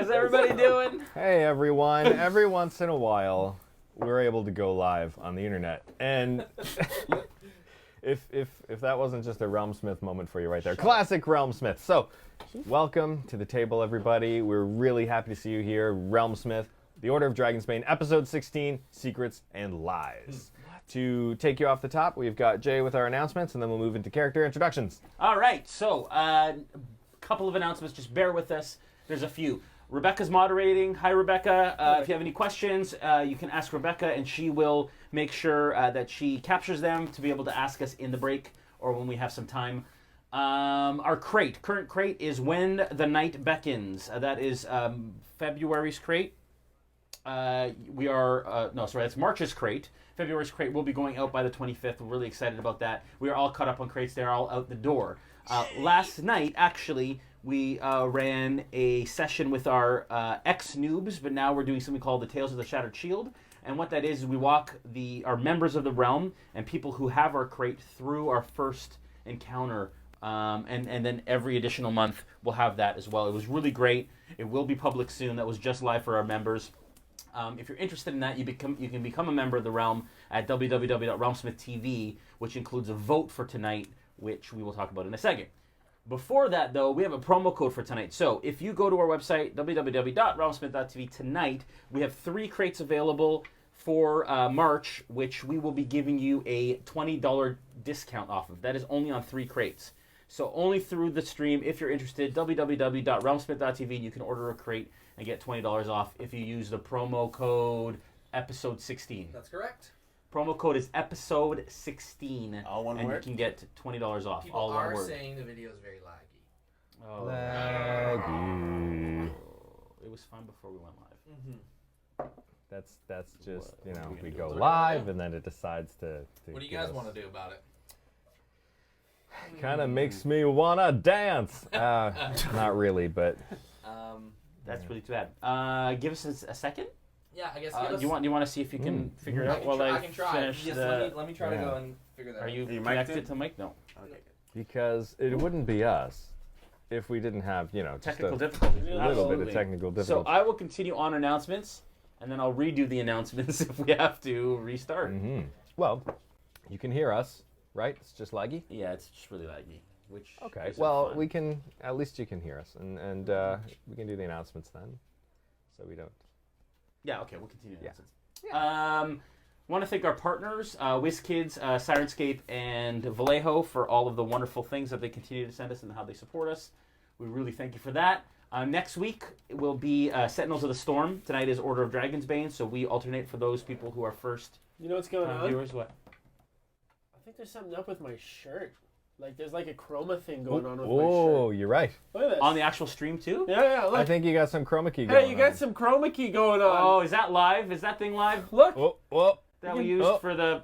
How's everybody doing? Hey everyone. Every once in a while, we're able to go live on the internet. And if that wasn't just a RealmSmith moment for you right there. Classic RealmSmith. So, welcome to the table, everybody. We're really happy to see you here. RealmSmith, The Order of Dragonsbane, Episode 16, Secrets and Lies. To take you off the top, we've got Jay with our announcements, and then we'll move into character introductions. All right, so a couple of announcements. Just bear with us. There's a few. Rebecca's moderating. Hi, Rebecca. If you have any questions, you can ask Rebecca, and she will make sure that she captures them to be able to ask us in the break or when we have some time. Our current crate is When the Night Beckons. That is February's crate. That's March's crate. February's crate will be going out by the 25th. We're really excited about that. We are all caught up on crates. They're all out the door. Last night, actually, we ran a session with our ex-noobs, but now we're doing something called the Tales of the Shattered Shield. And what that is we walk our members of the realm and people who have our crate through our first encounter. And then every additional month, we'll have that as well. It was really great. It will be public soon. That was just live for our members. If you're interested in that, you can become a member of the Realm at www.realmsmith.tv, which includes a vote for tonight, which we will talk about in a second. Before that, though, we have a promo code for tonight. So if you go to our website, www.realmsmith.tv, tonight, we have 3 crates available for March, which we will be giving you a $20 discount off of. That is only on 3 crates. So only through the stream, if you're interested, www.realmsmith.tv, and you can order a crate and get $20 off if you use the promo code episode 16. That's correct. Promo code is episode 16. All one and word? you can get $20 off. People all are one word. saying the video is very laggy. Oh. Laggy. It was fun before we went live. Mm-hmm. That's just, What are we you go gonna do? live, and then it decides to What do you give guys us- want to do about it? Kind of makes me wanna dance. Not really, but That's really too bad. Give us a second. Yeah, I guess. Do you want to see if you can figure it out while I can try. finish Yes, the... let me try to go and figure that out. Are you mic'd connected in? to mic? No. Okay. because it wouldn't be us if we didn't have, just Technical a difficulties. little bit Absolutely. of technical So difficulty. I will continue on announcements, and then I'll redo the announcements if we have to restart. Well, you can hear us, right? It's just laggy. Yeah, it's just really laggy. Which Okay. makes it Well, fun. we can at least you can hear us, and we can do the announcements then, so we don't. Yeah, okay, we'll continue the Yeah. announcements. Want to thank our partners, WizKids, Sirenscape, and Vallejo for all of the wonderful things that they continue to send us and how they support us. We really thank you for that. Next week will be Sentinels of the Storm. Tonight is Order of Dragonsbane, so we alternate for those people who are first You know what's going on? viewers. What? I think there's something up with my shirt. Like there's like a chroma thing going on with my Oh, shirt. you're right. Look at this. On the actual stream too? Yeah, look. I think you got some chroma key going Hey, you got on. some chroma key going on. Oh, is that live? Is that thing live? Look, Oh, That we You used for the...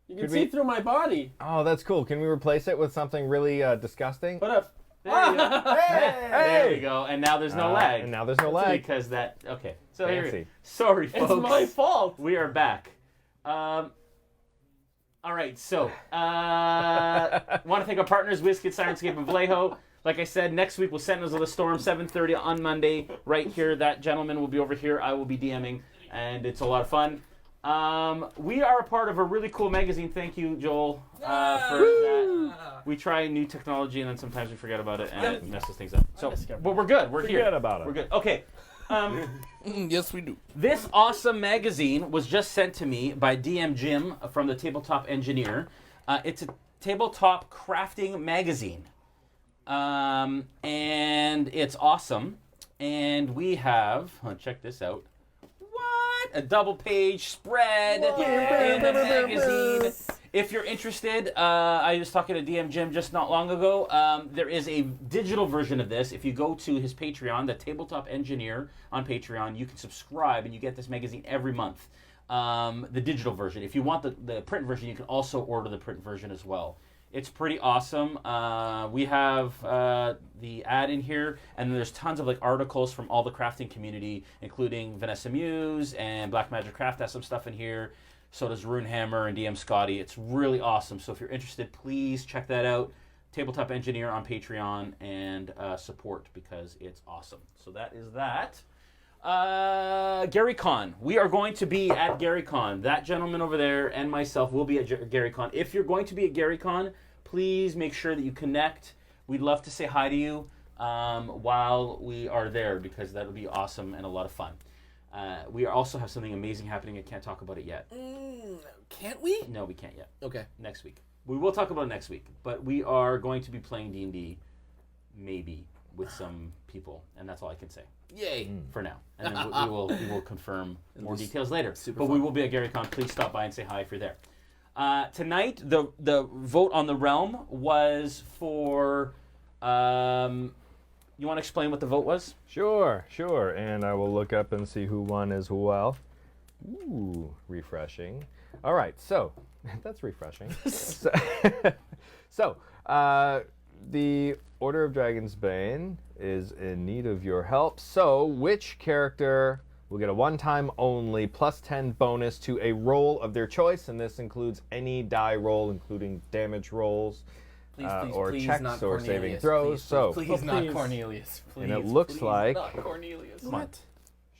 you can could see we- through my body. oh, that's cool. Can we replace it with something really disgusting? What up? There you go. There we go. And now there's no lag. And now there's no lag. Because that... Okay. So here Fancy. Sorry, folks. It's my fault. We are back. All right, so want to thank our partners, WizKids, Sirenscape, and Vallejo. Like I said, next week we'll Sentinels of the Storm, 7:30 on Monday, right here. That gentleman will be over here. I will be DMing, and it's a lot of fun. We are a part of a really cool magazine. Thank you, Joel, for that. We try new technology, and then sometimes we forget about it, and it messes things up. So, but we're good. We're here. Forget about it. We're good. Okay. Yes, we do. This awesome magazine was just sent to me by DM Jim from the Tabletop Engineer. It's a tabletop crafting magazine. And it's awesome. And we have, check this out. What? A double page spread in the magazine. If you're interested, I was talking to DM Jim just not long ago. There is a digital version of this. If you go to his Patreon, the Tabletop Engineer on Patreon, you can subscribe and you get this magazine every month. The digital version. If you want the print version, you can also order the print version as well. It's pretty awesome. We have the ad in here, and there's tons of articles from all the crafting community, including Vanessa Muse and Black Magic Craft has some stuff in here. So does Runehammer and DM Scotty. It's really awesome. So if you're interested, please check that out. tabletop engineer on Patreon and support because it's awesome. So that is that. GaryCon. We are going to be at GaryCon. That gentleman over there and myself will be at GaryCon. If you're going to be at GaryCon, please make sure that you connect. We'd love to say hi to you while we are there because that would be awesome and a lot of fun. We also have something amazing happening. I can't talk about it yet. Can't we? No, we can't yet. Okay. Next week. We will talk about it next week, but we are going to be playing D&D maybe with some people, and that's all I can say. Yay. For now. And then we will confirm more details later. But fun. we will be at GaryCon. Please stop by and say hi if you're there. Tonight, the vote on the realm was for... you want to explain what the vote was? Sure. And I will look up and see who won as well. Ooh, refreshing. All right, so that's refreshing. So, the Order of Dragonsbane is in need of your help. So, which character will get a one-time only +10 bonus to a roll of their choice? And this includes any die roll, including damage rolls, or checks not or Cornelius. saving throws. Please not Cornelius. Please, and it looks please like not Cornelius. What?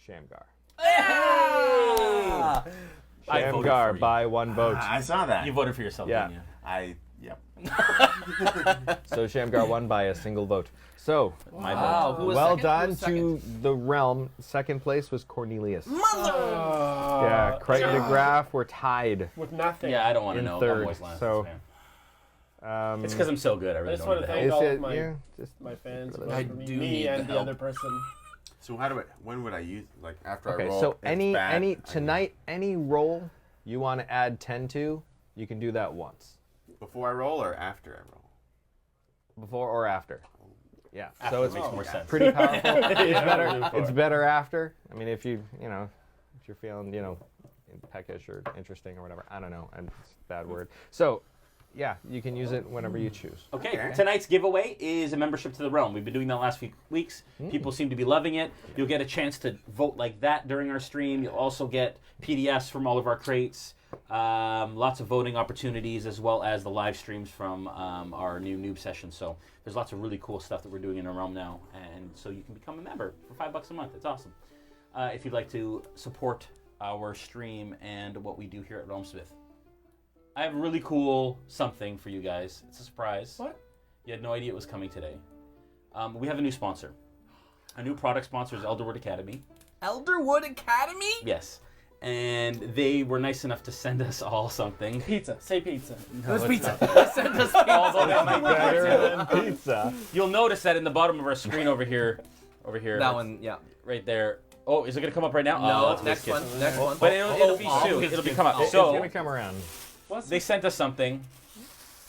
Shamgar. I voted for Shamgar you. by 1 vote. I saw that. You voted for yourself, Yeah. didn't you? Yep. So Shamgar won by a single vote. So, My Wow. vote. Who was well second? done Who was to second? the realm. Second place was Cornelius. Mother! Yeah, Crichton and DeGraff were tied With nothing. Yeah, I don't want to in know. I'm third. always last. So, It's because I'm so good. I really just don't wanna need the thank help. all is of it, my- yeah, just My fans, I voted for me, do me need and the the help. other person. So when would I use after okay. I roll? So if it's any bad, I can- tonight any roll you want to add 10 to, you can do that once, before I roll or after I roll? before or after. Yeah. After So it's makes more sense. pretty powerful. It's better. before. It's better after. I mean, if you're feeling peckish or interesting or whatever. I don't know. And it's a bad word. So, yeah, you can use it whenever you choose. Okay, tonight's giveaway is a membership to the Realm. We've been doing that last few weeks. People seem to be loving it. You'll get a chance to vote like that during our stream. You'll also get PDFs from all of our crates, lots of voting opportunities, as well as the live streams from our new noob session. So there's lots of really cool stuff that we're doing in our Realm now, and so you can become a member for $5 a month. It's awesome. If you'd like to support our stream and what we do here at RealmSmith. I have a really cool something for you guys. It's a surprise. What? You had no idea it was coming today. We have a new sponsor. Our new product sponsor is Elderwood Academy. Elderwood Academy? Yes. And they were nice enough to send us all something. Pizza. Say pizza. No, It's it's pizza. not. They sent us pizza. Although that might be Better than pizza. You'll notice that in the bottom of our screen over here, That one, yeah. right there. Oh, is it going to come up right now? No, Oh, it's next biscuit. one. Next one. But it'll be soon. It'll be come up. It's So gonna come around. they sent us something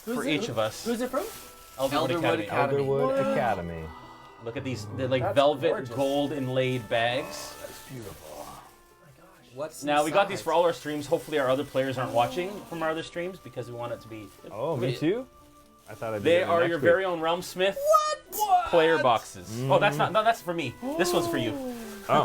Who's for it? each of us. Who's it from? Elderwood Elderwood Academy. Academy. Elderwood Academy. Look at these. They're like That's velvet gorgeous. gold inlaid bags. What's Now, we got these inside? for all our streams. Hopefully, our other players aren't watching from our other streams because we want it to be. Oh, me too. I thought I'd do They it are next your week. very own RealmSmith player boxes. Oh, that's not. No, that's for me. This one's for you. Oh.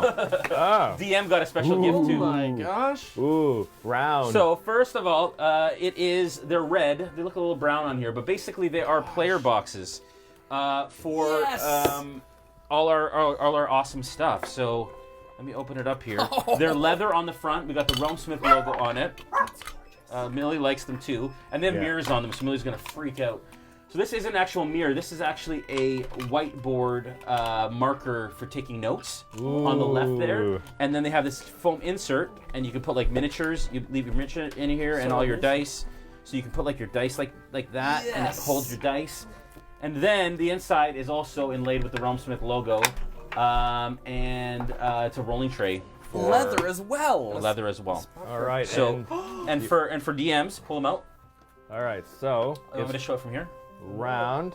DM got a special gift too. My gosh. Ooh, round. So first of all, they're red. They look a little brown on here, but basically they are player boxes for Yes! all our awesome stuff. So let me open it up here. They're leather on the front. We got the RealmSmith logo on it. Millie likes them too, and they have Yeah. mirrors on them, so Millie's gonna freak out. So this is an actual mirror. This is actually a whiteboard marker for taking notes on the left there. Ooh. And then they have this foam insert, and you can put like miniatures. You leave your miniature in here and all your dice. So you can put like your dice like that, and it holds your dice. And then the inside is also inlaid with the RealmSmith logo, and it's a rolling tray. For Leather as well. leather as well. All right. So and for DMs, pull them out. all right. So I'm going to show it from here. round.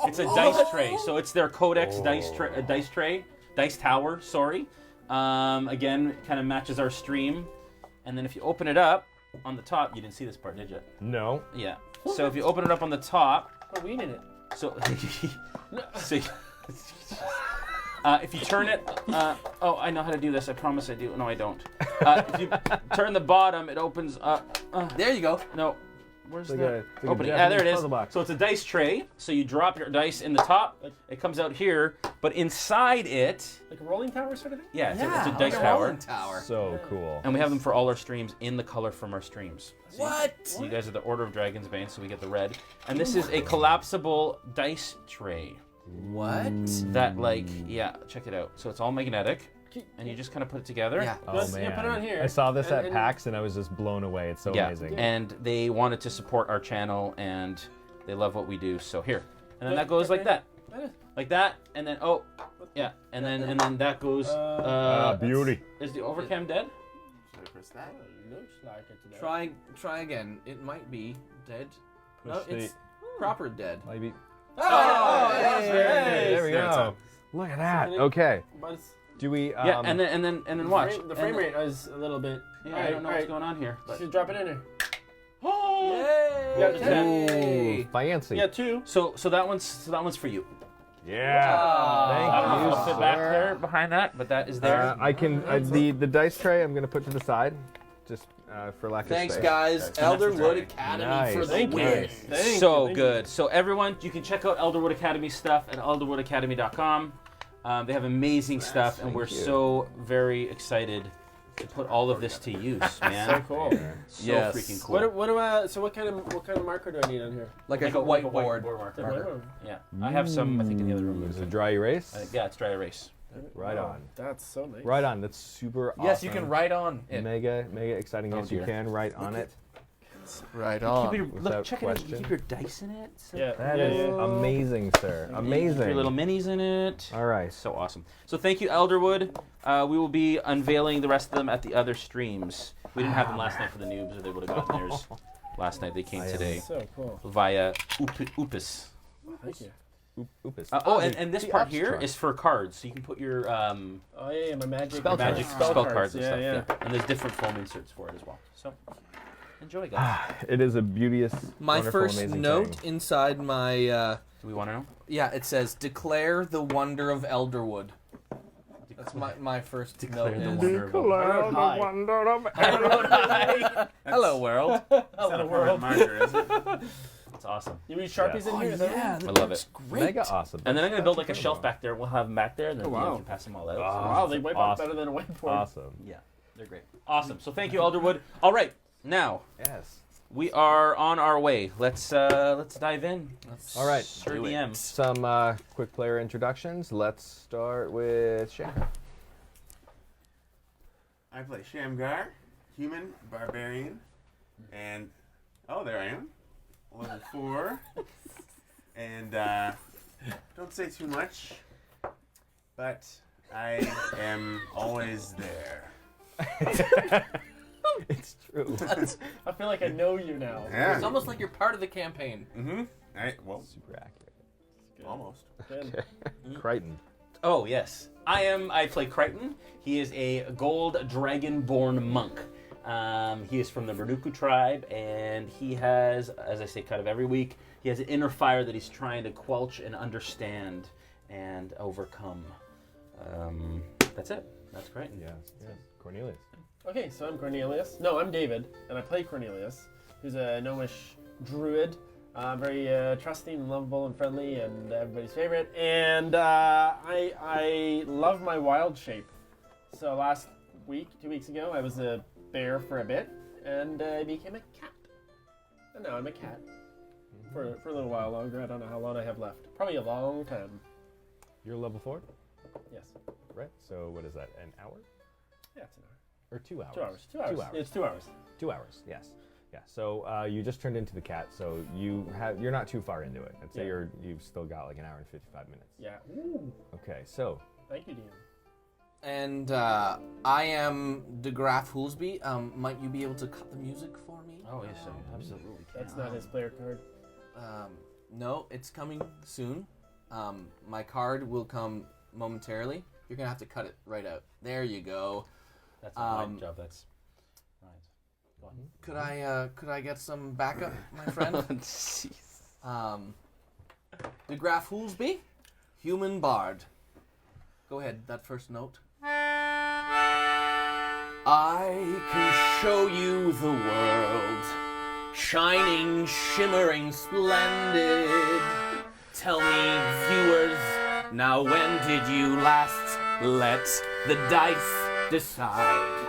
It's a dice tray, so it's their Codex dice tower. Sorry. Again, kind of matches our stream. And then if you open it up on the top, you didn't see this part, did you? No. Yeah. So if you open it up on the top, Put weed in it. so, so if you turn it, oh, I know how to do this. I promise I do. No, I don't. If you turn the bottom, it opens up. There you go. No, where's Like the a opening? Yeah, there it Japanese is. puzzle box. So it's a dice tray. So you drop your dice in the top. It comes out here, but inside it, Like a rolling tower sort of thing? yeah, it's Yeah, a dice like a tower. rolling tower. So cool. And we have them for all our streams in the color from our streams. What? So you guys are the Order of Dragonsbane, so we get the red. And this is a collapsible dice tray. What? That check it out. So it's all magnetic, and you just kind of put it together. Yeah. Oh Let's- man! yeah, put it on here. I saw this at And- PAX and I was just blown away. It's so Yeah. amazing. And they wanted to support our channel, and they love what we do. So here, and then that goes like that, like that, and then and then that goes. Beauty. Is the overcam dead? Should I press that? Looks like it's dead. Try again. It might be dead. No, Push the- it's proper dead. Maybe. Oh, Hey, there we There it's go. on. Look at that. Something- Okay. But it's, Do we? Yeah, and then watch. the frame And rate is a little bit. then- Yeah, I don't know what's going on here. But Just drop it in there. Yay! Yeah, just that. Ooh, fancy. Yeah, two. so that one's for you. Yeah. Thank I don't know you, if it'll fit back sir. there behind that, but that is there. I can the dice tray. I'm gonna put to the side, just for lack Thanks, of space. guys. That's Elderwood necessary. Academy for Nice. the Thank you. win. So Thank good. So everyone, you can check out Elderwood Academy stuff at elderwoodacademy.com. They have amazing stuff, and we're Thank you. so very excited to put all of this to use, man. So cool. So Yes. freaking cool. So what kind of marker do I need on here? Like a Like a whiteboard. marker. Yeah, I have some. I think in the other room. Is it dry erase? Yeah, it's dry erase. Right on. That's so nice. Right on. That's super awesome. Yes, you can write on it. Mega exciting. Oh, Yes, you dear. can write on it. Right Keep on. your, without look, check it out. You question. keep your dice in it. So Yeah. That yeah, is yeah. amazing, sir. Keep Amazing. your little minis in it. All right. So awesome. So thank you, Elderwood. We will be unveiling the rest of them at the other streams. We didn't have them last night for the noobs, or they would have gotten theirs last night. They came I am today So cool. via Oopus. Thank you. Oopus. And this the part ops here truck. is for cards, so you can put your Oh yeah, my magic. Spell my magic cards. spell cards and yeah, stuff. Yeah. Yeah. And there's different foam inserts for it as well. So enjoy, guys. It is a beauteous, My wonderful, first amazing note thing. inside my, Do we want to know? it says, declare the wonder of Elderwood. That's my first Declare note. the is- wonder of Declare the Hi. wonder of Hello, world. Hello, world. Marker, is it? It's awesome. You need Sharpies in here? Is that right? I love it. Great. Mega awesome. And then I'm gonna build like a shelf back there. We'll have them back there, and then Oh, wow. you can pass them all out. Wow, they wipe out Awesome. better than a whiteboard. Awesome. Yeah, they're great. Awesome. So thank you, Elderwood. All right, now Yes. we are on our way. Let's dive in. All right. Sir Do it. DM. Some quick player introductions. Let's start with Shan. I play Shamgar, human, barbarian, and there I am, level 4, and don't say too much, but I am always there. It's true. I feel like I know you now. Yeah. It's almost like you're part of the campaign. Mm-hmm. Well, Super accurate. almost. Good. Crichton. Oh yes, I play Crichton. He is a gold dragonborn monk. He is from the Bernuku tribe, and he has, as I say, kind of every week, he has an inner fire that he's trying to quelch and understand and overcome. That's it. That's Crichton. Yes. Yes. Cornelius. Okay, so I'm Cornelius. No, I'm David, and I play Cornelius, who's a gnomish druid. Very trusting, lovable, and friendly, and everybody's favorite. And I love my wild shape. So last week, 2 weeks ago, I was a bear for a bit, and I became a cat. And now I'm a cat. For a little while longer. I don't know how long I have left. Probably a long time. You're level 4? Yes. Right. So what is that? An hour? Yeah, it's an hour. Or 2 hours? 2 hours. 2 hours. 2 hours. It's 2 hours. 2 hours. Yes. Yeah. So you just turned into the cat, so you're not too far into it. I'd say Yeah. you've still got like an hour and 55 minutes. Yeah. Ooh. Okay. So Thank you, DM. And I am de Graaf Hoolsby. Might you be able to cut the music for me? Oh yes, sir. Absolutely. That's not his player card. No, it's coming soon. My card will come momentarily. You're gonna have to cut it right out. There you go. That's not my job. That's right. Go on. Could I get some backup, my friend? Jeez. De Graaf Hoolsby, human bard. Go ahead, that first note. I can show you the world. shining, shimmering, splendid. Tell me, viewers, now when did you last let the dice decide?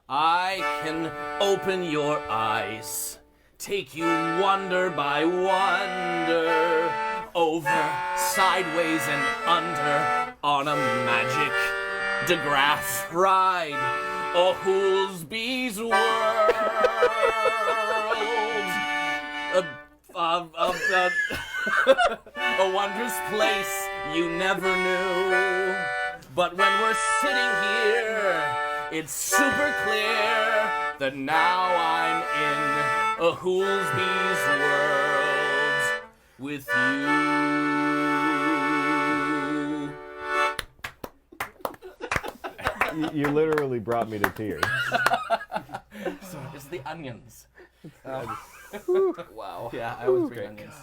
I can open your eyes, take you wonder by wonder, over, sideways, and under, on a magic DeGraff ride, a Hoolsby's world. A wondrous place you never knew. But when we're sitting here, it's super clear that now I'm in a Hoolsby's world with you. You literally brought me to tears. It's the onions. Wow. Yeah, I always bring onions.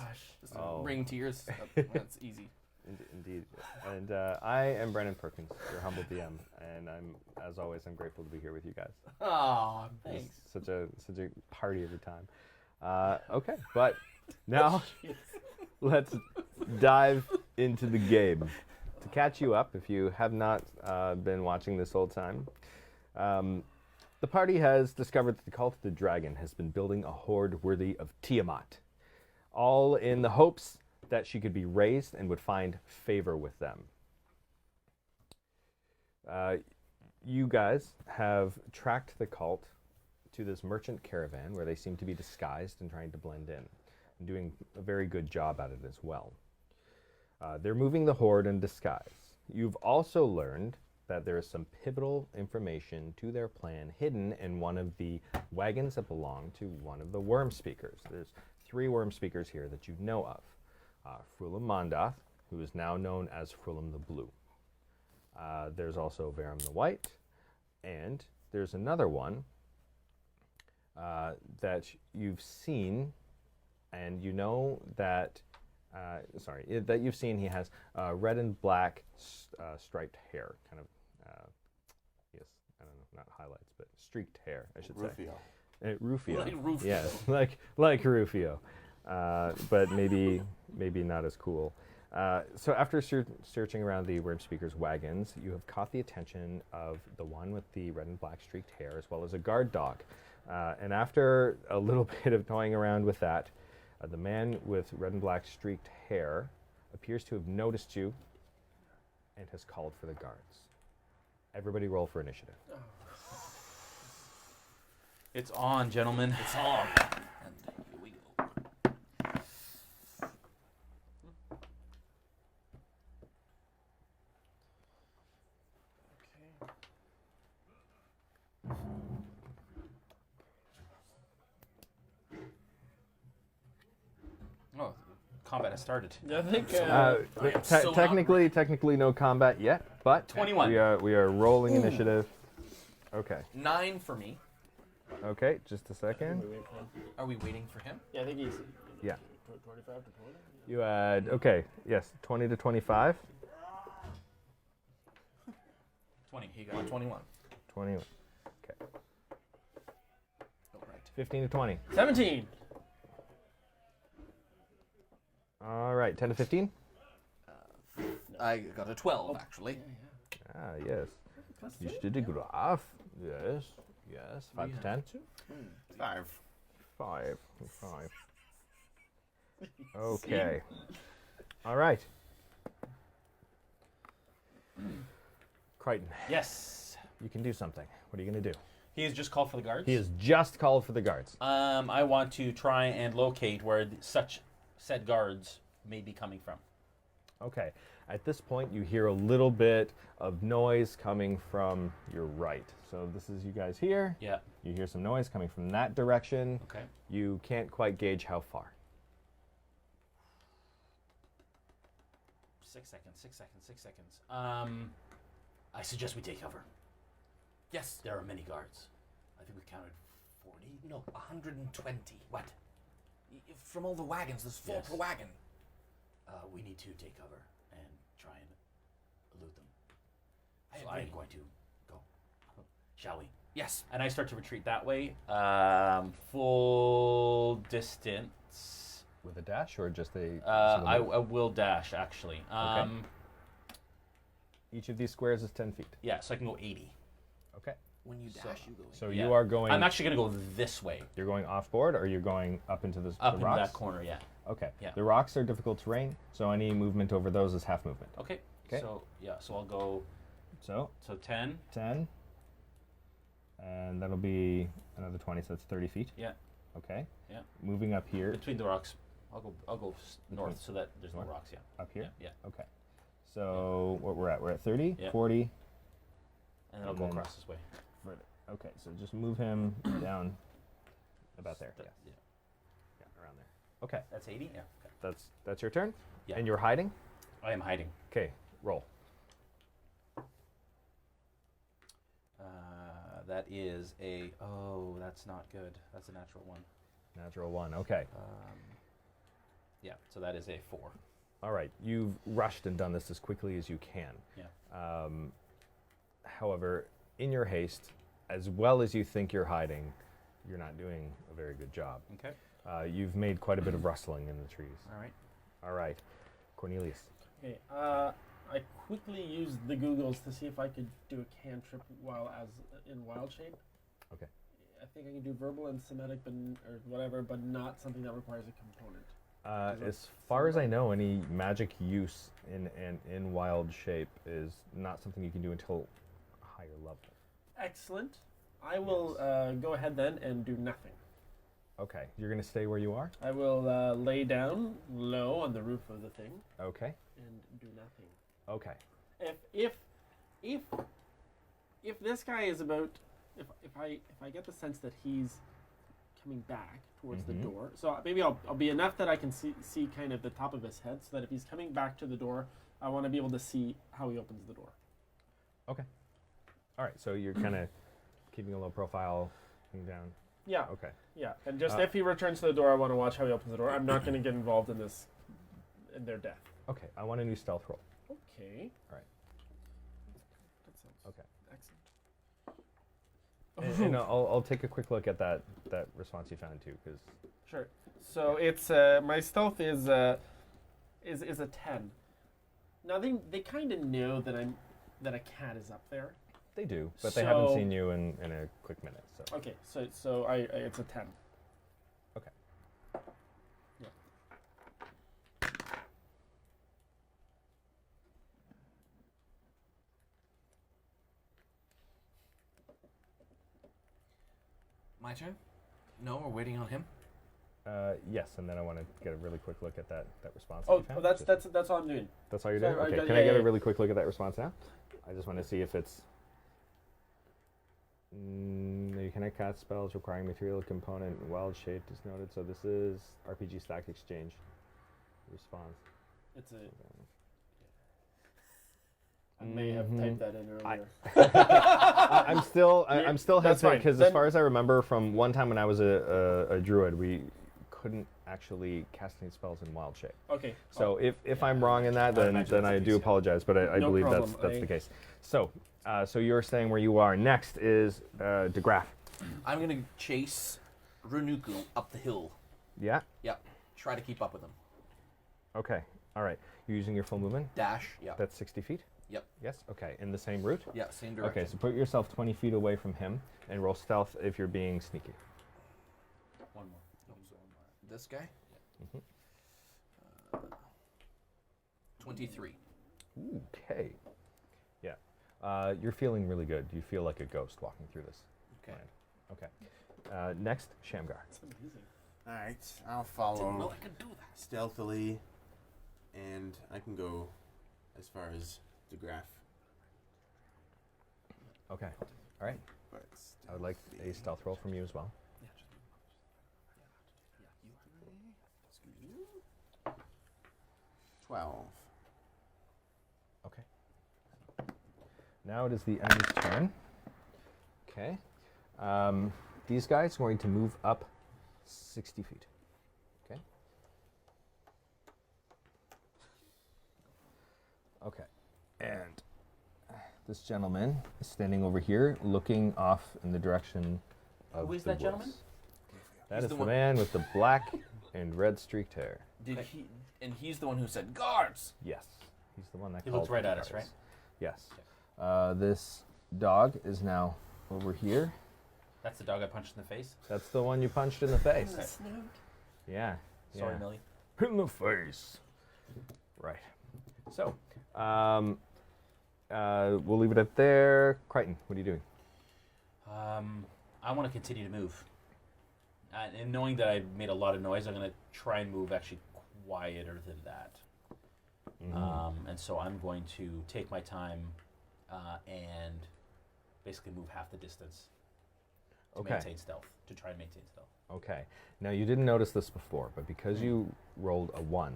Just to Oh. bring tears. That's easy. Indeed. And I am Brennan Perkins, your humble DM, and as always, I'm grateful to be here with you guys. Oh, thanks. It's such a party every time. Okay, but now let's dive into the game. To catch you up, if you have not been watching this whole time, the party has discovered that the Cult of the Dragon has been building a horde worthy of Tiamat, all in the hopes that she could be raised and would find favor with them. You guys have tracked the cult to this merchant caravan where they seem to be disguised and trying to blend in, and doing a very good job at it as well. They're moving the horde in disguise. You've also learned that there is some pivotal information to their plan hidden in one of the wagons that belong to one of the worm speakers. There's 3 worm speakers here that you know of. Frulam Mondath, who is now known as Frulam the Blue. There's also Verum the White, and there's another one that you've seen, and you know that, that you've seen. He has red and black striped hair, kind of, yes, I don't know, not highlights, but streaked hair, I should Rufio. say. Rufio. Like Rufio. Yes, like Rufio. But maybe not as cool. So after searching around the worm speaker's wagons, you have caught the attention of the one with the red and black streaked hair, as well as a guard dog. And after a little bit of toying around with that, the man with red and black streaked hair appears to have noticed you and has called for the guards. Everybody roll for initiative. It's on, gentlemen. It's on. And here we go. Oh, combat has started. I think I am so Technically no combat yet, but 21. we are rolling initiative. Okay. 9 for me. Okay, just a second. Are we waiting for him? yeah, I think he's Yeah. 25 to 20. You had, okay, yes, 20 to 25. 20. He got 21. 21. Oh, right. 15 to 20. 17. All right, 10 to 15. I got a 12, actually. Ah, yes. You did a graph. Yes, yes. 5 to 10. 5. 5. Okay. All right. Crichton, Yes. you can do something. What are you going to do? He has just called for the guards. He has just called for the guards. I want to try and locate where such said guards may be coming from. Okay. At this point, you hear a little bit of noise coming from your right. So this is you guys here. Yeah. You hear some noise coming from that direction. Okay. You can't quite gauge how far. 6 seconds. 6 seconds. 6 seconds. I suggest we take cover. Yes. There are many guards. I think we counted 40. No, 120. What? From all the wagons, there's 4 Yes. per wagon. We need to take cover and try and elude them. I So I'm agree. going to go. Shall we? Yes. and I start to retreat that way. Full distance. With a dash or just a? I single move? will dash actually. Each of these squares is 10 feet. Yeah, so I can go 80. Okay. When you dash, you go. So Yeah. you are going. I'm actually gonna go this way, You're going off board, or you're going up into the up the into rocks? that corner. Yeah. Okay. Yeah. The rocks are difficult terrain, so any movement over those is half movement. Okay. 'Kay. So yeah, so I'll go. So So 10. 10, and that'll be another 20, so that's 30 feet. Yeah. Okay. Yeah. Moving up here. Between the rocks. I'll go north so that there's no North? rocks. Yeah. Up here. Yeah. Okay. So what we're at 30, Yeah. 40. And then I'll And go then- across this way. Further. Okay, so just move him down about there. That- Yeah. Yeah, around there. Okay, That's 80. Yeah. Okay. that's your turn. Yeah. And you're hiding. I am hiding. Okay, roll. That is a. Oh, that's not good. That's a natural one. Natural 1. Okay. Yeah. So that is a 4. All right. You've rushed and done this as quickly as you can. Yeah. However, in your haste, as well as you think you're hiding, you're not doing a very good job. Okay. You've made quite a bit of rustling in the trees. All right. All right. Cornelius. Okay. I quickly used the Googles to see if I could do a cantrip while as in wild shape. Okay. I think I can do verbal and Semitic, or whatever, but not something that requires a component. As far as I know, any magic use in wild shape is not something you can do until a higher level. Excellent. I will go ahead then and do nothing. Okay, you're gonna stay where you are. I will lay down low on the roof of the thing Okay. and do nothing. Okay. If this guy is about, if I get the sense that he's coming back towards the door, so maybe I'll be enough that I can see kind of the top of his head, so that if he's coming back to the door, I want to be able to see how he opens the door. Okay. All right. So you're kind of keeping a low profile, looking down. Yeah. Okay. Yeah, and just if he returns to the door, I want to watch how he opens the door. I'm not going to get involved in their death. Okay. I want a new stealth roll. Okay. All right. That sounds Okay. excellent. And I'll take a quick look at that response you found too, because Sure. So it's my stealth is a 10. Now they kind of know that a cat is up there. they do, but they haven't So- seen you in a quick minute. So Okay, so it's a 10. okay. Yeah. My turn? No, we're waiting on him. Yes, and then I want to get a really quick look at that response. that Oh, you found. that's Just- that's all I'm doing. That's all you're Sorry, doing? I Okay, got- can yeah, I get yeah, a really quick look at that response now? I just want to see if it's... you connect cast spells requiring material component wild shape is noted. So this is RPG Stack Exchange response. It's a. I may have typed that in earlier. I'm still That's hesitant fine. because as Then- far as I remember from one time when I was a druid, we couldn't actually cast any spells in wild shape. Okay. So if I'm wrong in that, then imagine I that's the do case, yeah. apologize, but I No believe problem. that's the case. So so you're staying where you are. Next is de Graaf. I'm gonna chase Runuku up the hill. Yeah. Yep. Try to keep up with him. Okay. All right. You're using your full movement. Dash. Yep. That's 60 feet. Yep. Yes. Okay. In the same route. Yeah. Same direction. Okay. So put yourself 20 feet away from him and roll stealth if you're being sneaky. One more. This guy. Mhm. 23. Okay. Yeah. You're feeling really good. You feel like a ghost walking through this Okay. land. Okay. Next, Shamgar. That's amazing. All right, I'll Didn't follow know I could do that. stealthily, and I can go as far as De Graaf. Okay. All right. But I would like a stealth roll from you as well. 12. Okay. Now it is the enemy's turn. Okay. These guys are going to move up 60 feet. Okay. Okay. And this gentleman is standing over here, looking off in the direction of Who is the that woods. gentleman? That He's is the the one- man with the black and red streaked hair. Did he? And he's the one who said guards. Yes, he's the one that He called looks right for at us, guards. right? Yes. This dog is now over here. That's the dog I punched in the face. That's the one you punched in the face. Snoot. Yeah. Sorry, yeah. Millie. In the face. Right. So, we'll leave it at there. Crichton, what are you doing? I want to continue to move. And knowing that I made a lot of noise, I'm going to try and move actually quieter than that. And so I'm going to take my time and basically move half the distance to maintain stealth, to try and maintain stealth. Okay. Now, you didn't notice this before, but because you rolled a 1,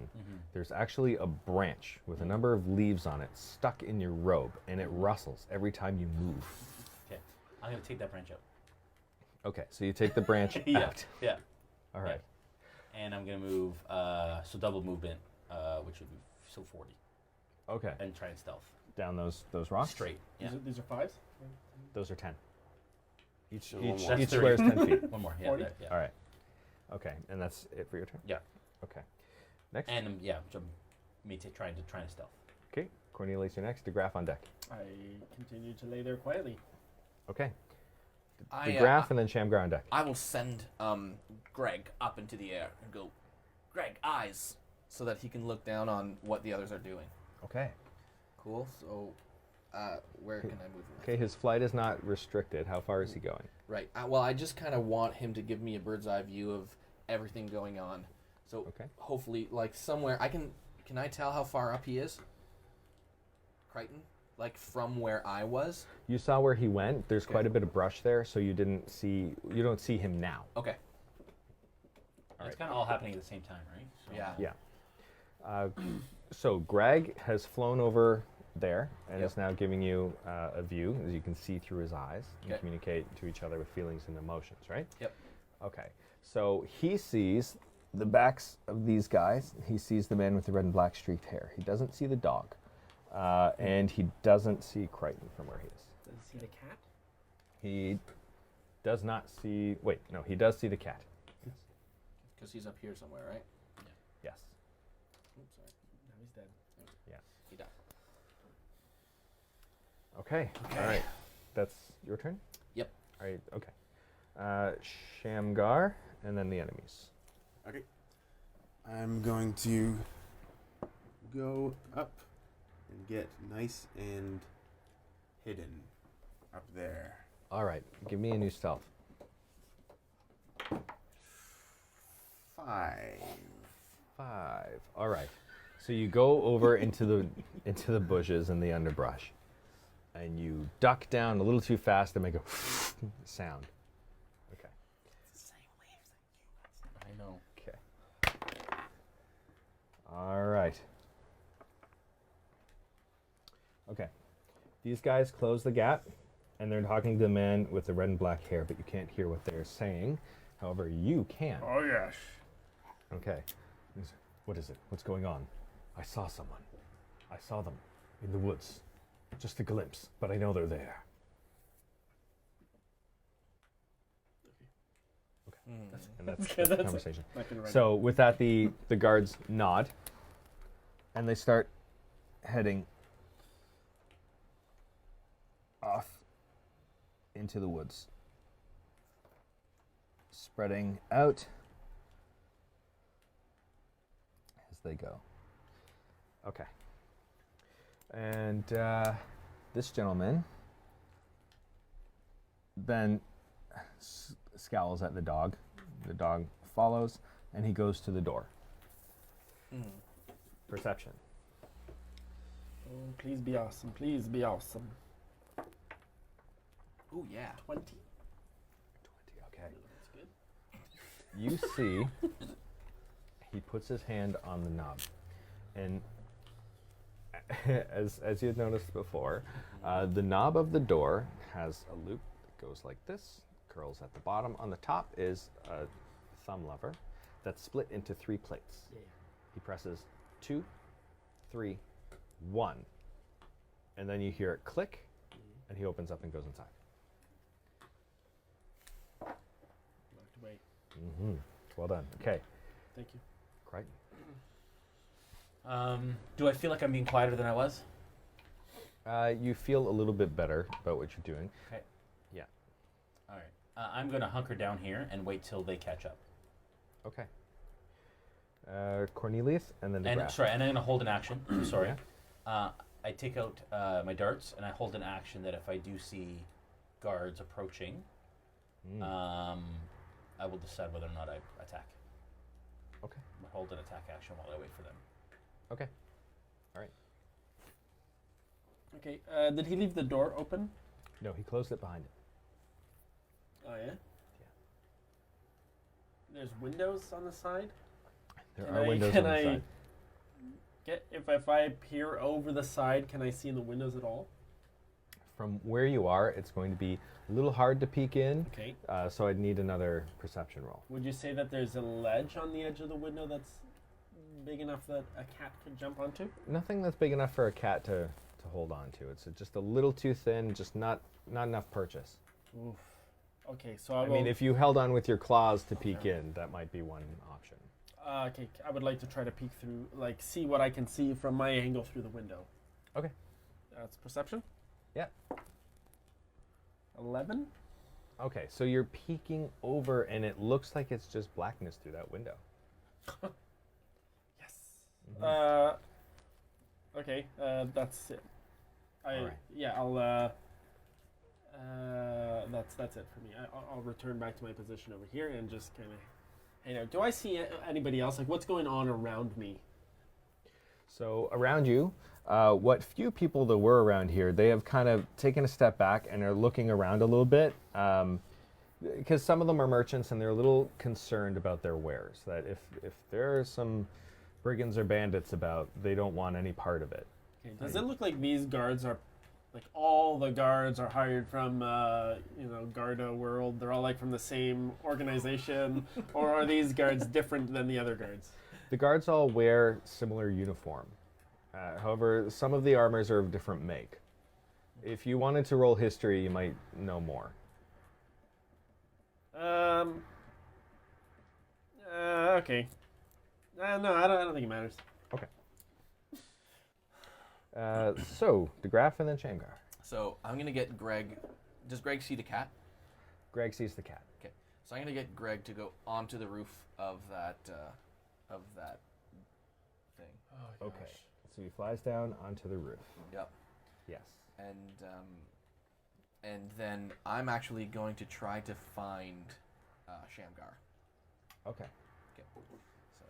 there's actually a branch with a number of leaves on it stuck in your robe, and it rustles every time you move. Okay, I'm going to take that branch out. Okay, so you take the branch out. Yeah. All right. And I'm going to move, so double movement, which would be 40, Okay. and try and stealth. Down those rocks? Straight. Yeah. These are 5s? Those are 10. Each So one more. That's each 30. square is 10 feet. One more. Yeah. 40? There, yeah. All right. Okay, and that's it for your turn? Yeah. Okay. Next. And so trying to stealth. Okay, Cornelius, you're next. DeGraff on deck. I continue to lay there quietly. Okay. I, DeGraff and then Shamgar on deck. I will send Greg up into the air and go, Greg, eyes, so that he can look down on what the others are doing. Okay. Cool. So, where can I move him? Okay, his flight is not restricted. How far is he going? Right. Well, I just kind of want him to give me a bird's eye view of everything going on. So Okay. hopefully, like somewhere, Can I tell how far up he is? Crichton, like from where I was. You saw where he went. There's quite a bit of brush there, so you don't see him now. Okay. It's kind of all happening at the same time, right? So, Yeah. Yeah. So Greg has flown over there and Yep. is now giving you a view, as you can see through his eyes, and Okay. communicate to each other with feelings and emotions, right? Yep. Okay. So he sees the backs of these guys. He sees the man with the red and black streaked hair. He doesn't see the dog. And he doesn't see Crichton from where he is. Does he see the cat? He does not see... Wait, no, he does see the cat. Because he's up here somewhere, right? Yes. Oops, sorry. No, he's dead. He died. Okay. All right. That's your turn? Yep. All right. Okay. Shamgar, and then the enemies. Okay. I'm going to go up and get nice and hidden up there. All right. Give me a new stealth. 5. 5. All right. So you go over into the bushes and the underbrush, and you duck down a little too fast and make a sound. Okay. I know. Okay. All right. Okay. These guys close the gap, and they're talking to the man with the red and black hair, but you can't hear what they're saying. However, you can. Oh, yes. Okay. What is it? What's going on? I saw someone. I saw them in the woods. Just a glimpse, but I know they're there. And that's Okay, the that's it. conversation. Not gonna write So with that, the guards nod, and they start heading off into the woods, spreading out as they go. Okay. And this gentleman then scowls at the dog. The dog follows, and he goes to the door. Perception. Oh, please be awesome. Please be awesome. Oh yeah. 20. 20, okay. That's good. You see, he puts his hand on the knob, and as you had noticed before, the knob of the door has a loop that goes like this, curls at the bottom. On the top is a thumb lever that's split into 3 plates. Yeah. He presses 2, 3, 1, and then you hear it click, And he opens up and goes inside. Locked away. Mm-hmm. Well done. Okay. Thank you. Crichton. Do I feel like I'm being quieter than I was? You feel a little bit better about what you're doing. Okay. Yeah. All right. I'm going to hunker down here and wait till they catch up. Okay. Cornelius, and then the graph. Sorry, and I'm going to hold an action. Sorry. Yeah. I take out my darts and I hold an action that if I do see guards approaching, I will decide whether or not I attack. Okay. I'm gonna hold an attack action while I wait for them. Okay. All right. Okay, did he leave the door open? No, he closed it behind him. Oh, yeah? Yeah. There's windows on the side? There Can are I- windows can on the I- side. If I peer over the side, can I see in the windows at all? From where you are, it's going to be a little hard to peek in, Okay. so I'd need another perception roll. Would you say that there's a ledge on the edge of the window that's big enough that a cat could jump onto? Nothing that's big enough for a cat to hold on to. It's just a little too thin, just not enough purchase. Oof. Okay, so I mean, if you held on with your claws to peek in, that might be one option. okay, I would like to try to peek through, like, see what I can see from my angle through the window. Okay. That's perception? Yeah. 11? Okay, so you're peeking over, and it looks like it's just blackness through that window. Yes. Okay, that's it. All right. Yeah, I'll, that's it for me. I'll return back to my position over here and just kind of hang out. Do I see anybody else? Like, what's going on around me? So around you, what few people there were around here, they have kind of taken a step back and are looking around a little bit, because some of them are merchants and they're a little concerned about their wares. That if there are some brigands or bandits about, they don't want any part of it. Okay, does it look like these guards are, like, all the guards are hired from, Garda World? They're all, like, from the same organization? Or are these guards different than the other guards? The guards all wear similar uniform. However, some of the armors are of different make. If you wanted to roll history, you might know more. Okay. No, I don't think it matters. Okay. So, DeGraff and then Shamgar. So I'm gonna get Greg. Does Greg see the cat? Greg sees the cat. Okay. So I'm gonna get Greg to go onto the roof of that thing. Oh, Okay. So he flies down onto the roof. Yep. Yes. And then I'm actually going to try to find Shamgar. Okay. Okay. So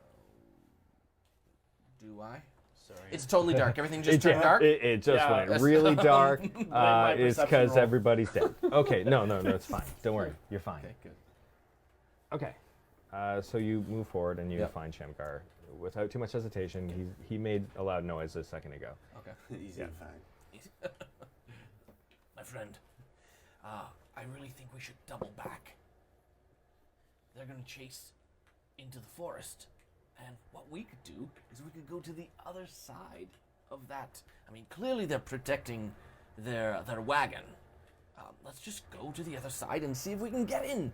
do I? Sorry. It's totally dark. Everything just turned dark. It just Yeah, went that's- really dark. my It's perception because roll. everybody's dead. Okay. No, it's fine. Don't worry. You're fine. Okay, good. Okay. So you move forward and you Yep. find Shamgar without too much hesitation. He made a loud noise a second ago. Okay. Easy to find. My friend, I really think we should double back. They're gonna chase into the forest, and what we could do is we could go to the other side of that. I mean, clearly they're protecting their wagon. Let's just go to the other side and see if we can get in.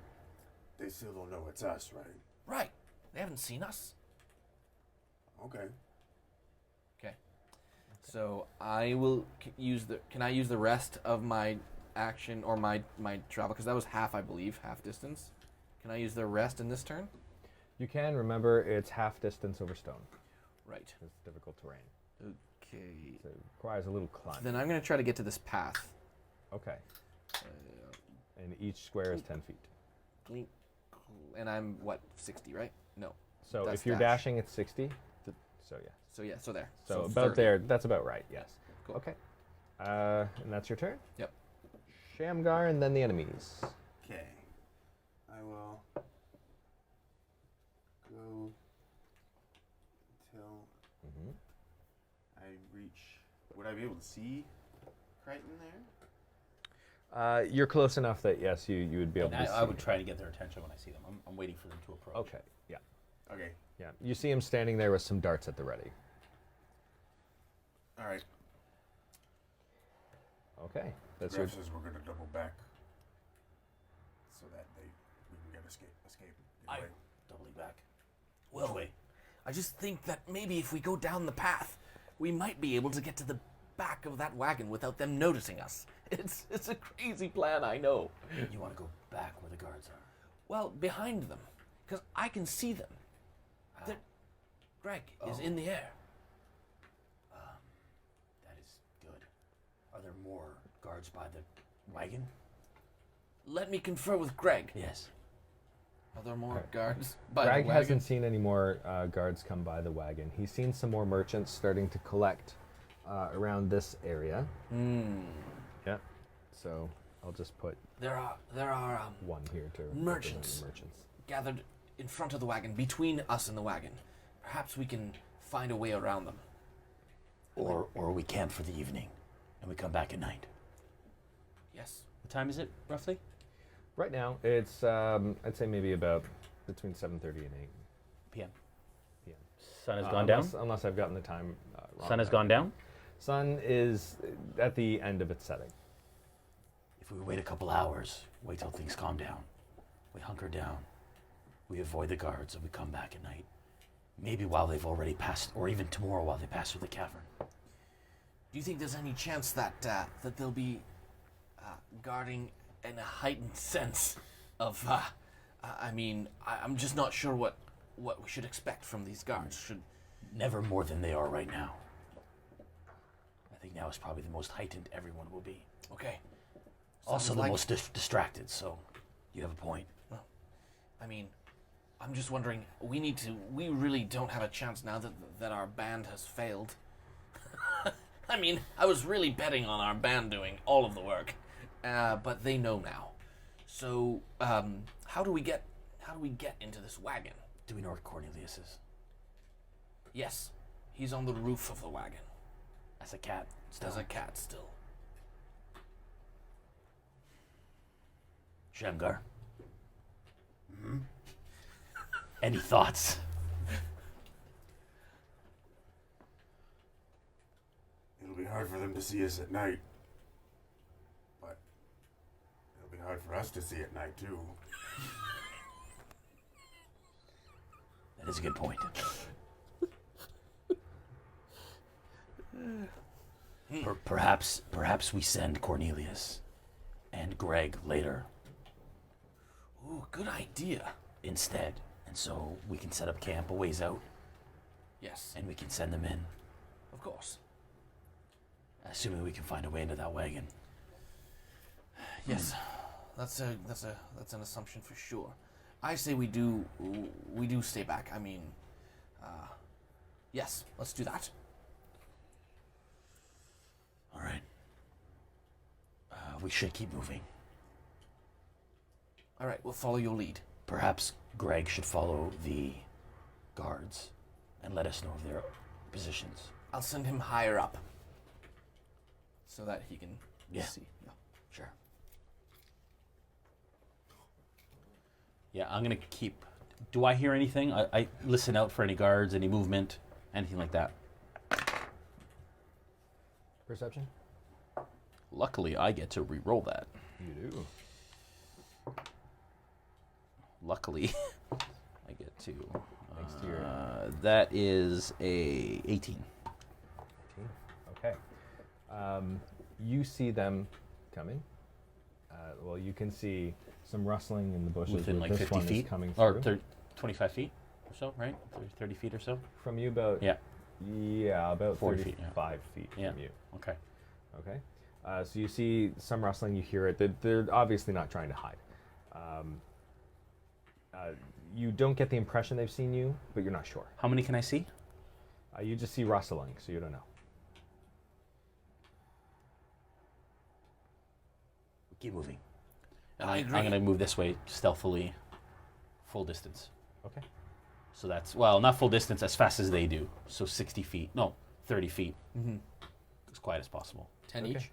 They still don't know it's us, right? Right. They haven't seen us. Okay. Okay. So I will use the. Can I use the rest of my action or my travel? Because that was half, I believe, half distance. Can I use the rest in this turn? You can remember it's half distance over stone. Right. It's difficult terrain. Okay. So it requires a little climb. Then I'm going to try to get to this path. Okay. And each square is 10 feet. Clink, and I'm what, 60, right? No. So That's if you're dash. dashing, it's 60. So yeah. So yeah. So there. So about 30. there. That's about right. Yes. Cool. Okay. And that's your turn. Yep. Shamgar and then the enemies. Okay. I will go until Mm-hmm. I reach. Would I be able to see Crichton there? You're close enough that yes, you would be able to see. I would try to get their attention when I see them. I'm waiting for them to approach. Okay. Yeah. Okay. Yeah. You see him standing there with some darts at the ready. All right. Okay, that's your. Graf says we're gonna double back so that we can get escape. Get away. Doubling back. Well, wait. I just think that maybe if we go down the path, we might be able to get to the back of that wagon without them noticing us. It's a crazy plan, I know. You want to go back where the guards are? Well, behind them, because I can see them. Greg is in the air. That is good. Are there more guards by the wagon? Let me confer with Greg. Yes. Are there more guards by Greg the wagon? hasn't seen any more guards come by the wagon. He's seen some more merchants starting to collect around this area. Yeah. So I'll just put There are one here to merchants. represent the merchants. gathered in front of the wagon, between us and the wagon. Perhaps we can find a way around them. Or we camp for the evening, and we come back at night. Yes. What time is it, roughly? Right now, it's I'd say maybe about between 7:30 and 8 PM. p.m. Sun has gone down? Unless I've gotten the time wrong. Sun has gone down? Sun is at the end of its setting. If we wait a couple hours, wait till things calm down, we hunker down, we avoid the guards, and we come back at night. Maybe while they've already passed, or even tomorrow while they pass through the cavern. Do you think there's any chance that they'll be guarding in a heightened sense of? I'm just not sure what we should expect from these guards. Never more than they are right now. I think now is probably the most heightened everyone will be. Okay. Also Sounds the like- most distracted, so you have a point. I'm just wondering. We really don't have a chance now that our band has failed. I was really betting on our band doing all of the work, but they know now. So, how do we get into this wagon? Do we know where Cornelius is? Yes, he's on the roof of the wagon. As a cat. As a cat still. Shamgar. Any thoughts? It'll be hard for them to see us at night. But it'll be hard for us to see at night, too. That is a good point. Perhaps we send Cornelius and Greg later Ooh, good idea. instead. And so we can set up camp a ways out, Yes, and we can send them in, of course. assuming we can find a way into that wagon. Yes, that's an assumption for sure. I say we do stay back. Yes, let's do that. All right. We should keep moving. All right, we'll follow your lead. Perhaps Greg should follow the guards and let us know of their positions. I'll send him higher up so that he can Yeah. see. Yeah. Sure. Yeah, I'm gonna keep. Do I hear anything? I listen out for any guards, any movement, anything like that. Perception? Luckily, I get to re-roll that. You do. Luckily, I get to. Thanks to your- That is a 18. Okay. You see them coming. Well, you can see some rustling in the bushes. Within where like this 50 one is feet? coming Or through. 25 feet or so, right? 30 feet or so? From you about Yeah. About 40 35 feet, feet Yeah. from you. Okay. Okay. So you see some rustling, you hear it. They're obviously not trying to hide. You don't get the impression they've seen you, but you're not sure. How many can I see? You just see rustling, so you don't know. Keep moving. And I I'm agree. going to move this way stealthily, full distance. Okay. So that's, well, not full distance, as fast as they do. So 60 feet. No, 30 feet. Mm-hmm. As quiet as possible. 10 Okay. each.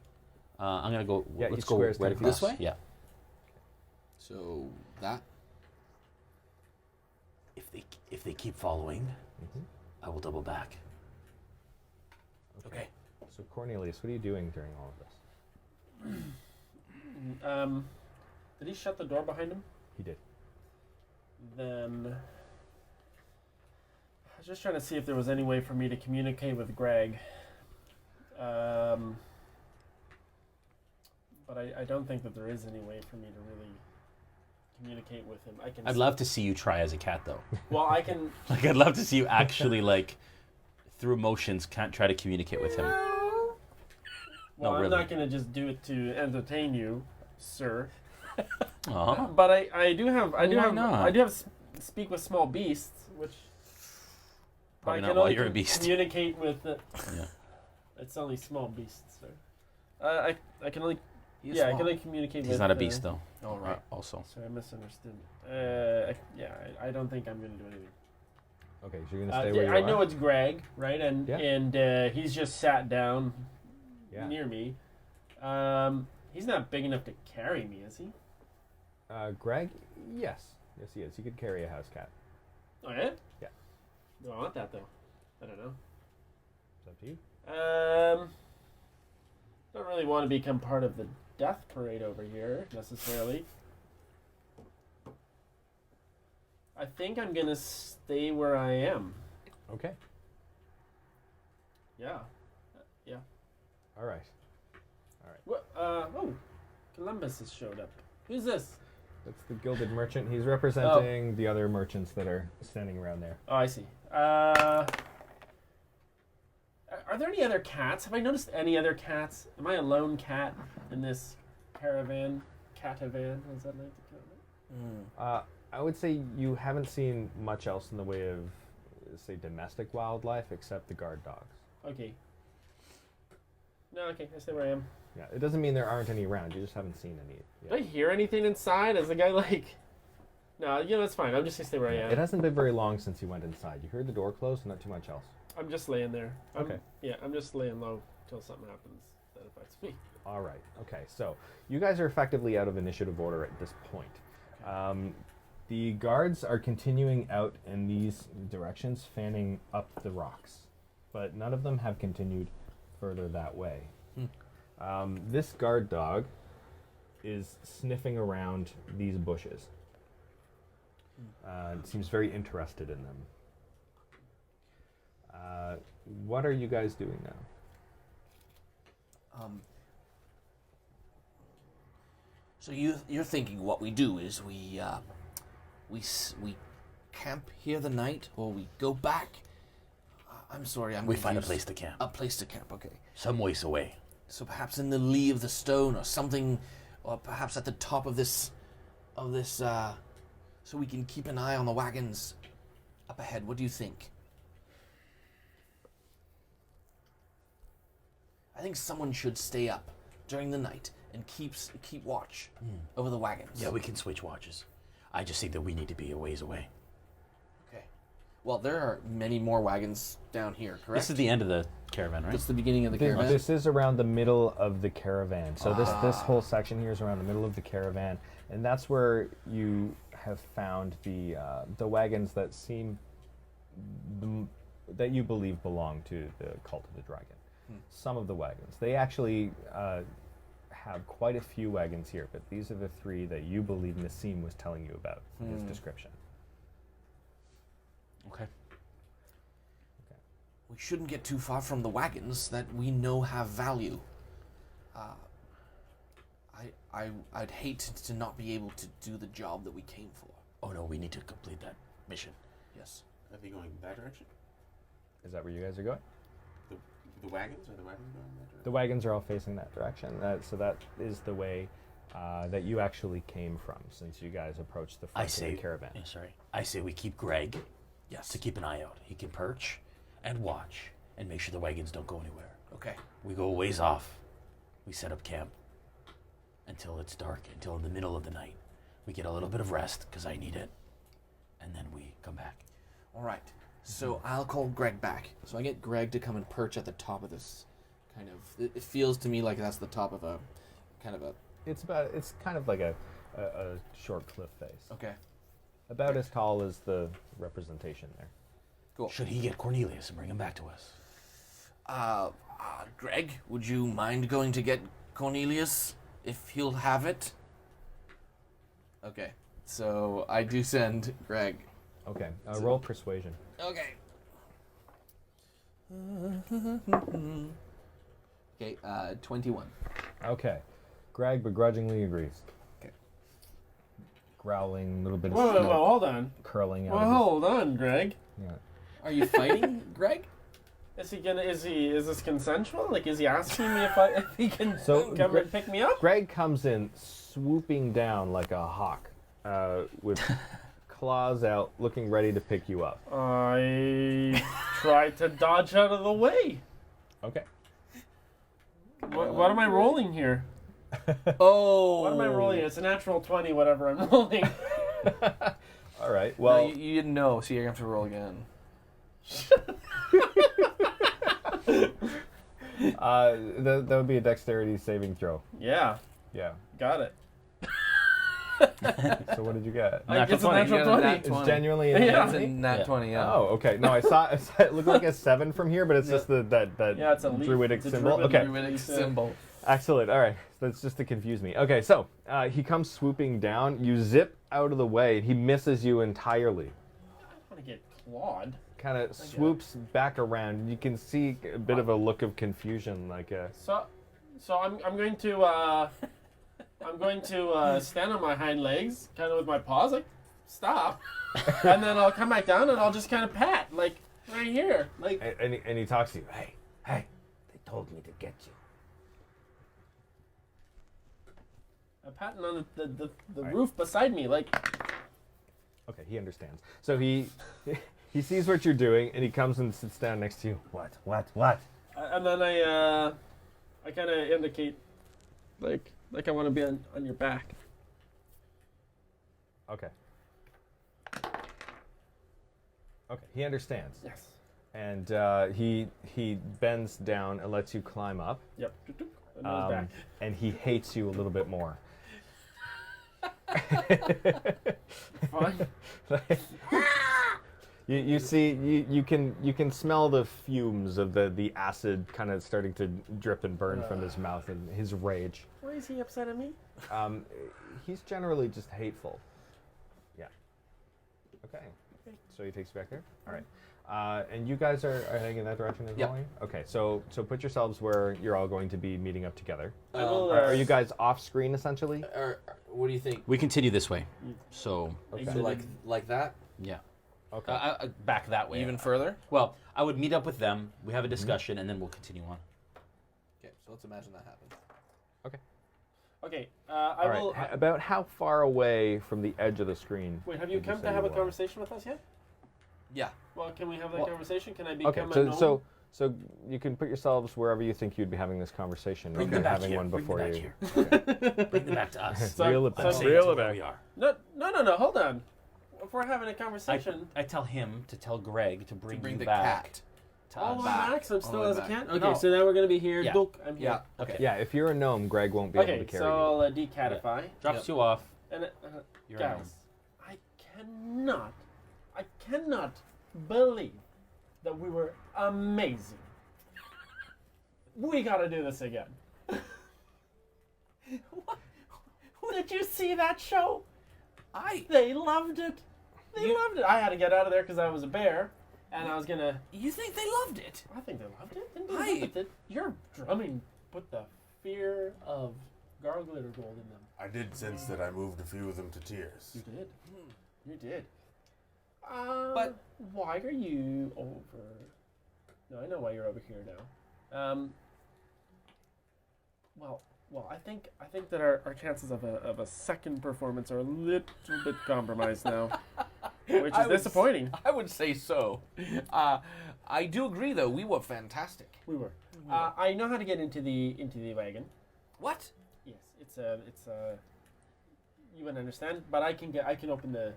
I'm going to go, Yeah, let's each go square is right 10 feet. across. This way? Yeah. So that. If they keep following, Mhm. I will double back. Okay. So Cornelius, what are you doing during all of this? Did he shut the door behind him? He did. Then I was just trying to see if there was any way for me to communicate with Greg. But I don't think that there is any way for me to really communicate with him. I'd love to see you try as a cat, though. Well, I can. Like, I'd love to see you actually, like, through motions, can't try to communicate with him. Well, No, I'm really. not going to just do it to entertain you, sir. Aw. But I do have not? speak with small beasts, which Probably I not can while only you're a beast. communicate with. Yeah. It's only small beasts, sir. I can only He's I small. can only communicate with. He's not a beast, though. Oh, right. Also. Sorry, I misunderstood. I don't think I'm going to do anything. Okay, so you're gonna stay where you I are. know it's Greg, right? And Yeah. and he's just sat down Yeah. near me. He's not big enough to carry me, is he? Greg, yes, he is. He could carry a house cat. Oh yeah. Yeah. Do I want that though? I don't know. It's up to you. Don't really want to become part of the death parade over here necessarily. I think I'm gonna stay where I am. Okay. Yeah. All right. What? Oh, Columbus has showed up. Who's this? That's the Gilded merchant. He's representing the other merchants that are standing around there. Oh, I see. Are there any other cats? Have I noticed any other cats? Am I a lone cat in this caravan? Catavan? Is that like to call it? I would say you haven't seen much else in the way of, say, domestic wildlife except the guard dogs. Okay. No, okay. I stay where I am. Yeah, it doesn't mean there aren't any around. You just haven't seen any Did I yet. hear anything inside? Is the guy like... No, that's fine. I'm just gonna stay where I am. It hasn't been very long since you went inside. You heard the door close, not too much else. I'm just laying there. Okay. Yeah, I'm just laying low till something happens that affects me. All right. Okay. So you guys are effectively out of initiative order at this point. The guards are continuing out in these directions, fanning up the rocks, but none of them have continued further that way. This guard dog is sniffing around these bushes. It seems very interested in them. What are you guys doing now? So you're thinking what we do is we camp here the night, or we go back. I'm sorry, I'm We find a confused. place to camp. A place to camp, okay. Some ways away. So perhaps in the lee of the stone, or something, or perhaps at the top of this, so we can keep an eye on the wagons up ahead. What do you think? I think someone should stay up during the night and keep watch over the wagons. Yeah, we can switch watches. I just think that we need to be a ways away. Okay. Well, there are many more wagons down here, correct? This is the end of the caravan, right? That's the beginning of the caravan. This is around the middle of the caravan. So this whole section here is around the middle of the caravan, and that's where you have found the wagons that seem that you believe belong to the cult of the dragon. Some of the wagons. They actually have quite a few wagons here, but these are the three that you believe Nassim was telling you about in his description. Okay. We shouldn't get too far from the wagons that we know have value. I'd hate to not be able to do the job that we came for. Oh no, we need to complete that mission. Yes. Are they going that direction? Is that where you guys are going? The wagons? Are the wagons going that direction? The wagons are all facing that direction. So that is the way that you actually came from, since you guys approached the front of the caravan. Yeah, sorry. I say we keep Greg. Yes. To keep an eye out. He can perch and watch and make sure the wagons don't go anywhere. Okay. We go a ways off. We set up camp until it's dark, until in the middle of the night. We get a little bit of rest, because I need it, and then we come back. All right. So I'll call Greg back. So I get Greg to come and perch at the top of this kind of... It feels to me like that's the top of a kind of a... It's kind of like a short cliff face. Okay. About as tall as the representation there. Cool. Should he get Cornelius and bring him back to us? Greg, would you mind going to get Cornelius, if he'll have it. Okay, so I do send Greg. Okay, roll persuasion. Okay. Okay, 21. Okay, Greg begrudgingly agrees. Okay. Growling, a little bit of Whoa, smoke hold on. curling out Well, of his... hold on, Greg. Yeah. Are you fighting, Greg? Is this consensual? Like, is he asking me if he can So, come and pick me up? Greg comes in swooping down like a hawk, with claws out, looking ready to pick you up. I tried to dodge out of the way. Okay. What am I rolling here? Oh. What am I rolling? It's a natural 20, whatever I'm rolling. All right. Well, Well, you didn't know, so you're going to have to roll again. that would be a dexterity saving throw. Yeah, Yeah. got it. So what did you get? I guess a 20. natural You got a 20. nat It's 20. genuinely Yeah. It's a nat 20, yeah. Oh, okay. No, I saw it looked like a 7 from here, but it's just that Yeah, it's a leaf. druidic It's a symbol. druid Okay. Druidic symbol. Excellent. All right. That's just to confuse me. Okay, so he comes swooping down. You zip out of the way. He misses you entirely. I want to get clawed. Kind of swoops back around. You can see a bit of a look of confusion, like a... So I'm going to stand on my hind legs, kind of with my paws, like stop, and then I'll come back down and I'll just kind of pat, like right here, like. And he talks to you. Hey, They told me to get you. I'm patting on the roof beside me, like. okay, he understands. So he sees what you're doing, and he comes and sits down next to you. What? And then I kind of indicate, like I want to be on your back. Okay. Okay, he understands. Yes. And he bends down and lets you climb up. Yep. And on his back. And he hates you a little bit more. Fine. You see you can smell the fumes of the acid kind of starting to drip and burn from his mouth and his rage. Why is he upset at me? He's generally just hateful. Yeah. Okay. So he takes you back there. All right. And you guys are heading in that direction as Yep. well? Okay. So put yourselves where you're all going to be meeting up together. will, Are you guys off screen essentially? Or what do you think? We continue this way. So, Okay. So like that? yeah. Okay. Back that way. Even further? Well, I would meet up with them. We have a discussion, and then we'll continue on. Okay, so let's imagine that happens. Okay. All I right. will. About how far away from the edge of the screen? Wait, have you would come say to have a are? conversation with us yet? Yeah. Well, can we have that Well, conversation? Can I Okay. become a gnome? So you can put yourselves wherever you think you'd be having this conversation. Bring if them you're back having here. one Bring them before back you. here. Bring them back to us. So- Reel it so- back. I'm saying Reel to it where back. we are. No. Hold on. If we're having a conversation, I tell him to tell Greg to bring, Bring you the back cat. to all us. the way back, so I'm All still the way as a back. cat. Okay, No. so now we're gonna be here. Yeah. Dook, I'm here. Yeah. Okay. Yeah, if you're a gnome, Greg won't be able Okay, to carry so you. I'll decatify. Drops Yep. you off. And You're a gnome. guys, I cannot believe that we were amazing. We gotta do this again. Did you see that show? They loved it. They loved it. I had to get out of there because I was a bear, and I was gonna. You think they loved it? I think they loved it. Didn't they loved it? Your drumming put the fear of Garglitter Gold in them. I did sense that I moved a few of them to tears. You did. You did. But- why are you over? No, I know why you're over here now. Well, I think that our chances of a second performance are a little bit compromised now, which is disappointing. I would say so. I do agree, though. We were fantastic. We were. I know how to get into the wagon. What? Yes, it's a. You wouldn't understand, but I can open the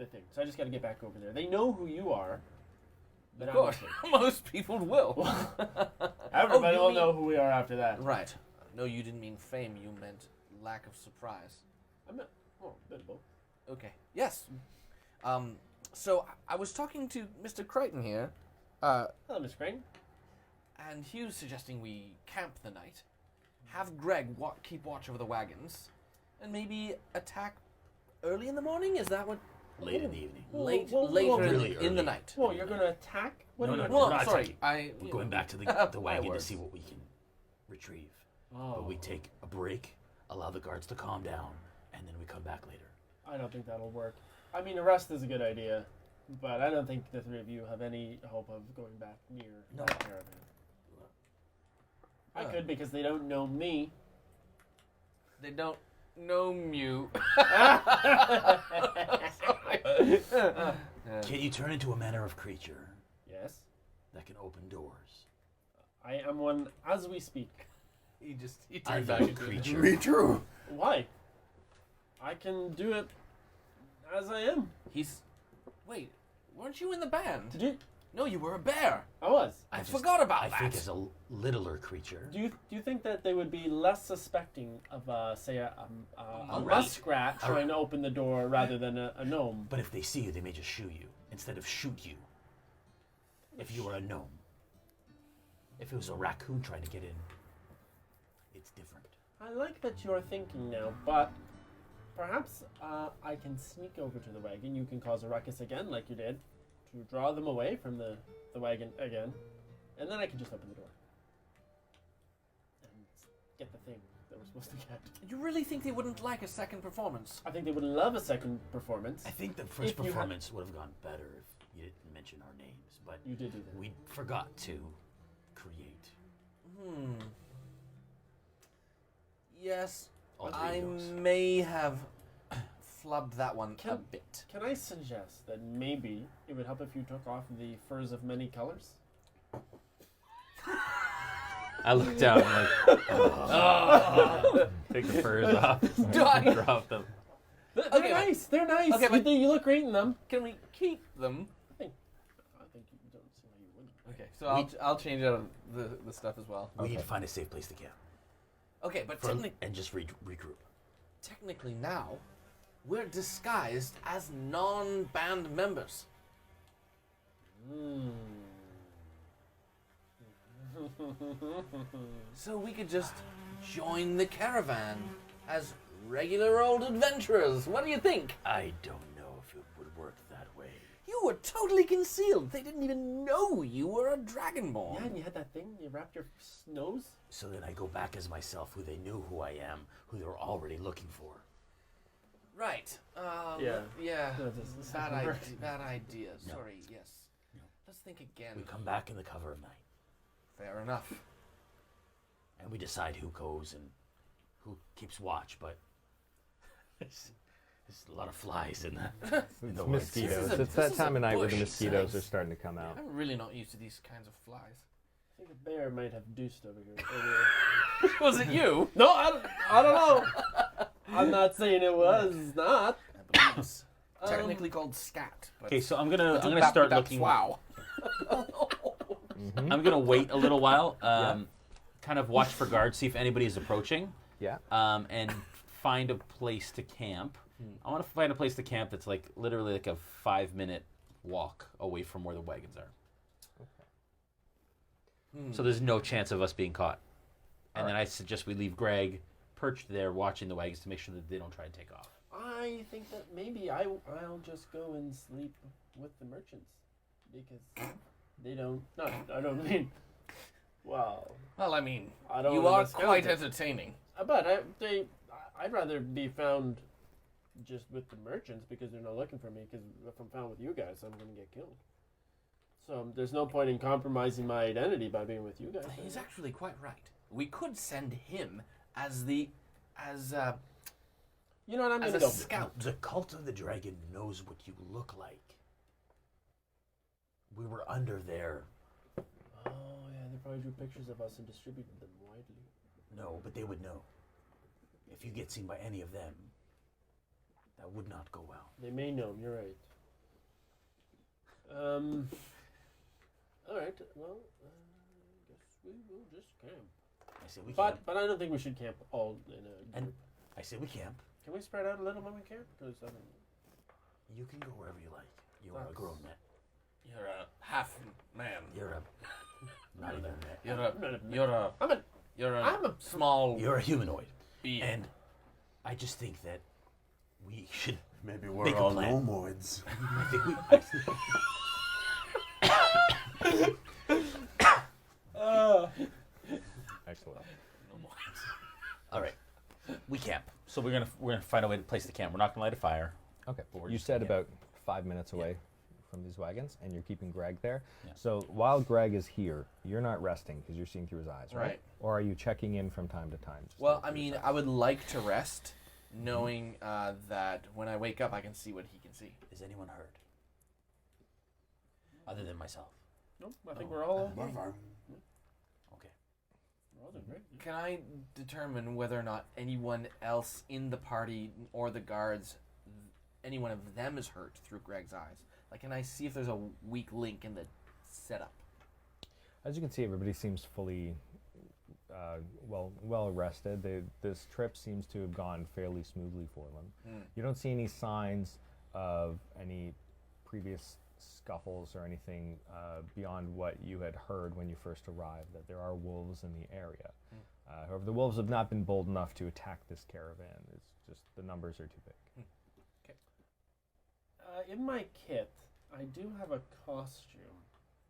thing. So I just got to get back over there. They know who you are. But Of course. Most people will. Everybody you will mean- know who we are after that. Right. No, you didn't mean fame. You meant lack of surprise. I meant, a bit of both. Okay. Yes. So I was talking to Mr. Crichton here, Hello, Miss Crane. and he was suggesting we camp the night. have Greg keep watch over the wagons, and maybe attack early in the morning. Is that what? Late in the evening. Later Really in the early. night. Whoa, you're gonna attack? What No, are you no, gonna no. Well, not sorry. attacking. We're going back to the wagon to words. see what we can retrieve. Oh, But we take a break, allow the guards to calm down, and then we come back later. I don't think that'll work. I mean, a rest is a good idea, but I don't think the three of you have any hope of going back near that caravan. I could because they don't know me. They don't know Mew. Can you turn into a manner of creature Yes, that can open doors? I am one as we speak. He I turned back love into creature. Be true. Why? I can do it as I am. Wait, weren't you in the band? Did you? No, you were a bear. I was. I forgot about I that. think as a littler creature. Do you think that they would be less suspecting of, say, a rat. muskrat trying to open the door rather than a gnome? But if they see you, they may just shoot you instead of shoot you. If you were a gnome. If it was a raccoon trying to get in, it's different. I like that you're thinking now, but perhaps I can sneak over to the wagon. You can cause a ruckus again, like you did, to draw them away from the wagon again, and then I can just open the door and get the thing that we're supposed to get. You really think they wouldn't like a second performance? I think they would love a second performance. I think the first If you had- performance would have gone better if you didn't mention our names, but You did do that. we forgot to create. Yes, Alter I egos. may have flubbed that one a Can- bit. Can I suggest that maybe it would help if you took off the furs of many colors? I look down like, take the furs off, Do I- drop them. They're Okay, nice. They're nice. Okay, but- you look great in them. Can we keep them? I think you don't see why you wouldn't. Okay, so I'll change out the stuff as well. We need to find a safe place to camp Okay, but and just regroup. technically now, we're disguised as non-band members. So we could just join the caravan as regular old adventurers. What do you think? I don't know if it would work that way. You were totally concealed. They didn't even know you were a Dragonborn. Yeah, and you had that thing. You wrapped your nose. So then I go back as myself, who they knew who I am, who they were already looking for. Right. Yeah. Yeah. No, this Bad, doesn't work. bad idea. No. Sorry. Yes. Let's think again. We come back in the cover of night, Fair enough. and we decide who goes and who keeps watch, but there's a lot of flies in the It's woods. mosquitoes. This is It's that a time of night where the bush. mosquitoes are starting to come out. I'm really not used to these kinds of flies. I think a bear might have deuced over here. Was it you? No, I don't know. I'm not saying it was not. I believe it's technically called scat. But Okay, so I'm gonna start looking. Wow. I'm gonna wait a little while, kind of watch for guards, see if anybody is approaching, Yeah. and find a place to camp. I want to find a place to camp that's like literally like a 5-minute walk away from where the wagons are. So there's no chance of us being caught. And then I suggest we leave Greg perched there watching the wagons to make sure that they don't try and take off. I think that maybe I'll just go and sleep with the merchants because they don't. No, I don't mean. Well, Well, I mean, I don't. you wanna are discount quite it. entertaining. But I'd rather be found just with the merchants because they're not looking for me. Because if I'm found with you guys, I'm gonna get killed. So there's no point in compromising my identity by being with you guys. He's actually quite right. We could send him as You know what? I'm as gonna a go. scout. The cult of the dragon knows what you look like. We were under there. Oh yeah, they probably drew pictures of us and distributed them widely. No, but they would know. If you get seen by any of them, that would not go well. They may know. You're right. All right. Well, I guess we will just camp. I say we camp. But I don't think we should camp all in a And group. I say we camp. Can we spread out a little when we camp? Because You can go wherever you like. You are a Thanks. grown man. You're a half man. You're a not even a man. You're a I'm not a you're a I'm a You're I'm a small. You're a humanoid. being. And I just think that we should. Maybe we're Make a all plan. nomoids. I think we. Excellent. All right. We camp. So we're gonna find a way to place the camp. We're not gonna light a fire. Okay. But we're You just said gonna about 5 minutes away from these wagons, and you're keeping Greg there. Yeah. So while Greg is here, you're not resting because you're seeing through his eyes, right? Right. Or are you checking in from time to time? just to Well, look I through his mean, eyes? I would like to rest, knowing that when I wake up, I can see what he can see. Is anyone hurt? Other than myself. Nope, I think we're all We're fine. Okay. we're all doing great. Can I determine whether or not anyone else in the party or the guards, any one of them is hurt through Greg's eyes? Like, can I see if there's a weak link in the setup? As you can see, everybody seems fully well rested. This trip seems to have gone fairly smoothly for them. You don't see any signs of any previous scuffles or anything beyond what you had heard when you first arrived, that there are wolves in the area. However, the wolves have not been bold enough to attack this caravan. It's just the numbers are too big. In my kit, I do have a costume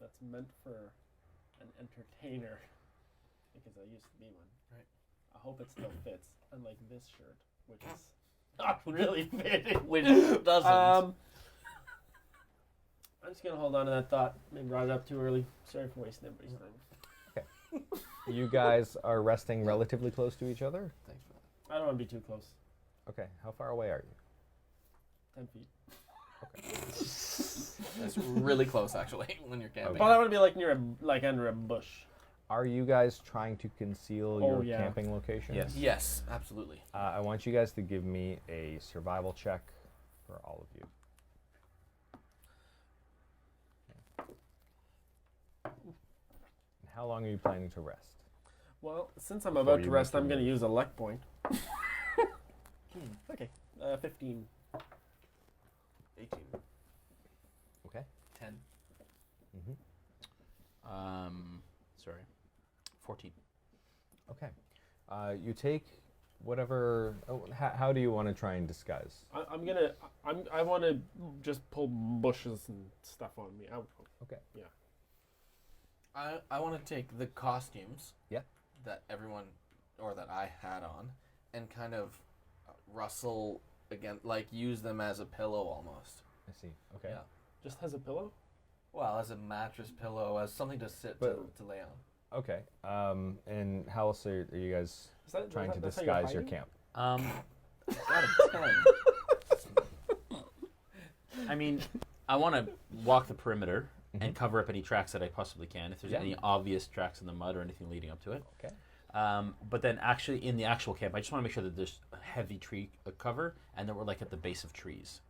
that's meant for an entertainer because I used to be one. Right. I hope it still fits, unlike this shirt, which is not really fitting. Which doesn't. I'm just gonna hold on to that thought. Maybe brought it up too early. Sorry for wasting everybody's time. You guys are resting relatively close to each other? Thanks for that. I don't want to be too close. Okay, how far away are you? 10 feet. That's really close, actually, when you're camping. Well, I want to be like near under a bush. Are you guys trying to conceal your yeah. camping location? Yes. Yes, absolutely. I want you guys to give me a survival check for all of you. And how long are you planning to rest? Well, since I'm about to you rest, make your I'm going to move. use a luck point. Okay, 15. 18. Okay. 10. Sorry. 14. Okay. You take whatever. Oh, how do you want to try and disguise? I want to just pull bushes and stuff on me. Okay. I want to take the costumes Yeah. that everyone, or that I had on, and kind of rustle again, like use them as a pillow almost. I see. Okay. Yeah. Just has a pillow? Well, as a mattress pillow, as something to sit But- to lay on. Okay. And how else are you guys Is that, trying to that's how you're disguise your hiding? camp? Got a 10. I mean, I want to walk the perimeter and cover up any tracks that I possibly can. If there's Yeah. any obvious tracks in the mud or anything leading up to it. Okay. But then actually in the actual camp, I just want to make sure that there's a heavy tree cover and that we're like at the base of trees.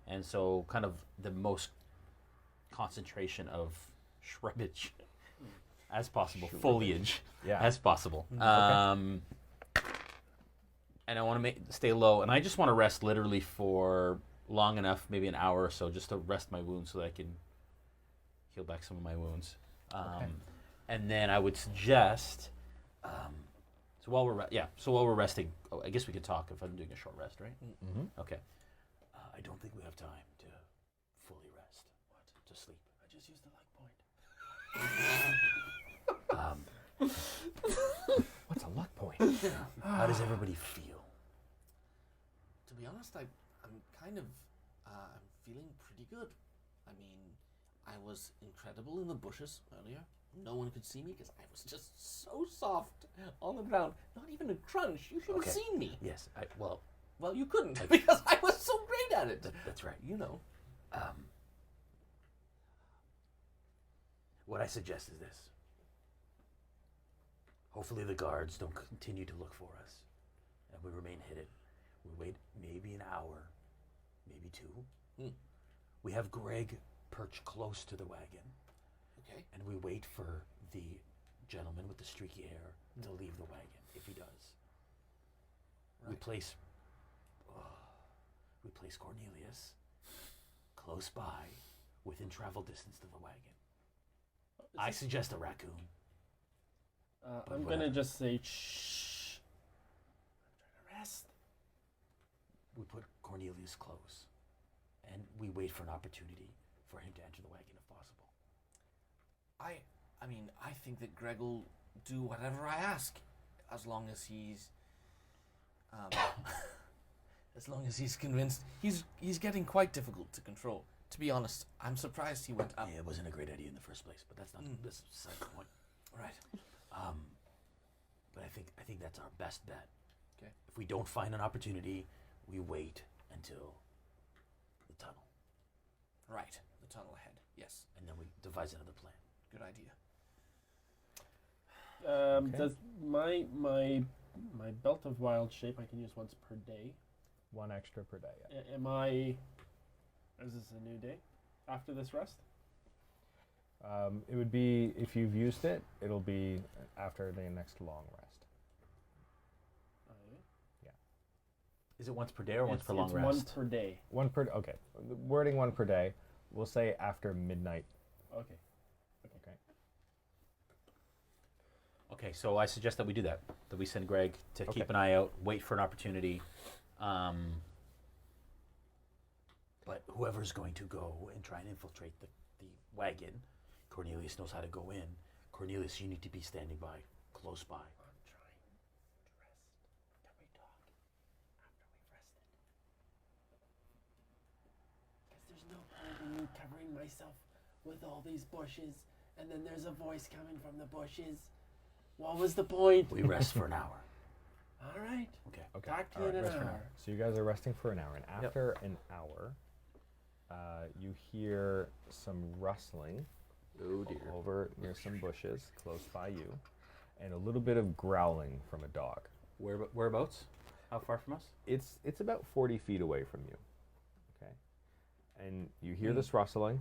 And so kind of the most concentration of shrubbage as possible, foliage Yeah. as possible. And I want to stay low, and I just want to rest literally for long enough, maybe an hour or so, just to rest my wounds so that I can heal back some of my wounds. And then I would suggest, so while we're resting, I guess we could talk if I'm doing a short rest, right? Mm-hmm. Okay. I don't think we have time to fully rest. What? To sleep. I just used the luck point. What's a luck point? How does everybody feel? To be honest, I'm kind of I'm feeling pretty good. I mean, I was incredible in the bushes earlier. No one could see me because I was just so soft on the ground. Not even a crunch. You should Okay. have seen me. Yes. Well, you couldn't because I was so great at it. That's right. You know. What I suggest is this. Hopefully the guards don't continue to look for us, and we remain hidden. We wait maybe an hour, maybe two. We have Greg perched close to the wagon, Okay. and we wait for the gentleman with the streaky hair to leave the wagon, if he does. We Right. place Cornelius close by, within travel distance to the wagon. I suggest a raccoon. I'm gonna just say shh. I'm trying to rest. We put Cornelius close, and we wait for an opportunity for him to enter the wagon if possible. I mean, I think that Greg will do whatever I ask, as long as he's, as long as he's convinced. He's getting quite difficult to control. To be honest, I'm surprised he went up. Yeah, it wasn't a great idea in the first place, but that's not this is the point. Right. But I think that's our best bet. Okay. If we don't find an opportunity, we wait until the tunnel, Right. The tunnel ahead. Yes. and then we devise another plan. Good idea. Does my belt of wild shape I can use once per day? 1 extra per day. Yeah. Is this a new day after this rest? It would be, if you've used it, it'll be after the next long rest. Is it once per day or once per long it's rest? one per day. Okay. The wording 1 per day. We'll say after midnight. Okay. Okay. Okay, so I suggest that we do that. That we send Greg to keep Okay. an eye out, wait for an opportunity. But whoever's going to go and try and infiltrate the wagon, Cornelius knows how to go in. Cornelius, you need to be standing by, close by. I'm trying to rest. Can we talk after we've rested? Because there's no point in me covering myself with all these bushes, and then there's a voice coming from the bushes. What was the point? We rest for an hour. All right. Okay. Okay. Talk to All you in right, an rest for hour. So you guys are resting for an hour, and after an hour, you hear some rustling over near some bushes close by you, and a little bit of growling from a dog. Whereabouts? How far from us? It's about 40 feet away from you. Okay, and you hear this rustling,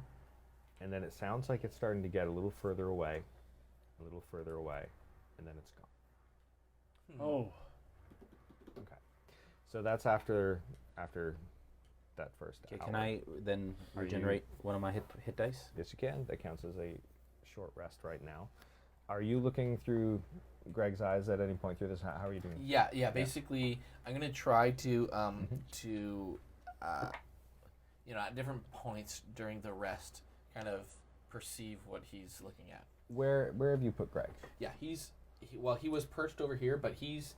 and then it sounds like it's starting to get a little further away, and then it's gone. Oh. Okay, so that's after that first Okay, hour. can I then Are regenerate one of my hit dice? Yes, you can. That counts as a short rest right now. Are you looking through Greg's eyes at any point through this? How are you doing? Yeah. Basically, I'm gonna try to at different points during the rest, kind of perceive what he's looking at. Where have you put Greg? Yeah, he was perched over here, but he's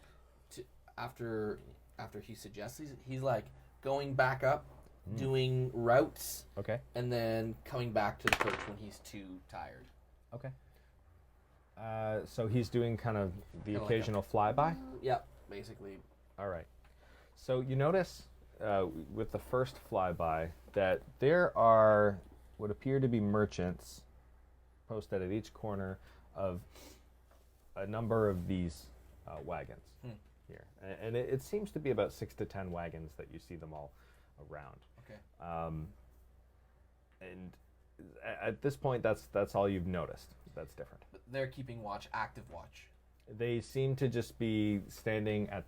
after he suggests he's like going back up, doing routes, Okay. and then coming back to the perch when he's too tired. Okay. So he's doing kind of the Kinda like occasional flyby? Yep, basically. All right. So you notice with the first flyby that there are what appear to be merchants posted at each corner of a number of these wagons here. And it seems to be about 6 to 10 wagons that you see them all around. Okay. And at this point, that's all you've noticed. That's different. But they're keeping watch, active watch. They seem to just be standing at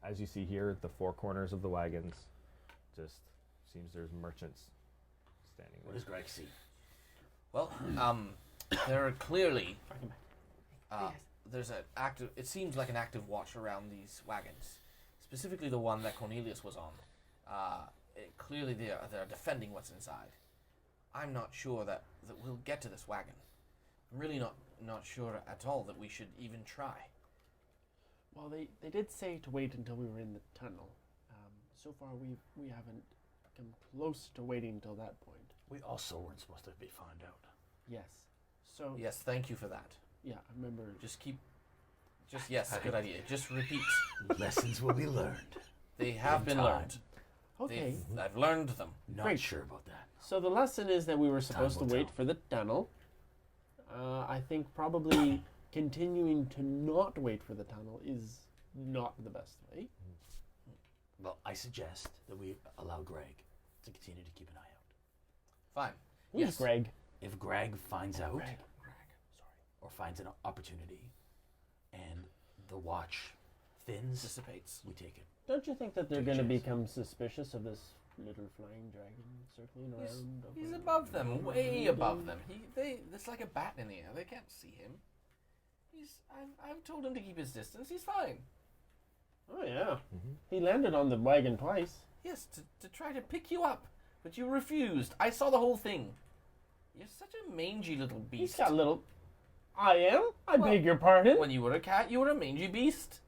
as you see here, the 4 corners of the wagons. Just seems there's merchants standing What there. does Greg see? Well, there are clearly there's an active. It seems like an active watch around these wagons, specifically the one that Cornelius was on. Clearly, they're defending what's inside. I'm not sure that we'll get to this wagon. I'm really not sure at all that we should even try. Well, they did say to wait until we were in the tunnel. So far, we haven't come close to waiting until that point. We also weren't supposed to be found out. Yes. So Yes, thank you for that. yeah, I remember. Yes, good idea. Just repeat. Lessons will be learned. They have In been time. learned. Okay. I've learned them. Not Great. sure about that. So the lesson is that we were supposed to will wait tell. for the tunnel. I think probably continuing to not wait for the tunnel is not the best way. Well, I suggest that we allow Greg to continue to keep an eye out. Fine. Who's Yes. Greg? If Greg finds out Greg. or finds an opportunity and the watch thins, Dissipates. we take it. Don't you think that they're Take a going to chance. become suspicious of this little flying dragon circling around? He's over- above them, way above them. It's like a bat in the air. They can't see him. I've told him to keep his distance. He's fine. Oh yeah. He landed on the wagon twice. Yes, to try to pick you up, but you refused. I saw the whole thing. You're such a mangy little beast. He's got little. I am. I beg your pardon. When you were a cat, you were a mangy beast.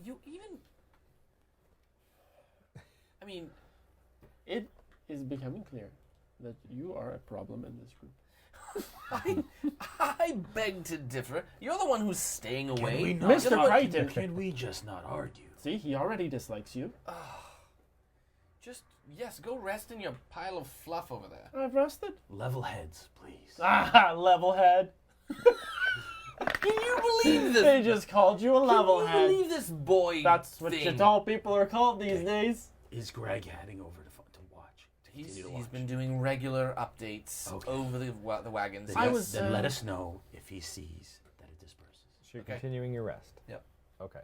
You even. I mean, It is becoming clear that you are a problem in this group. I beg to differ. You're the one who's staying away. we not- Mr. You're the one- Crichton. Can we just not argue? See, he already dislikes you. Just yes, go rest in your pile of fluff over there. I've rested. Level heads, please. Ah, level head. Can you believe this? They just called you a level Can you head. believe this boy? That's what thing? tall people are called these days. Is Greg heading over to watch? To continue to He's watch? been doing regular updates Okay. over the wagons. Then, I yes, was, then let us know if he sees that it disperses. So you're Okay. continuing your rest. Yep. Okay.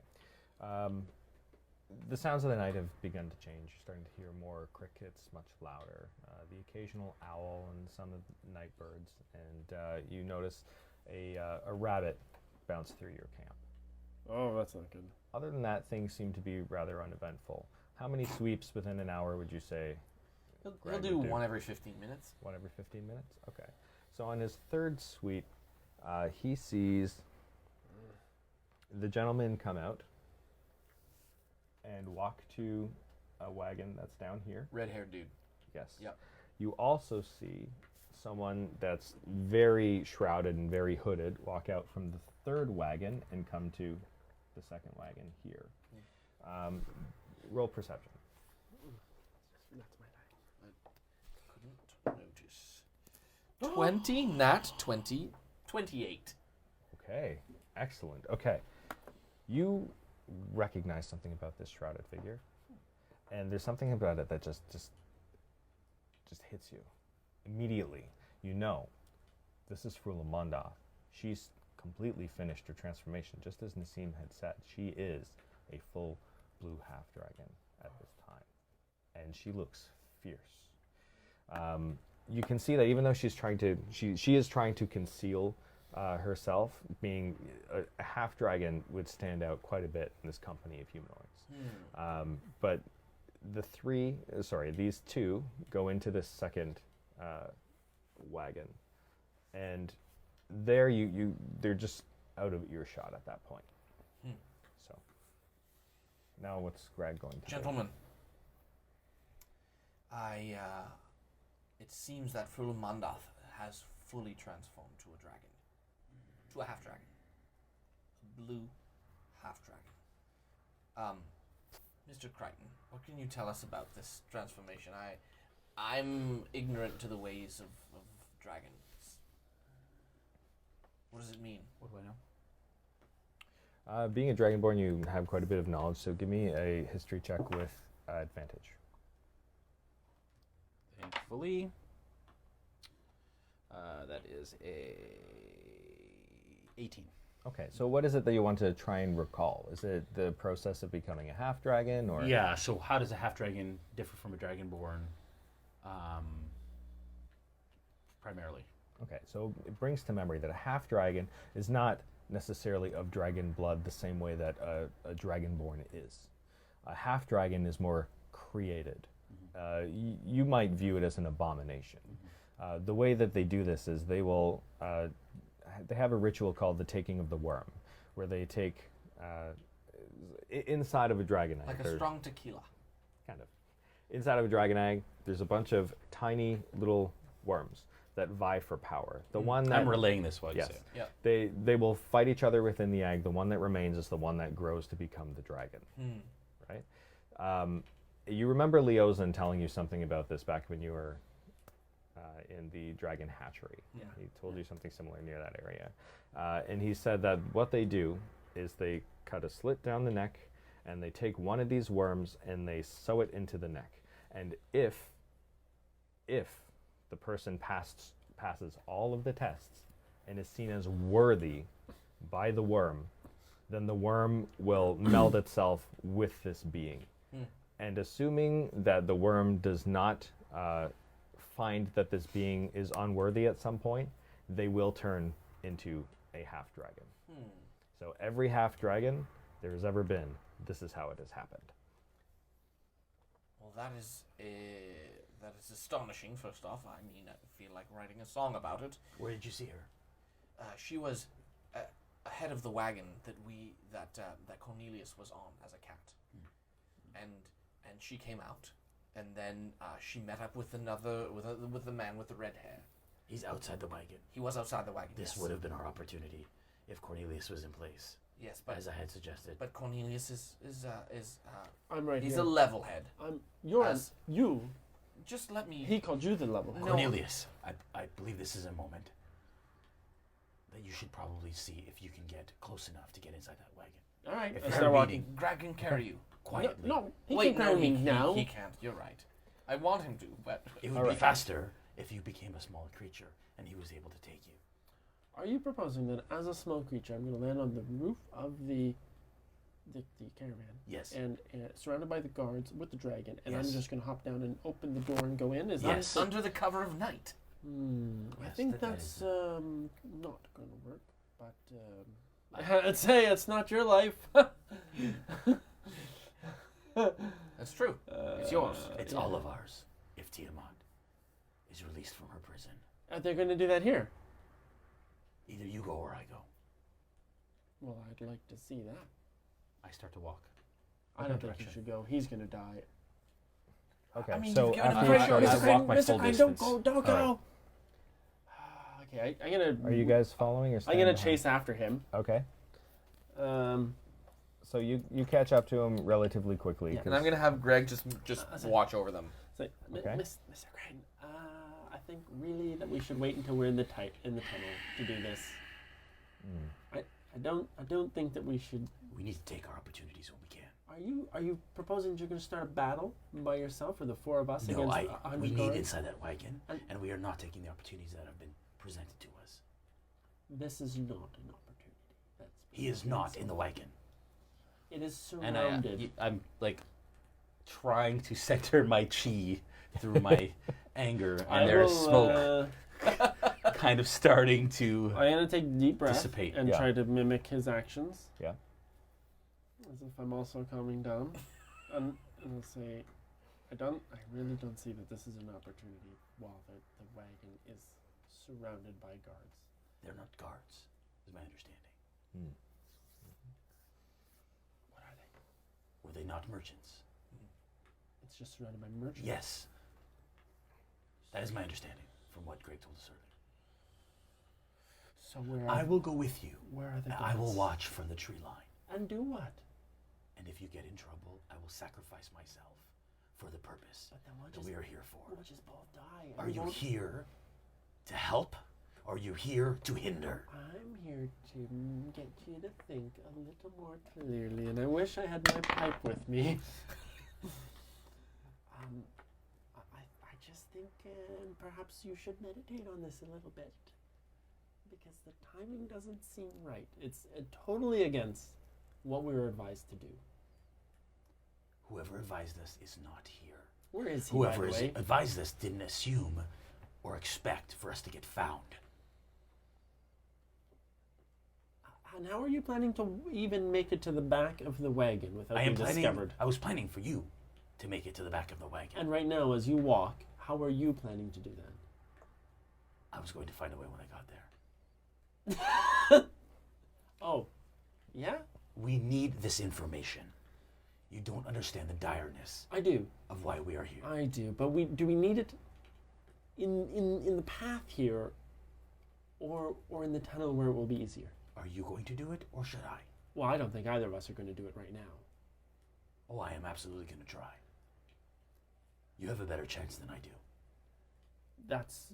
The sounds of the night have begun to change. You're starting to hear more crickets, much louder, the occasional owl and some of the night birds, and you notice a rabbit bounce through your camp. Oh, that's not good. Other than that, things seem to be rather uneventful. How many sweeps within an hour would you say? He'll Greg do would do. one every 15 minutes. One every 15 minutes? Okay. So on his third sweep, he sees the gentleman come out and walk to a wagon that's down here. Red-haired dude. Yes. Yep. You also see someone that's very shrouded and very hooded walk out from the third wagon and come to the second wagon here. Roll perception. That's my die. Couldn't notice. 20, nat 20, 28. Okay, excellent. Okay, you recognize something about this shrouded figure, and there's something about it that just hits you immediately. You know, this is Frulamonda. She's completely finished her transformation, just as Nassim had said. She is a full blue half dragon at this time, and she looks fierce. You can see that even though she's trying to, she is trying to conceal herself, being a half dragon would stand out quite a bit in this company of humanoids. But these two go into this second wagon, and there they're just out of earshot at that point. So now what's Greg going to do? Gentlemen, it seems that Frulmandath has fully transformed to a dragon. To a half dragon. A blue half dragon. Mr. Crichton, what can you tell us about this transformation? I'm ignorant to the ways of dragons. What does it mean? What do I know? Being a Dragonborn, you have quite a bit of knowledge, so give me a history check with advantage. Thankfully, that is a 18. Okay, so what is it that you want to try and recall? Is it the process of becoming a half dragon, or Yeah, so how does a half dragon differ from a dragonborn? Primarily. Okay, so it brings to memory that a half dragon is not necessarily of dragon blood the same way that a dragonborn is. A half dragon is more created. You might view it as an abomination. The way that they do this is they will they have a ritual called the taking of the worm, where they take inside of a dragon egg. Like a there's- strong tequila. kind of. Inside of a dragon egg, there's a bunch of tiny little worms that vie for power. The one that I'm relaying this while you yes, say it. Yeah. they will fight each other within the egg. The one that remains is the one that grows to become the dragon. Right? You remember Leozan telling you something about this back when you were in the dragon hatchery. Yeah. He told you something similar near that area. And he said that what they do is they cut a slit down the neck, and they take one of these worms and they sew it into the neck. And if the person passes all of the tests and is seen as worthy by the worm, then the worm will meld itself with this being. And assuming that the worm does not find that this being is unworthy at some point, they will turn into a half dragon. So every half dragon there has ever been, this is how it has happened. Well, that is astonishing. First off, I mean, I feel like writing a song about it. Where did you see her? She was ahead of the wagon that Cornelius was on as a cat, and she came out, and then she met up with with the man with the red hair. He's outside the wagon. He was outside the wagon. This yes. would have been our opportunity if Cornelius was in place, Yes, but as I had suggested. but Cornelius is I'm right he's here. a level head. You're you. Just let me. He called you the level head. No. Cornelius, I believe this is a moment that you should probably see if you can get close enough to get inside that wagon. All right, If I you're start walking. reading, Greg can carry you. quietly. No, he Wait, can carry no, me he, now. He can't. You're right. I want him to, but It would All be right. faster if you became a small creature and he was able to take you. Are you proposing that as a small creature, I'm going to land on the roof of the caravan Yes. and surrounded by the guards with the dragon, and I'm Yes. just going to hop down and open the door and go in? Is Yes. that under the cover of night. I Yes, think that that's is not going to work. But I'd say it's not your life. That's true. It's yours. It's all of ours if Tiamat is released from her prison. Are they going to do that here? Either you go or I go. Well, I'd like to see that. I start to walk. I don't think you should go. He's going to die. Okay, I mean, so you've given him after the you pressure. started, I walk my full Don't distance. go, don't All go. Okay, I'm going to... are you guys following or I'm staying going to behind? chase after him. Okay, Um, so you catch up to him relatively quickly. Yeah, And I'm gonna have Greg just so- watch over them. so, Okay. Mr. Crichton, I think really that we should wait until we're in the tunnel to do this. I don't think that we should. We need to take our opportunities when we can. Are you proposing that you're going to start a battle by yourself or the four of us No, against 100 we need guards? inside that wagon, And- and we are not taking the opportunities that have been presented to us. This is not an opportunity. He is not in the wagon. It is And surrounded. I'm like trying to center my chi through my anger, and there's smoke kind of starting to. I'm going to take a deep breath Dissipate. and Yeah. try to mimic his actions. Yeah. As if I'm also calming down. And I'll say, I really don't see that this is an opportunity while the wagon is surrounded by guards. They're not guards, is my understanding. What are they? Were they not merchants? It's just surrounded by merchants. Yes. That is my understanding from what Greg told us earlier. So where I will go with you. where are the And guards? I will watch from the tree line. And do what? And if you get in trouble, I will sacrifice myself for the purpose But then we'll that just, we are here for. we'll just both die. Are and you won't- here to help? Or are you here to hinder? I'm here to get you to think a little more clearly, and I wish I had my pipe with me. I just think perhaps you should meditate on this a little bit, because the timing doesn't seem right. It's totally against what we were advised to do. Whoever advised us is not here. Where is he, Whoever by the way? advised us didn't assume or expect for us to get found. And how are you planning to even make it to the back of the wagon without I am being planning. discovered? I was planning for you to make it to the back of the wagon. And right now, as you walk, how are you planning to do that? I was going to find a way when I got there. Oh, yeah, We need this information. You don't understand the direness I do. of why we are here. I do, but do we need it in the path here, or in the tunnel where it will be easier? Are you going to do it, or should I? Well, I don't think either of us are going to do it right now. Oh, I am absolutely going to try. You have a better chance than I do. That's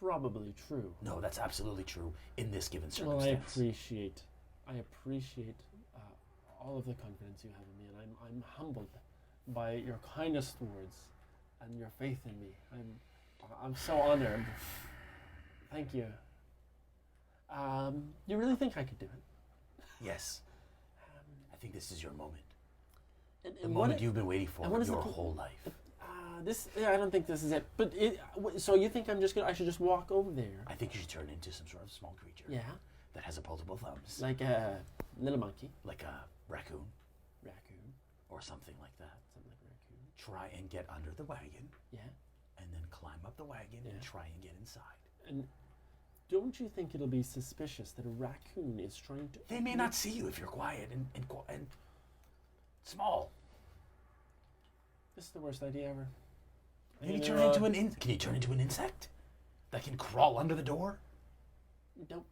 probably true. No, that's absolutely true in this given Well, circumstance. I appreciate all of the confidence you have in me, and I'm humbled by your kindest words and your faith in me. I'm so honored. Thank you. You really think I could do it? Yes. I think this is your moment. And The what moment you've been waiting for and what is your the- whole life. I don't think this is it. But so you think I should just walk over there? I think you should turn into some sort of small creature. Yeah. That has opposable thumbs. Like a little monkey. Like a raccoon. Raccoon. Or something like that. Something like a raccoon. Try and get under the wagon. Yeah. And then climb up the wagon and try and get inside. And don't you think it'll be suspicious that a raccoon is trying to... They may not see you if you're quiet and small. This is the worst idea ever. Can you turn into an insect that can crawl under the door? Nope.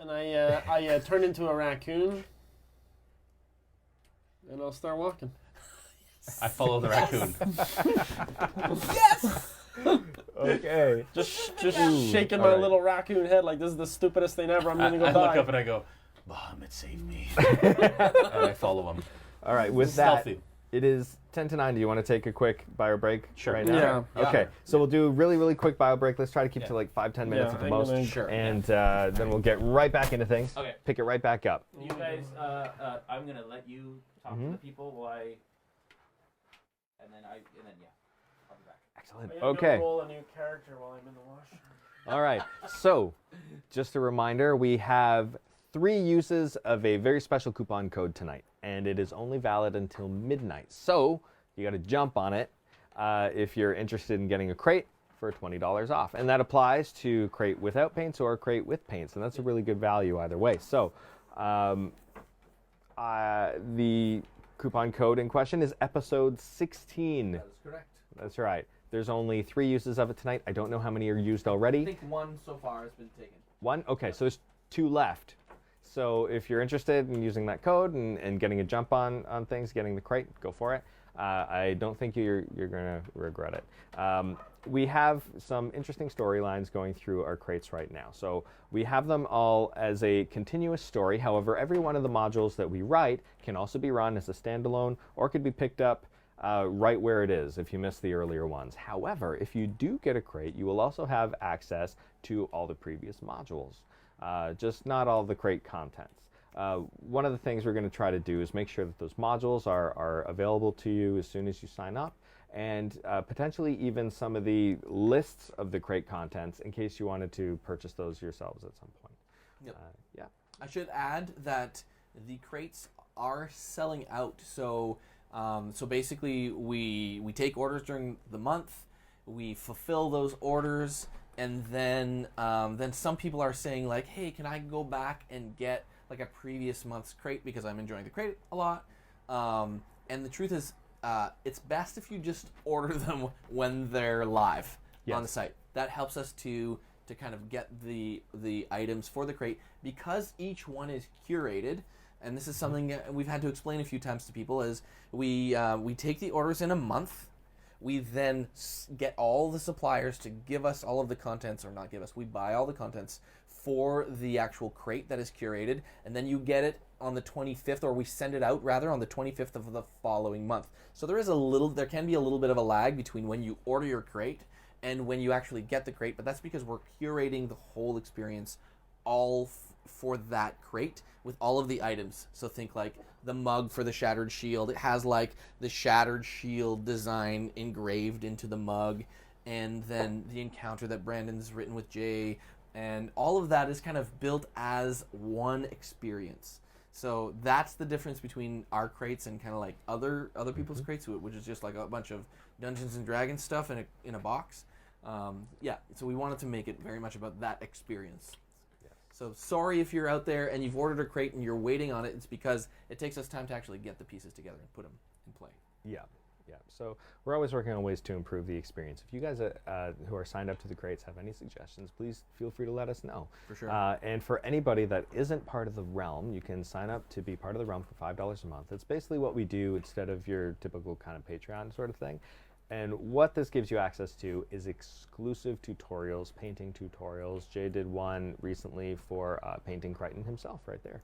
And I turn into a raccoon, and I'll start walking. I follow the raccoon. Yes! Okay. Just shaking my little raccoon head like this is the stupidest thing ever. I'm gonna go I die. look up and I go, Bahamut, save me. and I follow him. All right. With that, Stealthy. it is 10 to 9. Do you want to take a quick bio break right now? Yeah. Okay. So we'll do a really, really quick bio break. Let's try to keep to like 5-10 minutes at the I'm most. gonna- Sure. And then we'll get right back into things. Okay. Pick it right back up. You guys, I'm gonna let you talk to the people while I, and then yeah, I'll be back. Excellent. I'm gonna Okay. roll a new character while I'm in the washroom. All right. So, just a reminder, we have 3 uses of a very special coupon code tonight, and it is only valid until midnight. So, you got to jump on it if you're interested in getting a crate for $20 off. And that applies to crate without paints or crate with paints, and that's a really good value either way. So, the coupon code in question is episode 16. That is correct. That's right. There's only 3 uses of it tonight. I don't know how many are used already. I think one so far has been taken. 1? Okay, so there's 2 left. So if you're interested in using that code and getting a jump on things, getting the crate, go for it. I don't think you're going to regret it. We have some interesting storylines going through our crates right now. So we have them all as a continuous story. However, every one of the modules that we write can also be run as a standalone or could be picked up right where it is if you missed the earlier ones. However, if you do get a crate, you will also have access to all the previous modules, just not all the crate contents. One of the things we're going to try to do is make sure that those modules are available to you as soon as you sign up, and potentially even some of the lists of the crate contents in case you wanted to purchase those yourselves at some point. Yep. Yeah. I should add that the crates are selling out. So basically, we take orders during the month, we fulfill those orders, and then some people are saying like, hey, can I go back and get like a previous month's crate because I'm enjoying the crate a lot. And the truth is, it's best if you just order them when they're live on the site. That helps us to kind of get the items for the crate because each one is curated. And this is something we've had to explain a few times to people is we take the orders in a month. We then get all the suppliers to give us all of the contents, or not give us, we buy all the contents for the actual crate that is curated, and then you get it on the 25th, or we send it out rather on the 25th of the following month. So there can be a little bit of a lag between when you order your crate and when you actually get the crate, but that's because we're curating the whole experience all for that crate with all of the items. So think like the mug for the Shattered Shield. It has like the Shattered Shield design engraved into the mug, and then the encounter that Brandon's written with Jay, and all of that is kind of built as one experience. So that's the difference between our crates and kind of like other people's crates, which is just like a bunch of Dungeons and Dragons stuff in a box. So we wanted to make it very much about that experience. So sorry if you're out there and you've ordered a crate and you're waiting on it. It's because it takes us time to actually get the pieces together and put them in play. Yeah. So we're always working on ways to improve the experience. If you guys who are signed up to the crates have any suggestions, please feel free to let us know. For sure. And for anybody that isn't part of the Realm, you can sign up to be part of the Realm for $5 a month. It's basically what we do instead of your typical kind of Patreon sort of thing. And what this gives you access to is exclusive tutorials, painting tutorials. Jay did one recently for painting Crichton himself right there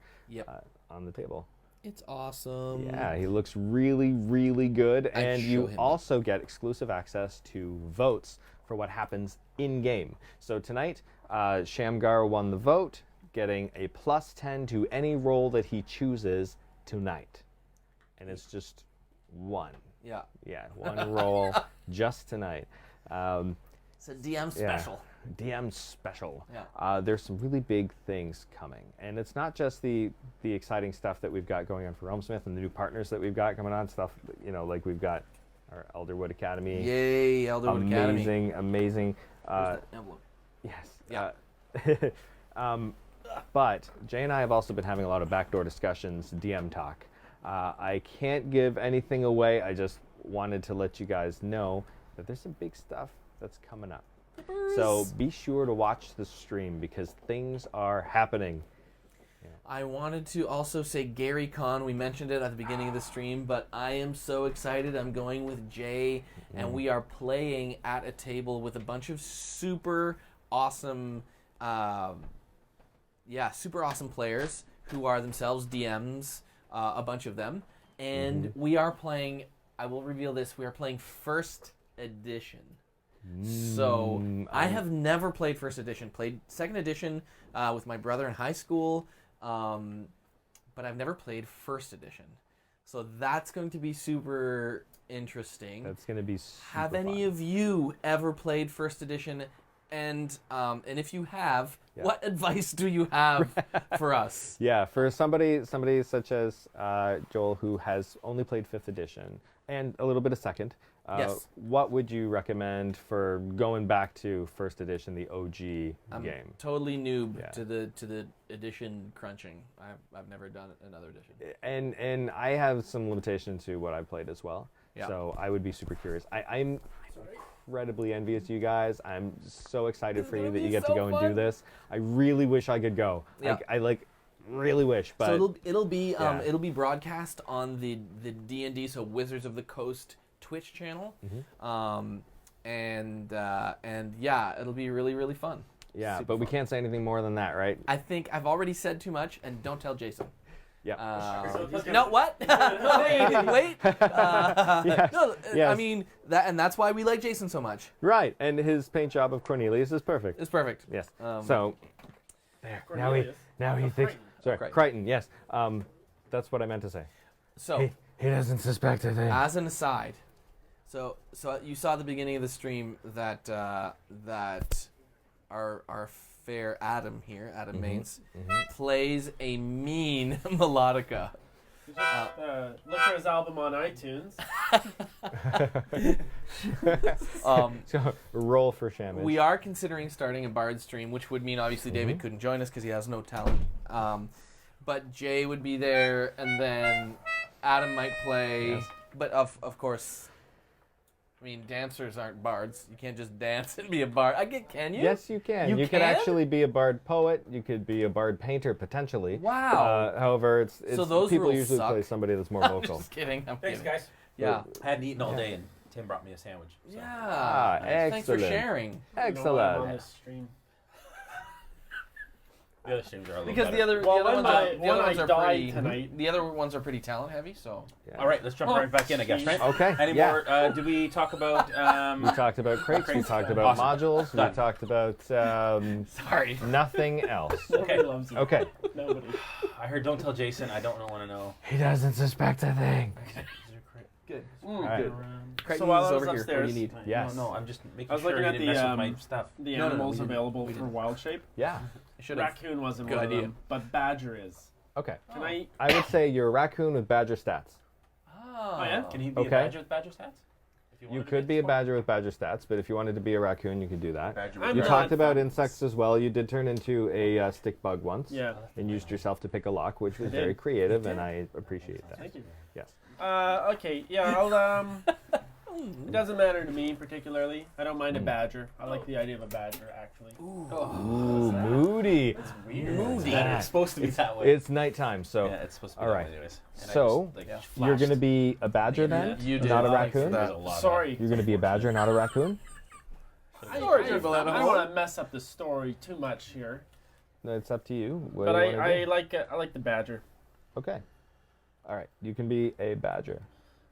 on the table. It's awesome. Yeah, he looks really, really good. And show you him also get exclusive access to votes for what happens in-game. So tonight, Shamgar won the vote, getting a +10 to any roll that he chooses tonight. And it's just one. Yeah. Yeah, one roll just tonight. It's a DM special. DM special. Yeah. There's some really big things coming, and it's not just the exciting stuff that we've got going on for RealmSmith and the new partners that we've got coming on. Stuff, you know, like we've got our Elderwood Academy. Yay, Elderwood Academy. Amazing. Where's that envelope? Yes. Yeah. But Jay and I have also been having a lot of backdoor discussions, DM talk. I can't give anything away. I just wanted to let you guys know that there's some big stuff that's coming up. So be sure to watch the stream because things are happening. I wanted to also say Gary Con. We mentioned it at the beginning of the stream, but I am so excited. I'm going with Jay, and we are playing at a table with a bunch of super awesome, super awesome players who are themselves DMs, a bunch of them. And we are playing, I will reveal this, we are playing First Edition. So I have never played First Edition. Played Second Edition with my brother in high school, but I've never played First Edition. So that's going to be super interesting. That's going to be super Have any fun. of you ever played First Edition? And if you have, what advice do you have for us? Yeah, for somebody such as Joel who has only played 5th edition and a little bit of 2nd, Yes. what would you recommend for going back to 1st edition, the OG I'm game? totally noob Yeah. to the edition crunching. I've never done another edition. And I have some limitation to what I played as well. Yeah. So I would be super curious. I'm incredibly envious of you guys. I'm so excited for you that you get to go and do this. I really wish I could go. Yeah. I really wish, but So it'll be yeah. it'll be broadcast on the D&D, so Wizards of the Coast Twitch channel, and yeah, it'll be really, really fun. yeah, Super but we fun. can't say anything more than that, right? I think I've already said too much, and don't tell Jason. Yeah. No, what? Wait. Yes, No, yes. I mean that's why we like Jason so much. Right, and his paint job of Cornelius is perfect. It's perfect. Yes. Um, So there. Now he Cornelius. thinks. Sorry, Crichton. Crichton. Yes. That's what I meant to say. So He doesn't suspect a thing. as an aside, so you saw at the beginning of the stream that our fair Adam here, Adam Mains, plays a mean melodica. Look for his album on iTunes. So roll for Shaman. We are considering starting a Bard stream, which would mean obviously David couldn't join us because he has no talent. But Jay would be there, and then Adam might play. Yes. But of course, I mean, dancers aren't bards. You can't just dance and be a bard. Can you? Yes, you can. You You could can? actually be a bard poet. You could be a bard painter potentially. Wow. However, it's those people rules usually suck. play somebody that's more I'm vocal. just kidding. I'm Thanks, kidding. guys. Yeah. I hadn't eaten all day, and Tim brought me a sandwich. So. Yeah. Ah, Thanks for excellent. sharing. You know why I'm on Excellent. this stream. The other streams are a little Because better. the other Well, ones when are, I- the when other I ones are die pretty tonight- the other ones are pretty talent heavy. So Yeah. All right, let's jump right back in, I guess, right? Okay. Any yeah. more? Did we talk about? We talked about crates. We talked about Awesome. modules. Done. We talked about sorry. nothing else. Nobody loves you. Okay. Nobody. I heard. Don't tell Jason. I don't want to know. He doesn't suspect a thing. Good. right. Crichton So while is I was over here. What do upstairs, you need? Yes. No, I'm just making I was sure looking you at didn't the, mess with my stuff. The No, animals we didn't. available We for didn't. wild shape. Yeah. Should have. Raccoon wasn't Good one idea. of them, but badger is. Okay. Can I? I would say you're a raccoon with badger stats. Oh. yeah? Can he be Okay. a badger with badger stats? If You wanted to could be a sport? badger with badger stats, but if you wanted to be a raccoon, you could do that. Badger I'm You with not- talked about insects as well. You did turn into a stick bug once. Yeah. And used yourself to pick a lock, which was I did. very creative, and I appreciate that. Thank you. Yes. Okay. Yeah. I'll. It doesn't matter to me particularly. I don't mind a badger. I like the idea of a badger actually. Ooh, moody. weird. Moody. It's supposed to be that way. It's nighttime, so yeah, it's supposed to be all that right. way anyways. And I So, just, like, yeah. you're going to flashed. be a badger then, You did. not a Thanks for raccoon. that. There's a lot of Sorry. You're going to be a badger, not a raccoon. I Sorry, don't Gilded. want to mess up the story too much here, No, it's up to you. What but do you wanna I do? like the badger. Okay. All right. You can be a badger.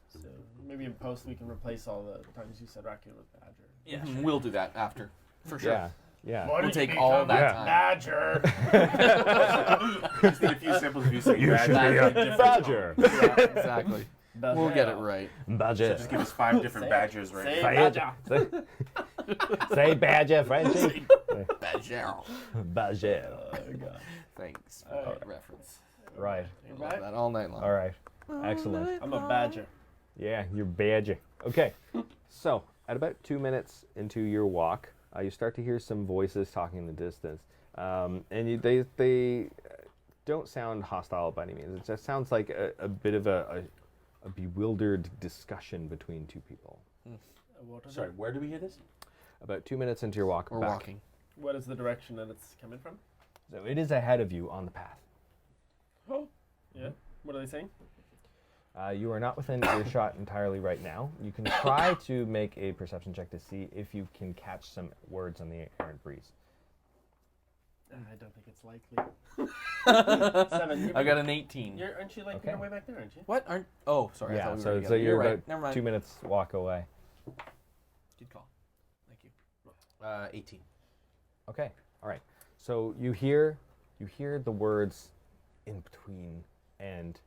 So maybe in post we can replace all the times you said raccoon with badger. Yeah, Mhm, sure. We'll do that after, for sure. Yeah. Yeah. We'll take all that time. Badger. Just need a few samples of you saying You should badger. be a badger. Yeah, exactly. We'll get it right. Badger. Just give us 5 different badgers right Say now. badger. Say badger, Frenchie. Badger. Badger. Oh, God. Thanks for Alright. that reference. Right. I love that all night long. All right. Excellent. I'm a badger. Yeah, you're badger. Okay. So, at about 2 minutes into your walk, you start to hear some voices talking in the distance. And they don't sound hostile by any means. It just sounds like a bit of a bewildered discussion between two people. Sorry, where do we hear this? About 2 minutes into your walk We're back. walking. What is the direction that it's coming from? So it is ahead of you on the path. Oh. Yeah. What are they saying? You are not within earshot entirely right now. You can try to make a perception check to see if you can catch some words on the errant breeze. I don't think it's likely. 7. I got an 18. Aren't you like Okay. your way back there, aren't you? What? Aren't? Oh, sorry. I Yeah, thought we were so together. you're right. about Never mind. 2 minutes walk away. Good call. Thank you. 18. Okay, all right. So you hear the words in between and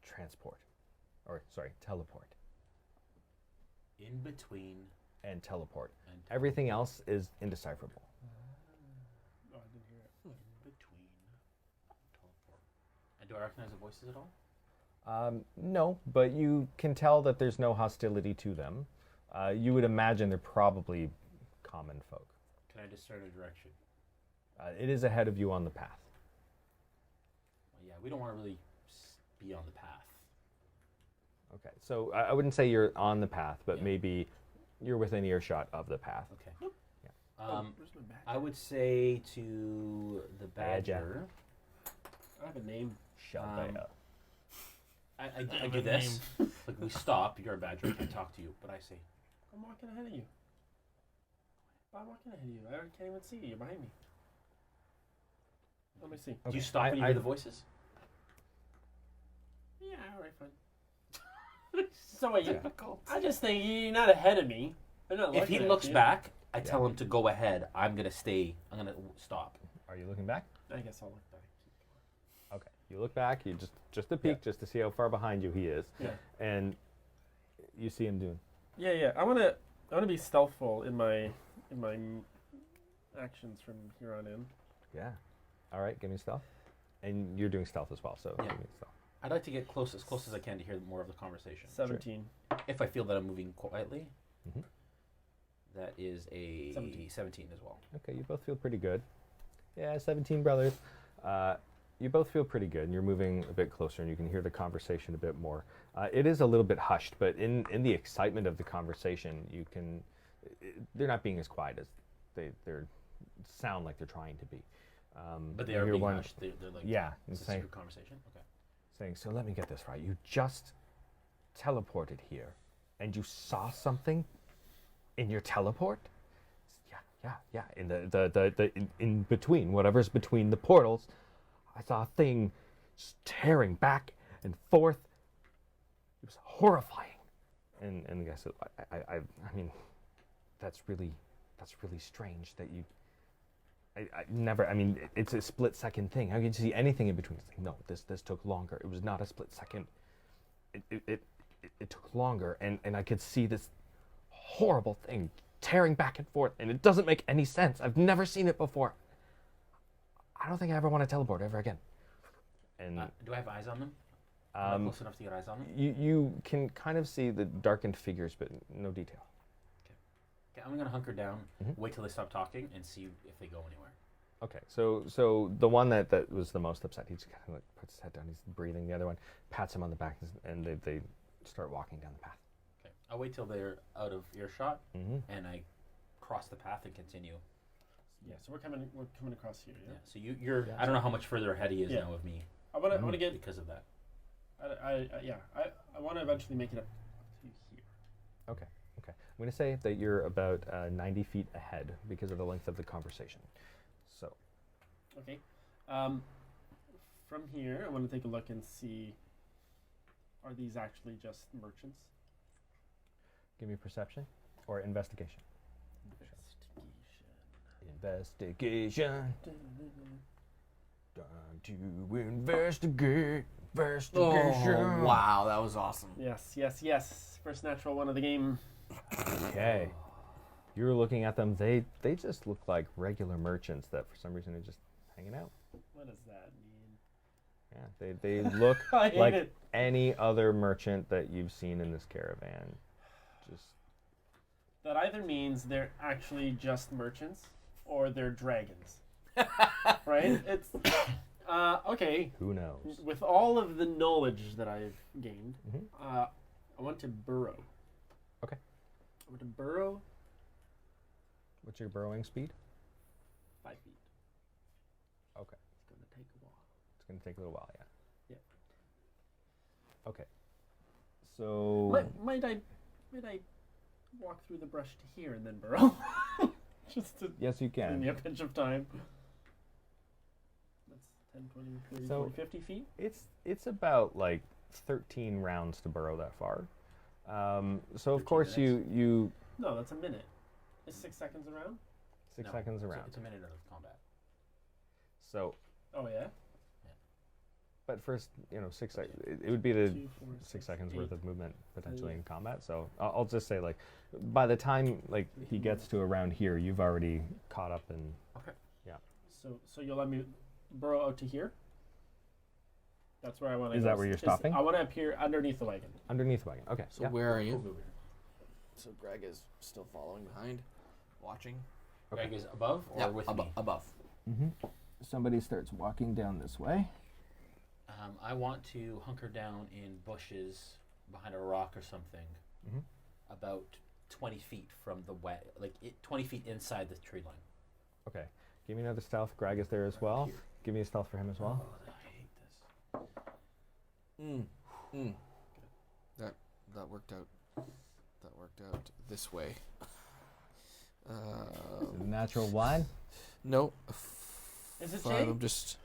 transport, or sorry, teleport In between and teleport. and Everything else is indecipherable. Oh, I didn't hear it. in between teleport. And do I recognize the voices at all? No, but you can tell that there's no hostility to them. You would imagine they're probably common folk. Can I discern a direction? It is ahead of you on the path. Well, yeah, we don't want to really be on the path. Okay, so I wouldn't say you're on the path, but Yeah. maybe you're within earshot of the path. Okay. Yeah. Where's my badger? I would say to the Badger. badger. I have a name. Shut Um, up. I do this. Like we stop. You're a badger. I can talk to you, but I say, I'm walking ahead of you. I'm walking ahead of you. I can't even see you. You're behind me. Let me see. do Okay, you stop when you I- hear the voices? Yeah, alright, fine. So wait, I just think you're not ahead of me. I'm not If he looking at looks you. back, I tell him to go ahead. I'm gonna stay. I'm gonna stop. Are you looking back? I guess I'll look back. Okay. You look back. You just a peek, just to see how far behind you he is, Yeah. and you see him doing. Yeah. I wanna be stealthful in my actions from here on in. Yeah. All right. Give me stealth, and you're doing stealth as well. So Yeah. give me stealth. I'd like to get as close as I can to hear more of the conversation. 17. If I feel that I'm moving quietly, Mhm. that is a 17 as well. Okay. You both feel pretty good. Yeah, 17 brothers. You both feel pretty good, and you're moving a bit closer, and you can hear the conversation a bit more. It is a little bit hushed, but in the excitement of the conversation, you can. They're not being as quiet as they're sound like they're trying to be. But they you are hear being one- hushed. They're like, Yeah, it's it's a saying, secret conversation. Okay. saying, so let me get this right. You just teleported here, and you saw something in your teleport? Yeah. In in between, whatever's between the portals, I saw a thing just tearing back and forth. It was horrifying. And the guy said, I mean, that's really strange that you. I never. I mean, it's a split-second thing. How can you see anything in between? It's like, no, this took longer. It was not a split second. It took longer, and I could see this horrible thing tearing back and forth, and it doesn't make any sense. I've never seen it before. I don't think I ever want to teleport ever again. And Do I have eyes on them? Am I close enough to get eyes on them? you can kind of see the darkened figures, but no detail. Okay, I'm gonna hunker down, Mhm. wait till they stop talking, and see if they go anywhere. Okay, so the one that was the most upset, he just kind of like puts his head down, he's breathing. The other one pats him on the back, and they start walking down the path. Okay, I'll wait till they're out of earshot, Mm-hmm. and I cross the path and continue. Yeah, so we're coming across here, Yeah. yeah? So you're. Yeah. I don't know how much further ahead he is Yeah. now of me I wanna get because of that. I want to eventually make it up to here. Okay. I'm going to say that you're about 90 feet ahead because of the length of the conversation. So, Okay. From here, I want to take a look and see, are these actually just merchants? give me perception or investigation. Investigation. Investigation. Time to investigate. Oh, wow, that was awesome. Yes. First natural one of the game. Okay. You were looking at them. They just look like regular merchants that for some reason are just hanging out. What does that mean? Yeah, they look I hate like it. any other merchant that you've seen in this caravan. Just That either means they're actually just merchants or they're dragons. Right? It's okay. who knows? With all of the knowledge that I've gained, I want to burrow. Okay. I want to burrow What's your burrowing speed? 5 feet. Okay. It's going to take a while. It's going to take a little while, yeah. Yeah. Okay. So Might I walk through the brush to here and then burrow? Just to yes, you give me can. a pinch of time. That's 10, 20, 30, So- 40, 50 feet. It's about like 13 rounds to burrow that far. So of 13 course minutes? you No, that's a minute. Is 6 seconds around? 6 No, seconds it's a- around. It's a minute of combat. So, Oh, yeah? but first, 6 seconds. It would be the 2, 4, 6 seconds worth of movement potentially yeah. in combat. So I'll just say like, by the time like he gets to around here, you've already caught up and So you'll let me burrow out to here? That's where I want to Is go. that where you're stopping? I want to appear underneath the wagon. underneath the wagon. Okay. So yeah. where are you? Cool movie. So Greg is still following behind, watching. Greg is above or with me? Above. Somebody starts walking down this way. I want to hunker down in bushes behind a rock or something, about 20 feet from the 20 feet inside the tree line. Okay. Give me another stealth. Greg is there as well. Give me a stealth for him as well. Oh, I hate this. That worked out. That worked out this way. Natural one. No. Is it 5, Jay? I'm just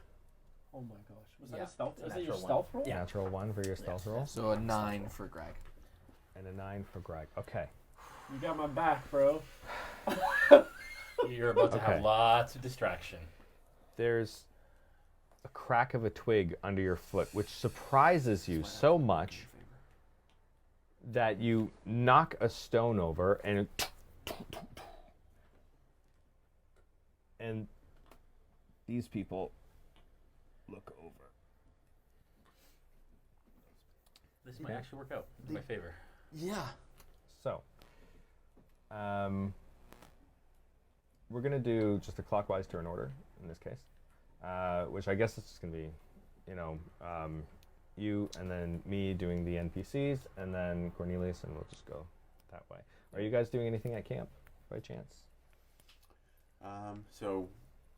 Oh my gosh. Was that Yeah, a stealth? it's a Was that your natural one. stealth roll? Yeah. Natural 1 for your stealth roll. so a 9 for Greg. And a 9 for Greg. Okay. You got my back, bro. You're about to Okay. have lots of distraction. There's a crack of a twig under your foot, which surprises you so much that you knock a stone over and these people look over. This might actually work out in my favor. Yeah. So, we're going to do just a clockwise turn order in this case, which I guess is just going to be, you and then me doing the NPCs and then Cornelius, and we'll just go that way. Are you guys doing anything at camp by chance? So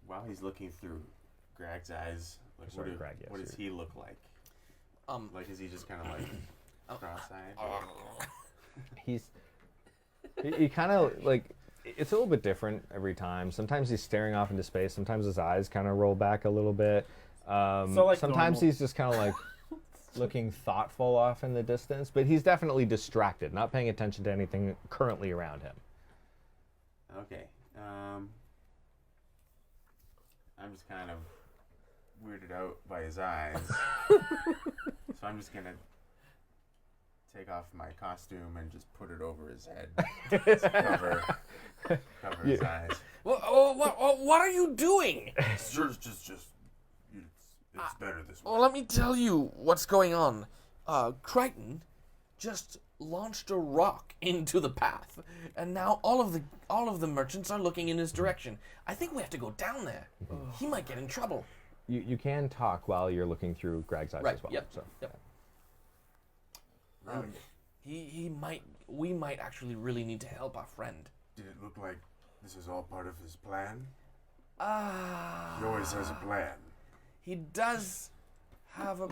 while he's looking through Greg's eyes, like Sorry, Greg, yes, what does he look like? Like, is he just kind of like cross-eyed? He kind of like, it's a little bit different every time. Sometimes he's staring off into space. Sometimes his eyes kind of roll back a little bit. like sometimes normal. he's just kind of like looking thoughtful off in the distance, but he's definitely distracted, not paying attention to anything currently around him. Okay. I'm just kind of weirded out by his eyes. So I'm just going to take off my costume and just put it over his head to cover his eyes. What are you doing? It's better this way. Well, let me tell you what's going on. Crichton just launched a rock into the path, and now all of the merchants are looking in his direction. I think we have to go down there. He might get in trouble. You can talk while you're looking through Greg's eyes Right, as well. yep, So, yep. We might actually really need to help our friend. Did it look like this is all part of his plan? Ah. He always has a plan. He does have a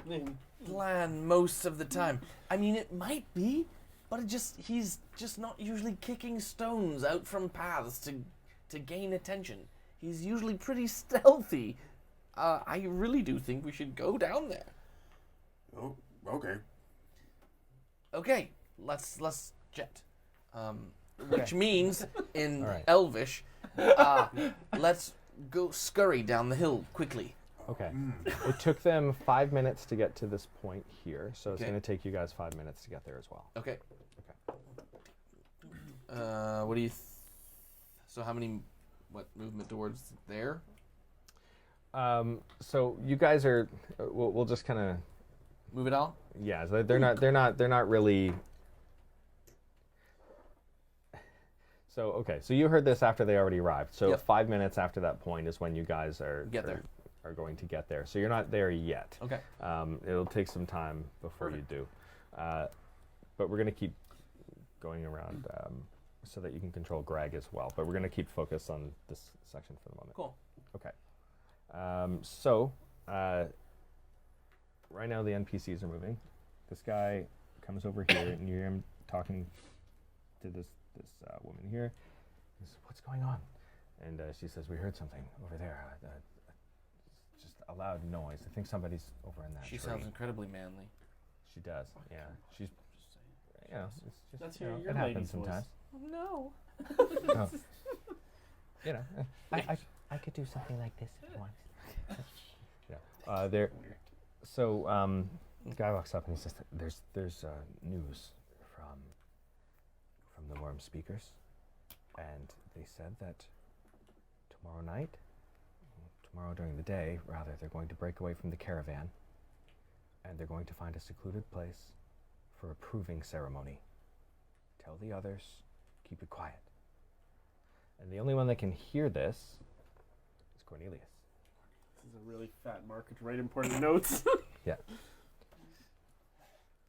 plan most of the time. I mean, it might be, but he's just not usually kicking stones out from paths to gain attention. He's usually pretty stealthy. I really do think we should go down there. Oh, okay. Okay, let's jet. Which means in All right. Elvish, let's go scurry down the hill quickly. Okay. It took them 5 minutes to get to this point here, so it's Okay. going to take you guys 5 minutes to get there as well. Okay. Okay. What do you? So how many? What movement towards there? So you guys are. We'll just kind of. Move it all? Yeah. So they're not really. So okay. So you heard this after they already arrived. So Yep. 5 minutes after that point is when you guys are Get there. are going to get there. So you're not there yet. Okay. It'll take some time before Perfect. you do. But we're going to keep going around so that you can control Greg as well. But we're going to keep focus on this section for the moment. Cool. Okay. So right now the NPCs are moving. This guy comes over here and you hear him talking to this woman here. He says, "What's going on?" And she says, "We heard something over there. Just a loud noise. I think somebody's over in that She tree." sounds incredibly manly. She does. Yeah. She's. You know, it's just, That's you know, your it happens lady's voice. sometimes. No. Oh. You know. I could do something like this if you want. Yeah. There. So the guy walks up and he says, "There's news from the worm speakers, and they said that tomorrow during the day, rather, they're going to break away from the caravan, and they're going to find a secluded place for a proving ceremony. Tell the others, keep it quiet." And the only one that can hear this is Cornelius. This is a really fat marker to write important notes. Yeah.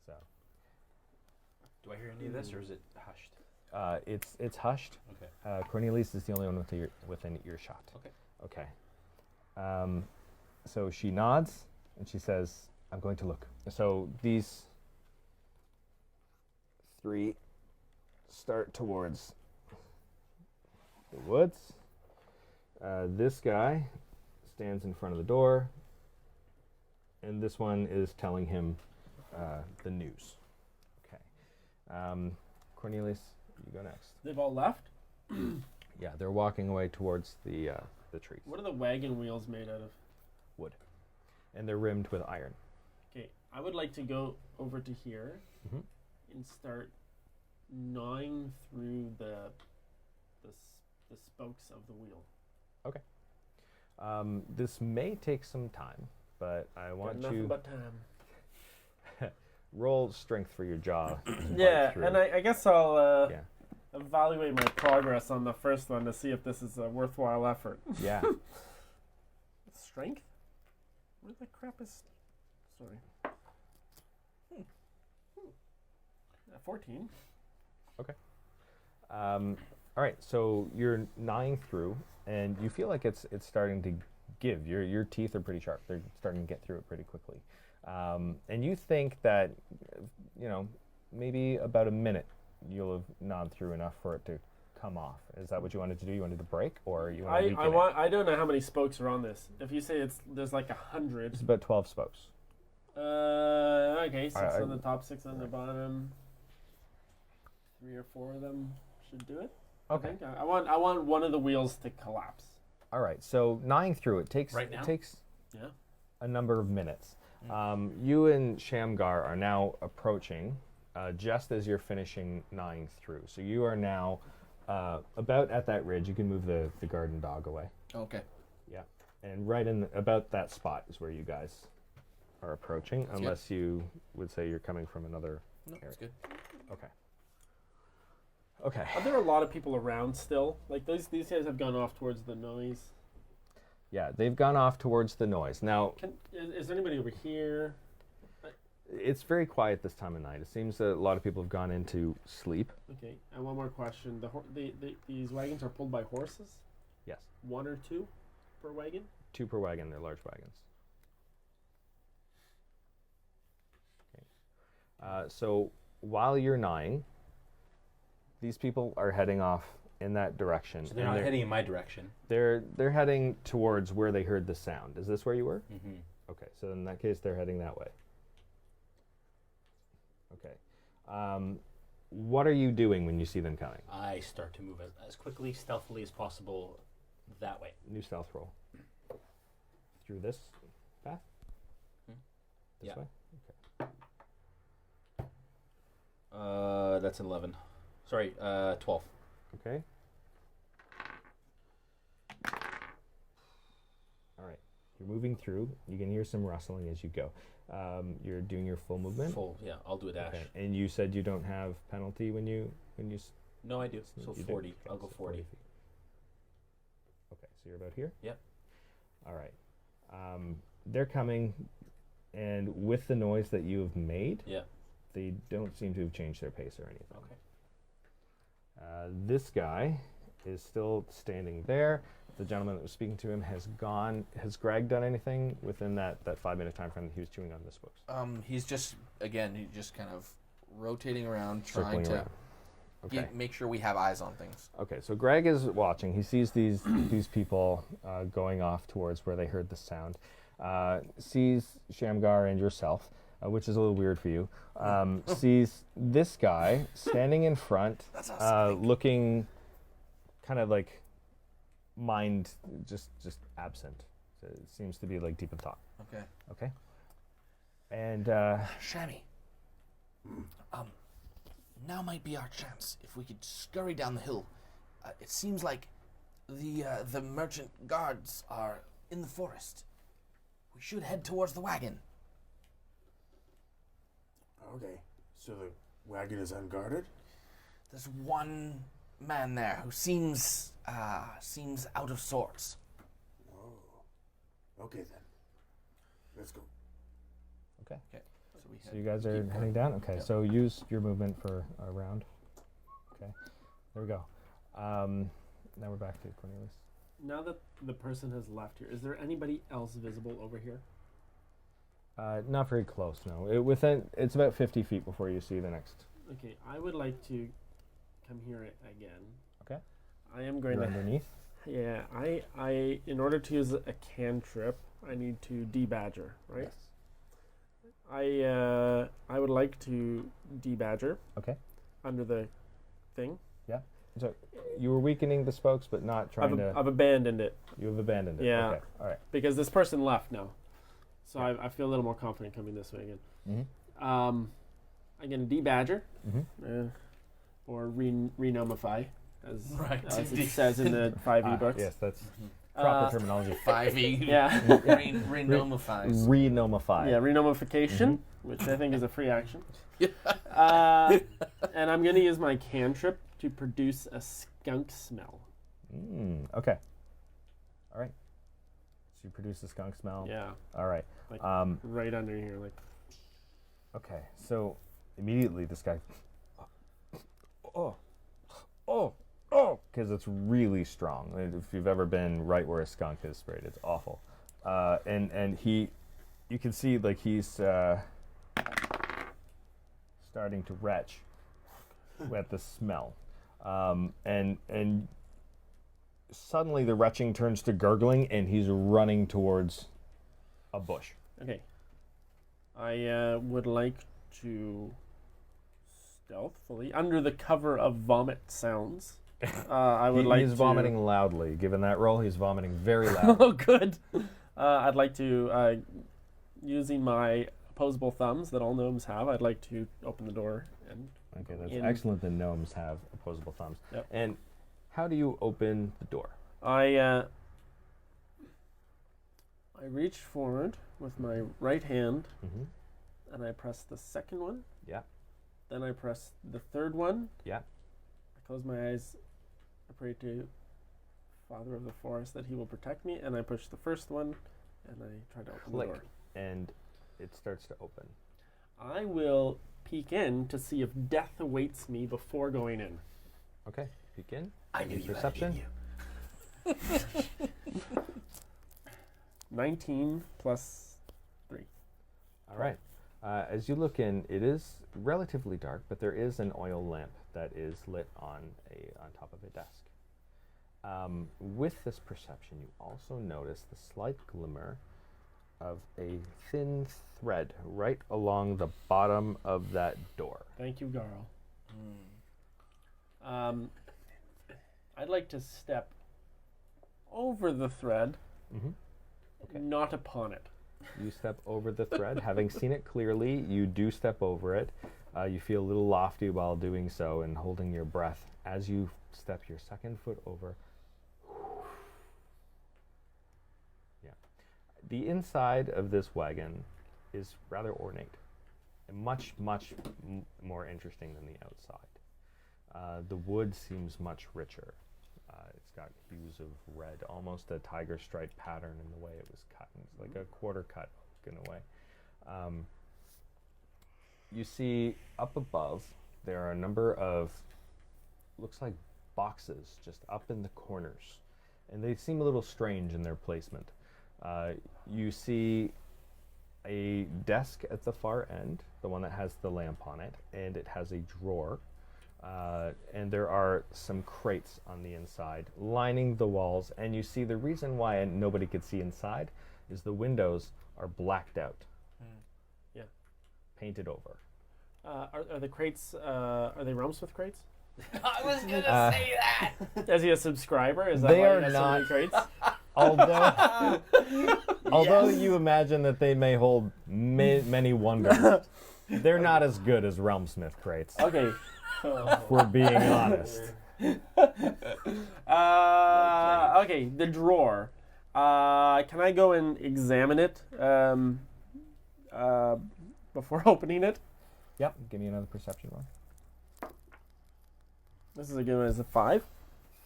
So Do I hear any of this, or is it hushed? it's hushed. Okay. Cornelius is the only one within earshot. Okay. Okay. So she nods and she says, "I'm going to look." So these three start towards the woods. This guy stands in front of the door, and this one is telling him the news. Okay. Cornelius, you go next. They've all left? Yeah, they're walking away towards the trees. What are the wagon wheels made out of? Wood. And they're rimmed with iron. Okay, I would like to go over to here Mhm. and start gnawing through the spokes of the wheel. This may take some time, but I Got want nothing you but time. roll strength for your jaw. to bite Yeah, through. and I guess I'll Yeah. evaluate my progress on the first one to see if this is a worthwhile effort. Yeah. Strength? What the crap is... Sorry. 14. All right, so you're gnawing through, and you feel like it's starting to give. Your teeth are pretty sharp. They're starting to get through it pretty quickly. And you think that, maybe about a minute you'll have gnawed through enough for it to come off. Is that what you wanted to do? You wanted to break, or you want to weaken it? I don't know how many spokes are on this. If you say there's like 100. It's about 12 spokes. Okay, 6 I- on the top, 6 on the bottom. 3 or 4 of them should do it. Okay. I think. I want one of the wheels to collapse. All right, so gnawing through it takes Right now? it takes Yeah. a number of minutes. You and Shamgar are now approaching just as you're finishing gnawing through. So you are now about at that ridge. You can move the garden dog away. Okay. Yeah, and right in about that spot is where you guys are approaching, That's unless you would say you're coming from another No, area. that's good. Okay. Okay. Are there a lot of people around still? Like these guys have gone off towards the noise. Yeah, they've gone off towards the noise. Now, Is there anybody over here? it's very quiet this time of night. It seems that a lot of people have gone into sleep. Okay, and one more question. These wagons are pulled by horses? Yes. 1 or 2 per wagon? 2 per wagon. They're large wagons. Okay. So while you're gnawing, these people are heading off in that direction. So they're and not heading in my direction. They're heading towards where they heard the sound. Is this where you were? Mm-hmm. Okay. So in that case, they're heading that way. Okay. What are you doing when you see them coming? I start to move as quickly, stealthily as possible that way. New stealth roll. Through this. This Yeah. way? That's an 11. Sorry, 12. Okay. All right. You're moving through. You can hear some rustling as you go. You're doing your full movement. Full, yeah. I'll do a dash. Okay. And you said you don't have penalty when you No, I do. So you do? 40. Okay, I'll go so 40. feet. Okay, so you're about here? Yep. All right. They're coming, and with the noise that you have made, Yeah. they don't seem to have changed their pace or anything. Okay. This guy is still standing there. The gentleman that was speaking to him has gone. Has Greg done anything within that 5-minute time frame that he was chewing on this books? He's just kind of rotating around, Circling trying to around. Okay. make sure we have eyes on things. Okay, so Greg is watching. He sees these people going off towards where they heard the sound. Sees Shamgar and yourself, which is a little weird for you. Sees this guy standing in front, looking kind of like just absent. So it seems to be like deep in thought. Okay. Okay. And Shammy. Now might be our chance if we could scurry down the hill. It seems like the merchant guards are in the forest. We should head towards the wagon. Okay, so the wagon is unguarded? There's one man there who seems out of sorts. Okay then. Let's go. okay. Okay. So you guys are heading down? Okay, so use your movement for a round. Okay, there we go. Now we're back to Cornelius. Now that the person has left here, is there anybody else visible over here? Not very close, no. It's about 50 feet before you see the next. Okay, I would like to come here again. Okay. I am going You're to... underneath? Yeah, I in order to use a cantrip, I need to debadger, right? Yes. I would like to debadger. Okay. Under the thing. So you were weakening the spokes, but not trying to... I've abandoned it. You have abandoned it. Yeah. Okay, all right. Because this person left now. So Yeah. I feel a little more confident coming this way again. Mm-hmm. I'm going to debadger. Mm-hmm. Or renomify, as Right. as it says in the 5e books. Yes, that's proper terminology. 5e. Yeah. Renomifies. Renomify. Yeah, renomification, which I think is a free action. And I'm going to use my cantrip to produce a skunk smell. Okay. All right. So you produce a skunk smell. Yeah, All right. like right under here. Like, Okay. So immediately this guy. Because it's really strong. If you've ever been right where a skunk is sprayed, it's awful. And you can see like he's starting to retch at the smell. And suddenly the retching turns to gurgling, and he's running towards a bush. okay. I would like to stealthily, under the cover of vomit sounds, I would like to... He's vomiting loudly. Given that roll, he's vomiting very loudly. Oh, good. I'd like to, using my opposable thumbs that all gnomes have, I'd like to open the door and... Okay, that's in. excellent that gnomes have opposable thumbs. Yep. And how do you open the door? I reach forward with my right hand, Mm-hmm. and I press the second one. Yeah. Then I press the third one. Yeah. I close my eyes. I pray to Father of the Forest that he will protect me, and I push the first one, and I try to open Click. the door. And it starts to open. I will peek in to see if death awaits me before going in. Okay, peek in. I knew Any you perception. Had it in you. 19 plus 3. All right. As you look in, it is relatively dark, but there is an oil lamp that is lit on top of a desk. With this perception, you also notice the slight glimmer of a thin thread right along the bottom of that door. Thank you, Garl. I'd like to step over the thread, Mm-hmm. Okay. not upon it. You step over the thread. Having seen it clearly, you do step over it. You feel a little lofty while doing so and holding your breath as you step your second foot over. Yeah. The inside of this wagon is rather ornate and much more interesting than the outside. The wood seems much richer. It's got hues of red, almost a tiger stripe pattern in the way it was cut. It's like a quarter cut in a way. You see up above, there are a number of, looks like boxes just up in the corners. And they seem a little strange in their placement. You see a desk at the far end, the one that has the lamp on it, and it has a drawer. And there are some crates on the inside lining the walls, and you see the reason why nobody could see inside is the windows are blacked out. Yeah. Painted over. Are the crates, are they RealmSmith crates? I was gonna say that. Is he a subscriber? Is that They why are he has so many not. crates? Although you imagine that they may hold many wonders, they're not as good as RealmSmith crates. Okay. If we're being honest. Okay, the drawer. Can I go and examine it before opening it? Yep, give me another perception roll. This is a good one. Is it 5?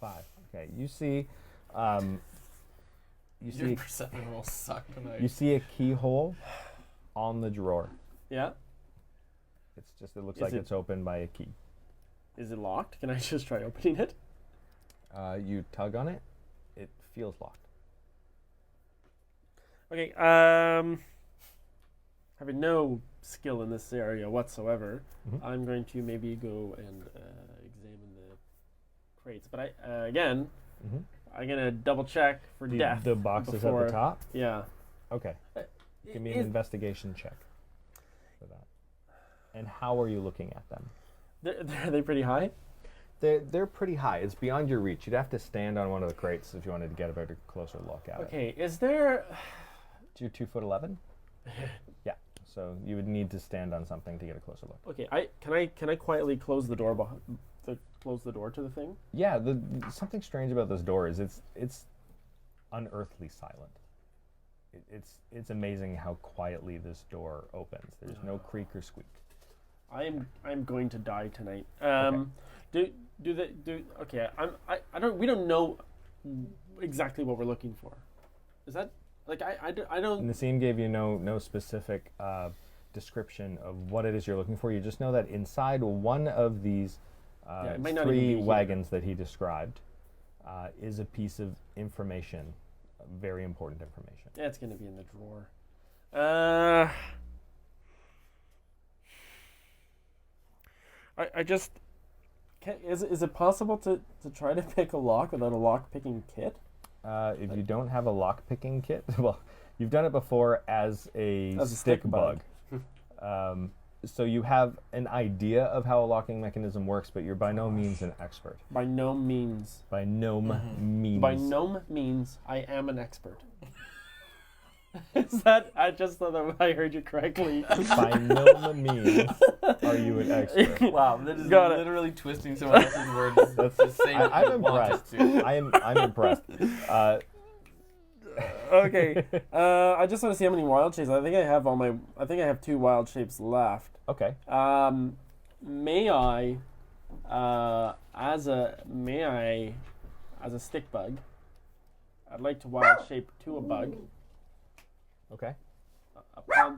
5. Okay, you see Your perception roll suck tonight. you see a keyhole on the drawer. Yeah. It's just, it looks Is like it- it's opened by a key. Is it locked? Can I just try opening it? You tug on it, it feels locked. Okay. Having no skill in this area whatsoever, Mhm. I'm going to maybe go and examine the crates. But again, Mm-hmm. I'm gonna double check for death. The box is at before- the top? Yeah. Okay. Give me an investigation check for that. And how are you looking at them? Are they pretty high? They're pretty high. It's beyond your reach. You'd have to stand on one of the crates if you wanted to get a better closer look at it. Okay. Is there? You're 2'11"? Yeah. So you would need to stand on something to get a closer look. Okay. Can I quietly close the door close the door to the thing? Yeah. Something strange about this door is it's unearthly silent. It's amazing how quietly this door opens. There's no creak or squeak. I'm going to die tonight. Okay. We don't know exactly what we're looking for. Is that like I don't. Nassim gave you no specific description of what it is you're looking for. You just know that inside one of these it might not even be 3 here. wagons that he described is a piece of information, very important information. Yeah, it's gonna be in the drawer. I just can't, is it possible to try to pick a lock without a lock picking kit? If you don't have a lock-picking kit, well, you've done it before as a As a stick stick bug. bug. So you have an idea of how a locking mechanism works, but you're by no means an expert. By no means. By no means. By no means, I am an expert. Is that? I just thought that I heard you correctly. By no means are you an expert. Wow, that is Got it. literally twisting someone else's words. That's to say what I'm you want impressed. it to. I'm impressed. Okay. I just want to see how many wild shapes. I think I have 2 wild shapes left. Okay. May I, as a stick bug, I'd like to wild shape to a bug Okay.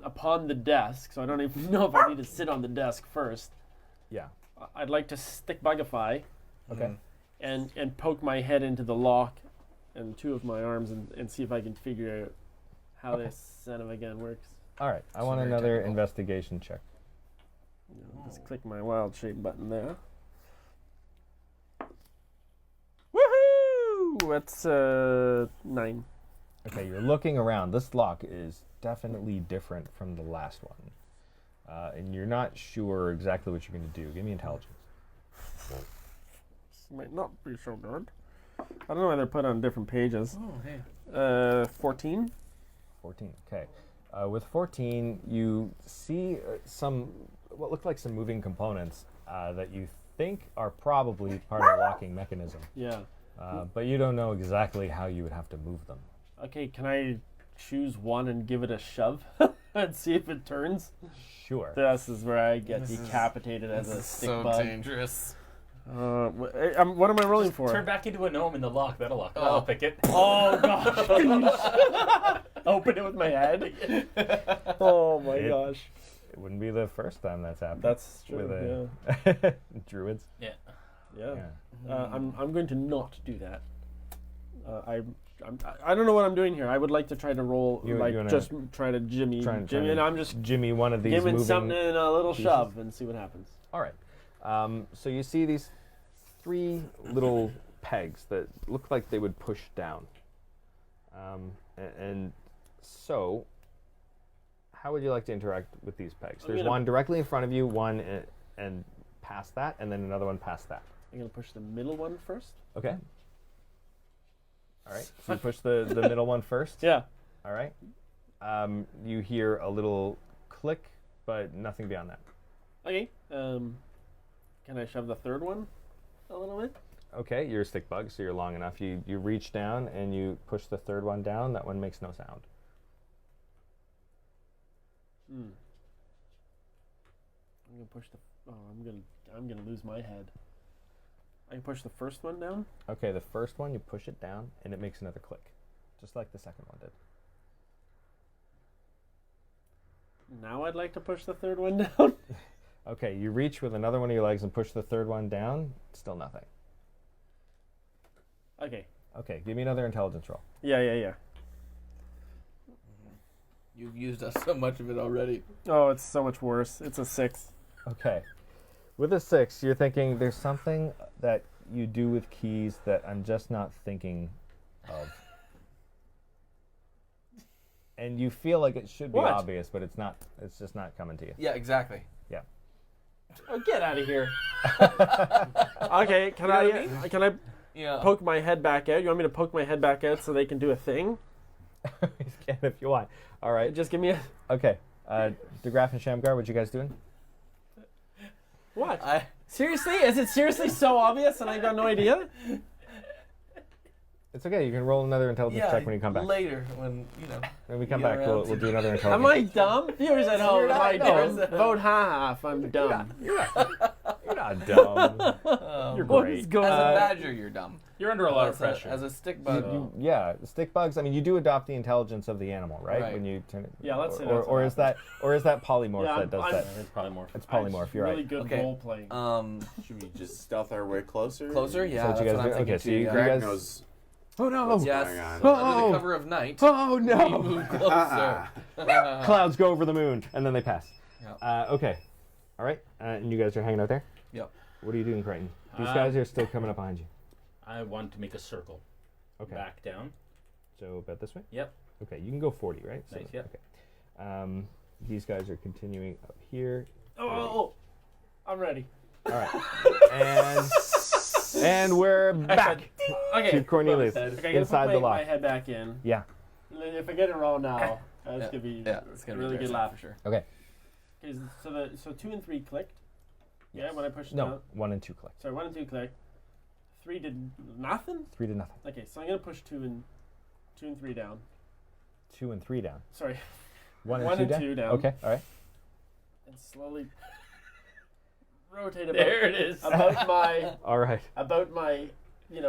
upon the desk. So I don't even know if I need to sit on the desk first. Yeah. I'd like to stick bugify Okay. and poke my head into the lock and 2 of my arms and see if I can figure out how Okay. this son of a gun works. All right. I It's want very another technical. investigation check. Just click my wild shape button there. Woohoo! That's 9. Okay, you're looking around. This lock is definitely different from the last one. And you're not sure exactly what you're going to do. Give me intelligence. This might not be so good. I don't know why they're put on different pages. Oh, hey. 14. 14. Okay. With 14, you see what look like some moving components that you think are probably part of the locking mechanism. Yeah. But you don't know exactly how you would have to move them. Okay, can I choose one and give it a shove and see if it turns? Sure. This is where I get decapitated as a stick so bug. dangerous. What am I rolling for? Turn back into a gnome in the lock. That'll lock. I'll pick it. Oh gosh! Open it with my head. Oh my gosh! It wouldn't be the first time that's happened. That's true. With druids. Yeah. Yeah. Yeah. I'm going to not do that. I don't know what I'm doing here. I would like to try to roll, You wanna just try to jimmy, and I'm just Jimmy one of these giving moving something in a little pieces. shove and see what happens. All right. So you see these 3 little pegs that look like they would push down. And so, how would you like to interact with these pegs? There's one directly in front of you, one and past that, and then another one past that. I'm going to push the middle one first. Okay. All right. So you push the middle one first? Yeah. All right. You hear a little click, but nothing beyond that. Okay. Can I shove the third one a little bit? Okay, you're a stick bug, so you're long enough. You reach down and you push the third one down. That one makes no sound. I'm gonna push the. Oh, I'm gonna lose my head. I can push the first one down. Okay, the first one you push it down and it makes another click, just like the second one did. Now I'd like to push the third one down. Okay, you reach with another one of your legs and push the third one down. Still nothing. Okay. Okay, give me another intelligence roll. Yeah. You've used up so much of it already. Oh, it's so much worse. It's a 6. Okay. With a 6, you're thinking there's something that you do with keys that I'm just not thinking of. And you feel like it should be What? obvious, but it's not. It's just not coming to you. Yeah, exactly. Yeah. Oh, get out of here. Okay, can know I? what I Can I Yeah. poke my head back out? You want me to poke my head back out so they can do a thing? You can if you want. All right. Just give me a. Okay. DeGraff and Shamgar, what you guys doing? What? I Seriously? Is it seriously so obvious and I got no idea? It's okay. You can roll another intelligence check when you come back. later when When we come get back, around we'll to do another it. intelligence. Am I dumb? Viewers at home, You're am I not dumb? dumb. Vote ha if I'm dumb. You're not dumb. You're What great. is going As a on? badger, you're dumb. You're under a lot of As pressure. as a stick bug. Yeah, stick bugs. I mean, you do adopt the intelligence of the animal, right? Right. When you turn it. Yeah, let's say or, that's or what is that polymorph Yeah, that does I'm- that? It's probably more. It's polymorph. You're really right. good Okay. role playing. Should we just stealth our way closer? Closer? Yeah, what you that's guys what I'm do? thinking Okay, so too. you Yeah. guys- Greg knows Oh no! what's Yes. going on. Under Oh. the cover of night. Oh We no! move closer. Clouds go over the moon and then they pass. Yeah. Okay. All right. And you guys are hanging out there. Yep. What are you doing, Crichton? These guys are still coming up behind you. I want to make a circle. Okay. Back down. So about this way. Yep. Okay. You can go 40, right? Nice, So, yep. Okay. These guys are continuing up here. Oh, I'm ready. All right. And we're back Okay. to Cornelius Okay, I gotta inside put the my lock. head back in. Yeah. If I get it wrong now, that's Yeah. gonna be Yeah, it's gonna really be good embarrassing laugh. for sure. Okay. Okay, so 2 and 3 clicked. Yeah, Yes. when I pushed it No, down. 1 and 2 click. Sorry, 1 and 2 clicked. 3 did nothing. 3 to nothing. Okay, so I'm gonna push 2 and 3 down. 2 and 3 down. Sorry, 1 One and 2 and down. 2 down. Okay. All right. and slowly rotate There it is. about my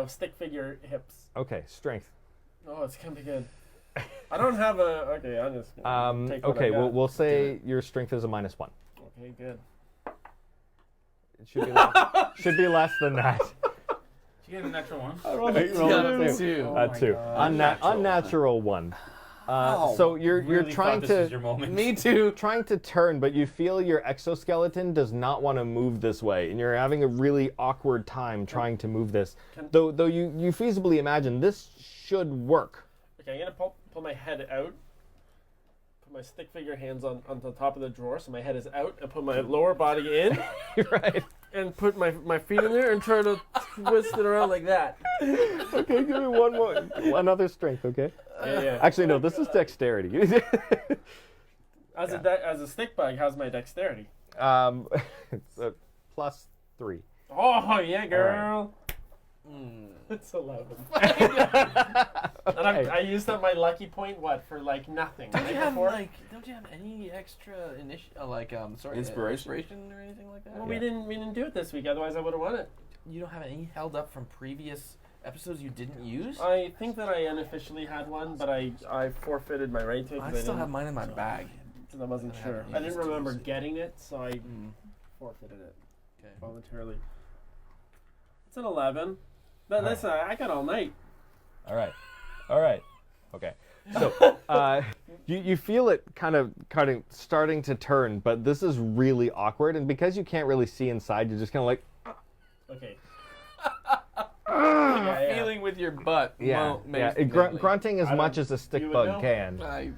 stick figure hips. Okay. Strength. Oh, it's gonna be good. I don't have a. Okay, I'm just. Gonna take what I Okay. got. We'll say your strength is a -1. Okay, good. It should be less than that. Did you get a natural one? I rolled You rolled a Yeah, 2. two. A 2. Unnatural 1. So you're Really trying thought this was to your moment. Me too. trying to turn, but you feel your exoskeleton does not want to move this way, and you're having a really awkward time trying to move this. Though you feasibly imagine this should work. Okay, I'm gonna pull my head out. Put my stick figure hands on the top of the drawer, so my head is out, and put my lower body in, Right. and put my feet in there, and try to twist it around like that. Okay, give me one more, another strength. Okay. Yeah. Actually, no. This is dexterity. As Yeah. as a stick bug, how's my dexterity? It's a +3. Oh yeah, girl. It's 11. And I used up my lucky point. What for? Like nothing. Don't right you have before? don't you have any extra Inspiration? inspiration or anything like that? Well, we didn't do it this week. Otherwise, I would have won it. You don't have any held up from previous episodes you didn't use? I think that I unofficially had one, but I forfeited my right to it. 'Cause I still didn't- have mine in my bag. because I wasn't I sure. haven't I didn't used it. remember getting it, so I forfeited it Okay. voluntarily. It's an 11. But All listen, I got all night. All right. Okay. So you feel it kind of starting to turn, but this is really awkward, and because you can't really see inside, you're just kind of like, Okay. Feeling with your butt. yeah. Grunting as I much don't- as a stick you would bug know? can.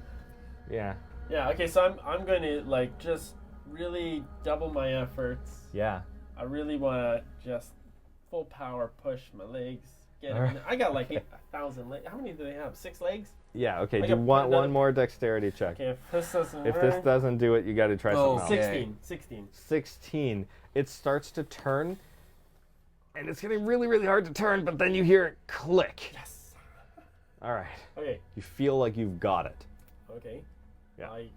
Yeah. Yeah. Okay. So I'm going to like just really double my efforts. Yeah. I really want to just full power push my legs. Get All it. I got like 1,000 legs. How many do they have? 6 legs? Yeah. Okay. I Do got one another- more dexterity check. Okay. If this doesn't If work, this doesn't do it, you got to try Oh, something else. okay. 16. 16. It starts to turn, and it's getting really, really hard to turn, but then you hear it click. Yes. All right. Okay. You feel like you've got it. Okay. Yeah. I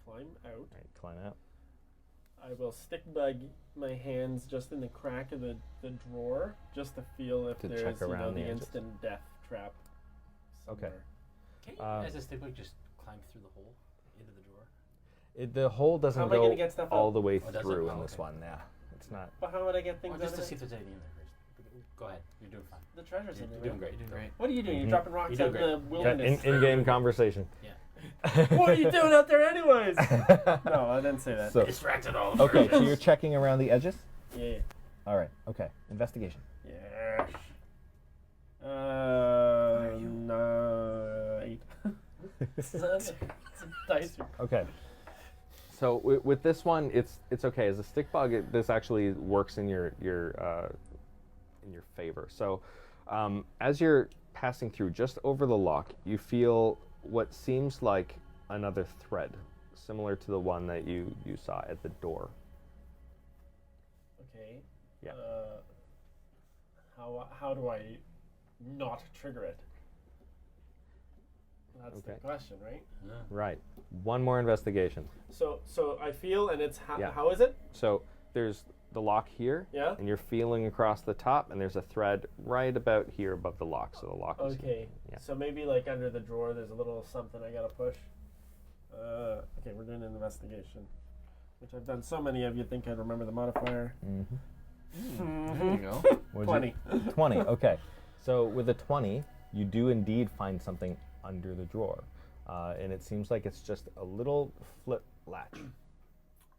climb out. All right, climb out. I will stick bug my hands just in the crack of the drawer just to feel if To there's check around the the edges. instant death trap. Okay. somewhere. Can you, Uh, as a stick bug, just climb through the hole into the drawer? The hole doesn't How am I gonna go get stuff all out? the way Oh, does it? through Oh, in this okay. one. Yeah, it's not. But how would I get things Or just out to of see if it? there's anything in there first. Go ahead. You're doing fine. The treasure's in You're there. doing great. You're doing great. What are you doing? Mhm. You're dropping rocks You're out in doing the great. wilderness. In-game conversation. Yeah. What are you doing out there anyways? No, I didn't say that. So, Distracted all of okay, so you're checking around the edges? Yeah. All right, okay. Investigation. Yes. No, 8. It's dice. Okay. So with this one, it's okay. As a stick bug, this actually works in your favor. So as you're passing through, just over the lock, you feel what seems like another thread, similar to the one that you saw at the door. Okay. Yeah. How do I not trigger it? That's the Okay. question, right? Right. One more investigation. So I feel, and it's Yeah. how is it? So there's the lock here, Yeah. and you're feeling across the top, and there's a thread right about here above the lock. So the lock is here. Okay. Yeah. So maybe like under the drawer, there's a little something I gotta push. Okay, we're doing an investigation, which I've done so many of. You'd think I'd remember the modifier. There you go. What'd 20. you- 20, okay. So with a 20, you do indeed find something under the drawer. And it seems like it's just a little flip latch.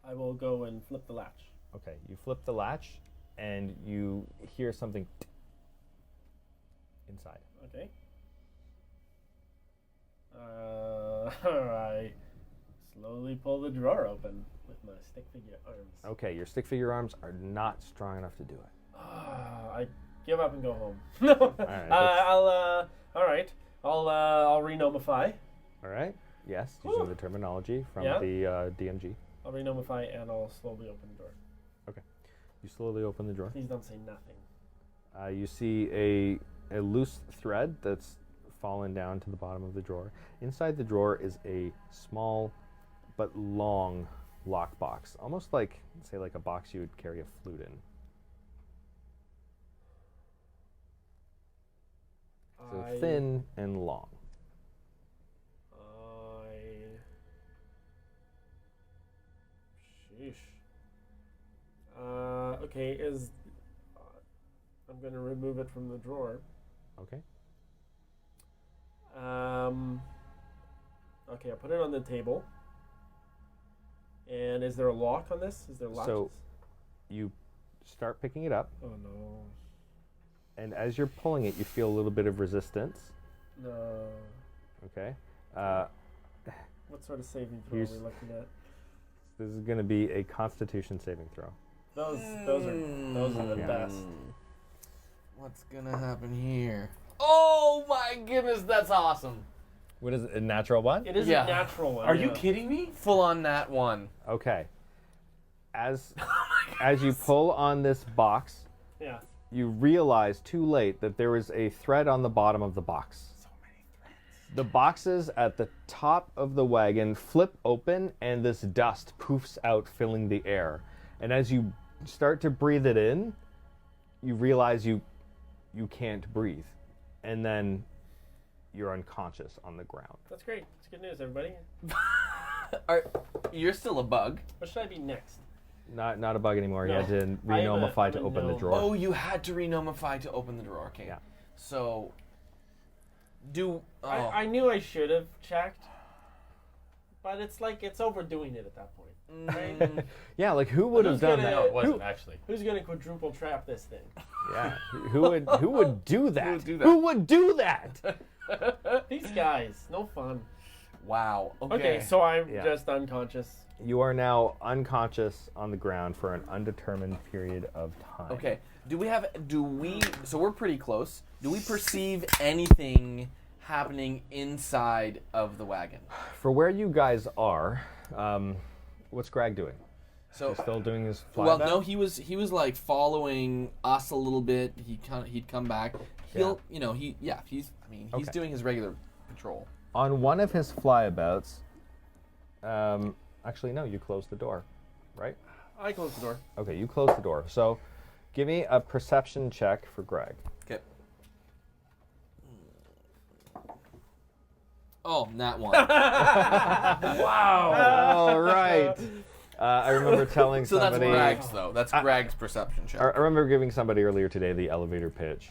I will go and flip the latch. Okay, you flip the latch, and you hear something inside. Okay. I slowly pull the drawer open with my stick figure arms. Okay, your stick figure arms are not strong enough to do it. I give up and go home. No. right, All right. I'll renomify. All right? Yes, using the terminology from Yeah. the DMG. I'll renomify and I'll slowly open the door. You slowly open the drawer. Please don't say nothing. You see a loose thread that's fallen down to the bottom of the drawer. Inside the drawer is a small but long lockbox, almost like, say, like a box you would carry a flute in. So thin and long. Sheesh. Okay, I'm gonna remove it from the drawer. Okay. Okay, I'll put it on the table. And is there a lock on this? Is there latches? So you start picking it up, Oh no. and as you're pulling it, you feel a little bit of resistance. No. Okay. What sort of saving throw are Here's- we looking at? This is going to be a Constitution saving throw. Those are the Yeah. best. What's gonna happen here? Oh my goodness, that's awesome. What is it? A natural one? It is Yeah. a natural one. Are you yeah. kidding me? Full on that one. Okay. As you pull on this box, Yeah. you realize too late that there is a thread on the bottom of the box. So many threads. The boxes at the top of the wagon flip open and this dust poofs out, filling the air. And as you start to breathe it in, you realize you can't breathe. And then you're unconscious on the ground. That's great. That's good news, everybody. You're still a bug. What should I be next? Not a bug anymore. You No. had to I'm renomify a to open the gnome. drawer. Oh, you had to renomify to open the drawer. Okay. Yeah. So, do I knew I should have checked, but it's like it's overdoing it at that point. Right? Yeah, like who would have Who's done gonna- that? No, it wasn't actually. Who's gonna quadruple trap this thing? Yeah, who would do that? would do that? Who would do that? These guys, no fun. wow. Okay, so I'm Yeah. just unconscious. You are now unconscious on the ground for an undetermined period of time. Okay. So we're pretty close. Do we perceive anything happening inside of the wagon? For where you guys are, what's Greg doing? So He's still doing his fly well, back? no, he was like following us a little bit. He'd come back. He's Okay. doing his regular patrol. On one of his flyabouts, actually no, you closed the door, right? I closed the door. Okay, you closed the door. So, give me a perception check for Greg. Okay. Oh, not one. All right. I remember telling So that's somebody. Greg's though. That's Greg's perception check. I remember giving somebody earlier today the elevator pitch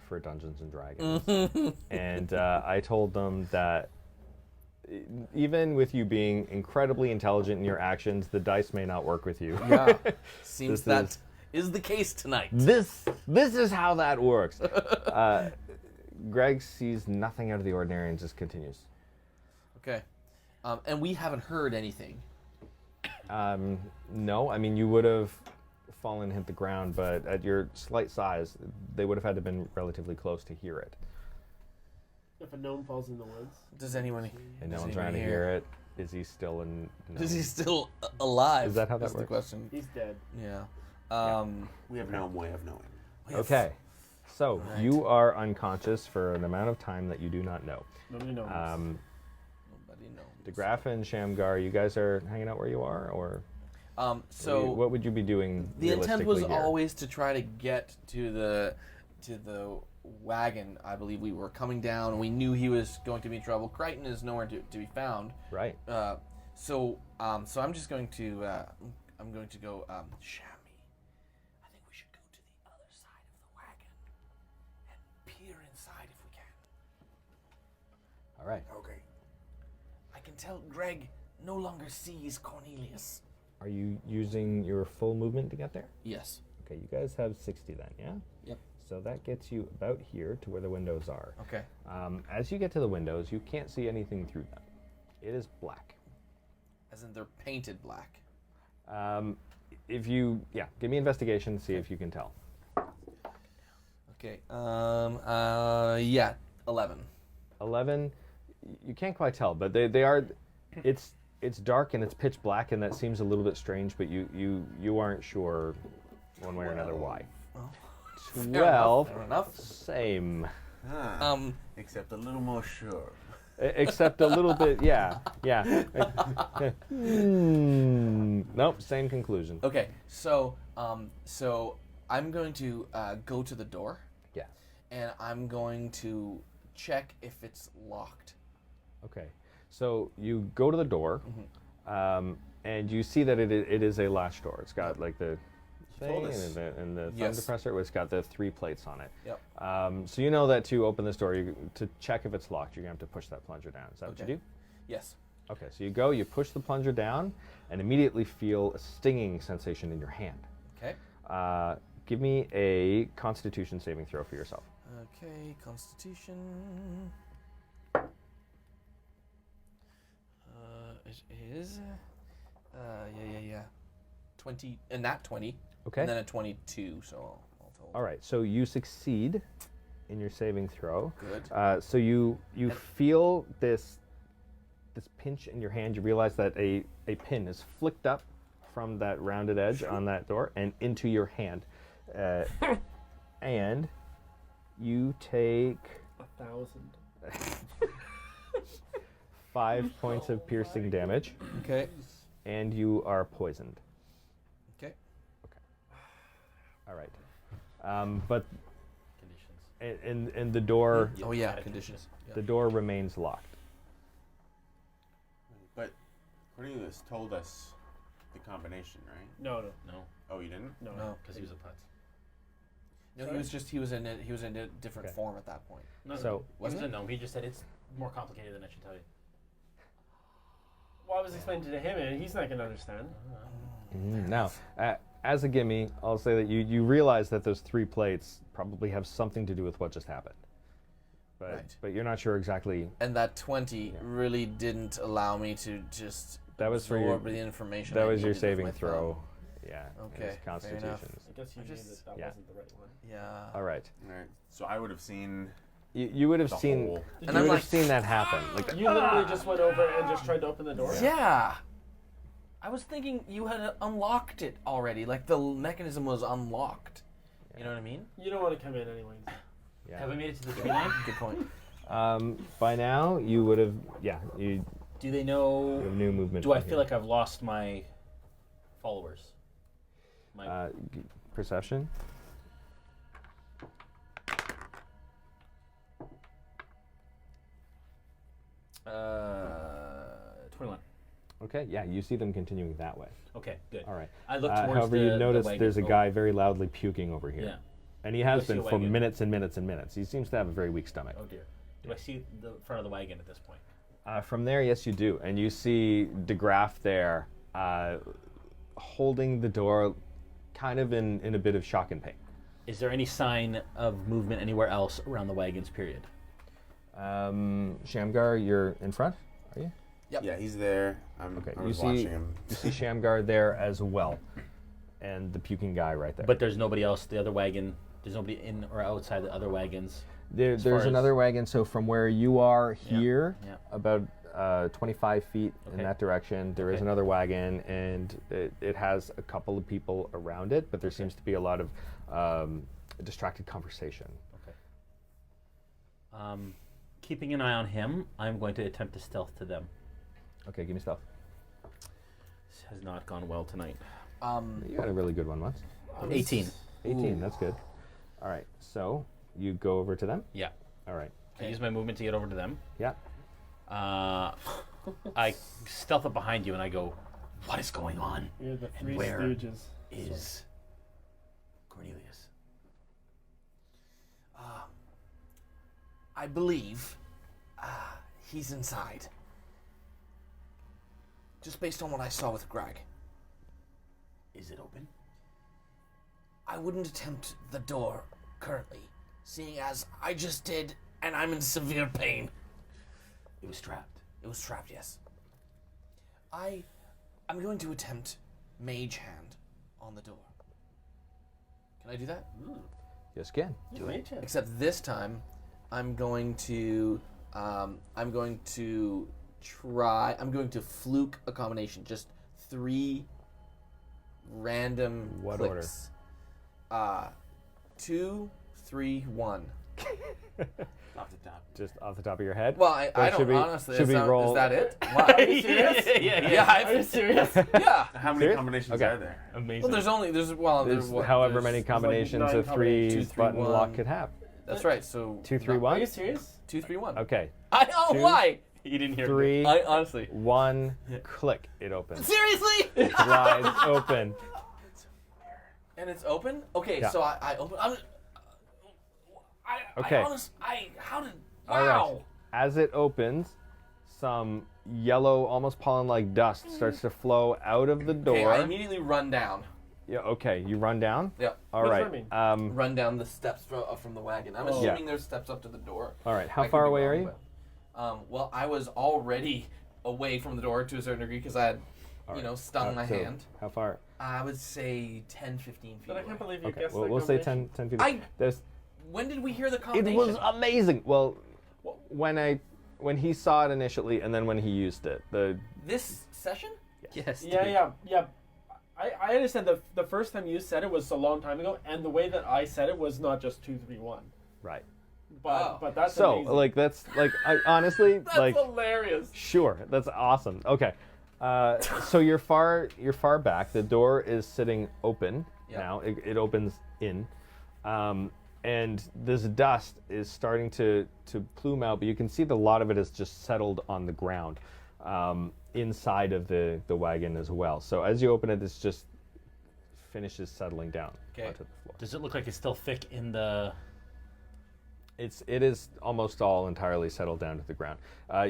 for Dungeons and Dragons, and I told them that even with you being incredibly intelligent in your actions, the dice may not work with you. Yeah. Seems This that is the case tonight. This is how that works. Greg sees nothing out of the ordinary and just continues. Okay. And we haven't heard anything. No, I mean you would have fallen and hit the ground, but at your slight size, they would have had to have been relatively close to hear it. If a gnome falls in the woods. Does anyone? And no does one's anyone trying to hear it. Is he still in? No. Is he still alive? Is that how that That's the works? question. He's dead. Yeah. We have no way of knowing. Okay, so Right. you are unconscious for an amount of time that you do not know. Nobody knows. Nobody knows. DeGraff and Shamgar, you guys are hanging out where you are, or So what would you be doing? the intent was realistically here? always to try to get to the wagon. I believe we were coming down, and we knew he was going to be in trouble. Crichton is nowhere to be found. Right. So I'm just going to go. Shammy, I think we should go to the other side of the wagon and peer inside if we can. All right. Okay. I can tell Greg no longer sees Cornelius. Are you using your full movement to get there? Yes. Okay, you guys have 60 then, yeah? Yep. So that gets you about here to where the windows are. Okay. As you get to the windows, you can't see anything through them. It is black. As in they're painted black. Give me investigation, see if you can tell. Okay. 11. 11, you can't quite tell, but they are, it's dark and it's pitch black, and that seems a little bit strange, but you aren't sure one way or another why. Well, 12, Fair enough. same. Except a little more sure. Except a little bit, yeah. Nope, same conclusion. Okay. So I'm going to go to the door. Yeah. And I'm going to check if it's locked. Okay. So you go to the door, and you see that it is a latch door. It's got like the thing told us. and the thumb Yes. depressor. It's got the 3 plates on it. Yep. So you know that to open this door, to check if it's locked, you're gonna have to push that plunger down. Is that what you Okay. do? Yes. Okay. So you go, you push the plunger down, and immediately feel a stinging sensation in your hand. Okay. Give me a Constitution saving throw for yourself. Okay. Constitution. It is. Yeah. 20, and not 20. Okay. And then a 22. So all told. All right. So you succeed in your saving throw. Good. So you feel this pinch in your hand. You realize that a pin is flicked up from that rounded edge on that door and into your hand. And you take 1,000. 5 points of piercing damage, Okay. and you are poisoned. Okay. All right. But Conditions. and the door Oh yeah, conditions. the door remains locked. But Cornelius told us the combination, right? No. No, Oh, you didn't? No. because he was a putz. No, he was in a different Okay. form at that point. No, So- he wasn't a gnome. He just said it's more complicated than I should tell you. Well, I was explaining to him, and he's not going to understand. Now, as a gimme, I'll say that you realize that those 3 plates probably have something to do with what just happened. But Right. but you're not sure exactly. And that 20 really didn't allow me to just That was for your absorb the information. that I was your needed with saving my throw. thumb. Yeah. it was Okay, fair enough. Constitutions. I guess you knew just- that yeah. wasn't the right one. Yeah. All right. All right. So I would have seen You would have the seen. hole. You And would I'm have like, seen that happen. Like You literally just went over and just tried to open the door? Yeah. I was thinking you had unlocked it already. Like the mechanism was unlocked. You know what I mean? You don't want to come in anyways. yeah. Have I made it to the tree line? Good point. By now, you would have. Yeah. You Do they know? have new movement. Do I from feel here. like I've lost my followers? My Perception? uh, 21. Okay. Yeah. You see them continuing that way. Okay, good. All right. I look towards however, the you the notice wagon. there's a Oh, guy very loudly puking over here. Yeah. And he has I see been a for wagon. minutes and minutes and minutes. He seems to have a very weak stomach. Oh dear. Do I see the front of the wagon at this point? From there, yes, you do. And you see DeGraff there holding the door kind of in a bit of shock and pain. Is there any sign of movement anywhere else around the wagons? Period. Shamgar, you're in front, are you? Yep. Yeah, he's there. Okay, I you was see- watching him. You see Shamgar there as well. And the puking guy right there. But there's nobody else. The other wagon. There's nobody in or outside the other wagons. There's far as- another wagon, so from where you are Yeah, here, yeah. about 25 feet in Okay. that direction, there is Okay. another wagon, and it has a couple of people around it, but there seems to be a lot of distracted conversation. Okay. Keeping an eye on him, I'm going to attempt to stealth to them. Okay, give me stealth. This has not gone well tonight. You had a really good one once. 18. 18, that's good. All right, so you go over to them. Yeah. All right. I use my movement to get over to them. Yeah. I stealth up behind you and I go, "What is going on? You're the And Three where Stooges. Is Cornelius?" I believe he's inside. Just based on what I saw with Greg. Is it open? I wouldn't attempt the door currently, seeing as I just did and I'm in severe pain. It was trapped. It was trapped, yes. I'm going to attempt Mage Hand on the door. Can I do that? Yes, you can. Do it. Except this time, I'm going to fluke a combination. Just 3 random What clicks. 2, 3, 1. Off the top. Just off the top of your head. Well, I Or don't should we- honestly. should we roll- Is that it? Wow. Are you serious? yeah. Are you serious? Yeah. How many Serious? combinations Okay. are there? Amazing. Well, there's However many combinations nine a 3 combinations. 2, 3, button 1. lock could have. That's right. So 2, 3, Are 1. you serious? 2, 3, 1. Okay. I don't Two. know why. You didn't hear 3, I honestly. 1, click. It opens. Seriously? It slides open. And it's open? Okay, Yeah. so I open. Okay. How did? All right. Wow. As it opens, some yellow, almost pollen-like dust starts to flow out of the door. Okay, I immediately run down. Yeah. Okay. You run down. Yep. All What does right. that mean? Run down the steps from the wagon. I'm Oh. assuming there's steps up to the door. All right. I How could far be away are wrong, you? but, well, I was already away from the door to a certain degree because I had, All right. stung my so hand. How far? I would say 10, 15 feet But I away. can't believe you Okay. guessed Well, that we'll say combination. 10 feet. I- There's When did we hear the It combination? was amazing. Well, when he saw it initially, and then when he used it, This session? Yes. Yeah. I understand the first time you said it was a long time ago, and the way that I said it was not just 2, 3, 1. right. But that's So amazing. I honestly That's hilarious. Sure, that's awesome. Okay, so you're far back. The door is sitting open now. It opens in, and this dust is starting to plume out. But you can see that a lot of it has just settled on the ground inside of the wagon as well. So as you open it, this just finishes settling down onto the floor. Does it look like it's still thick in the? It is almost all entirely settled down to the ground.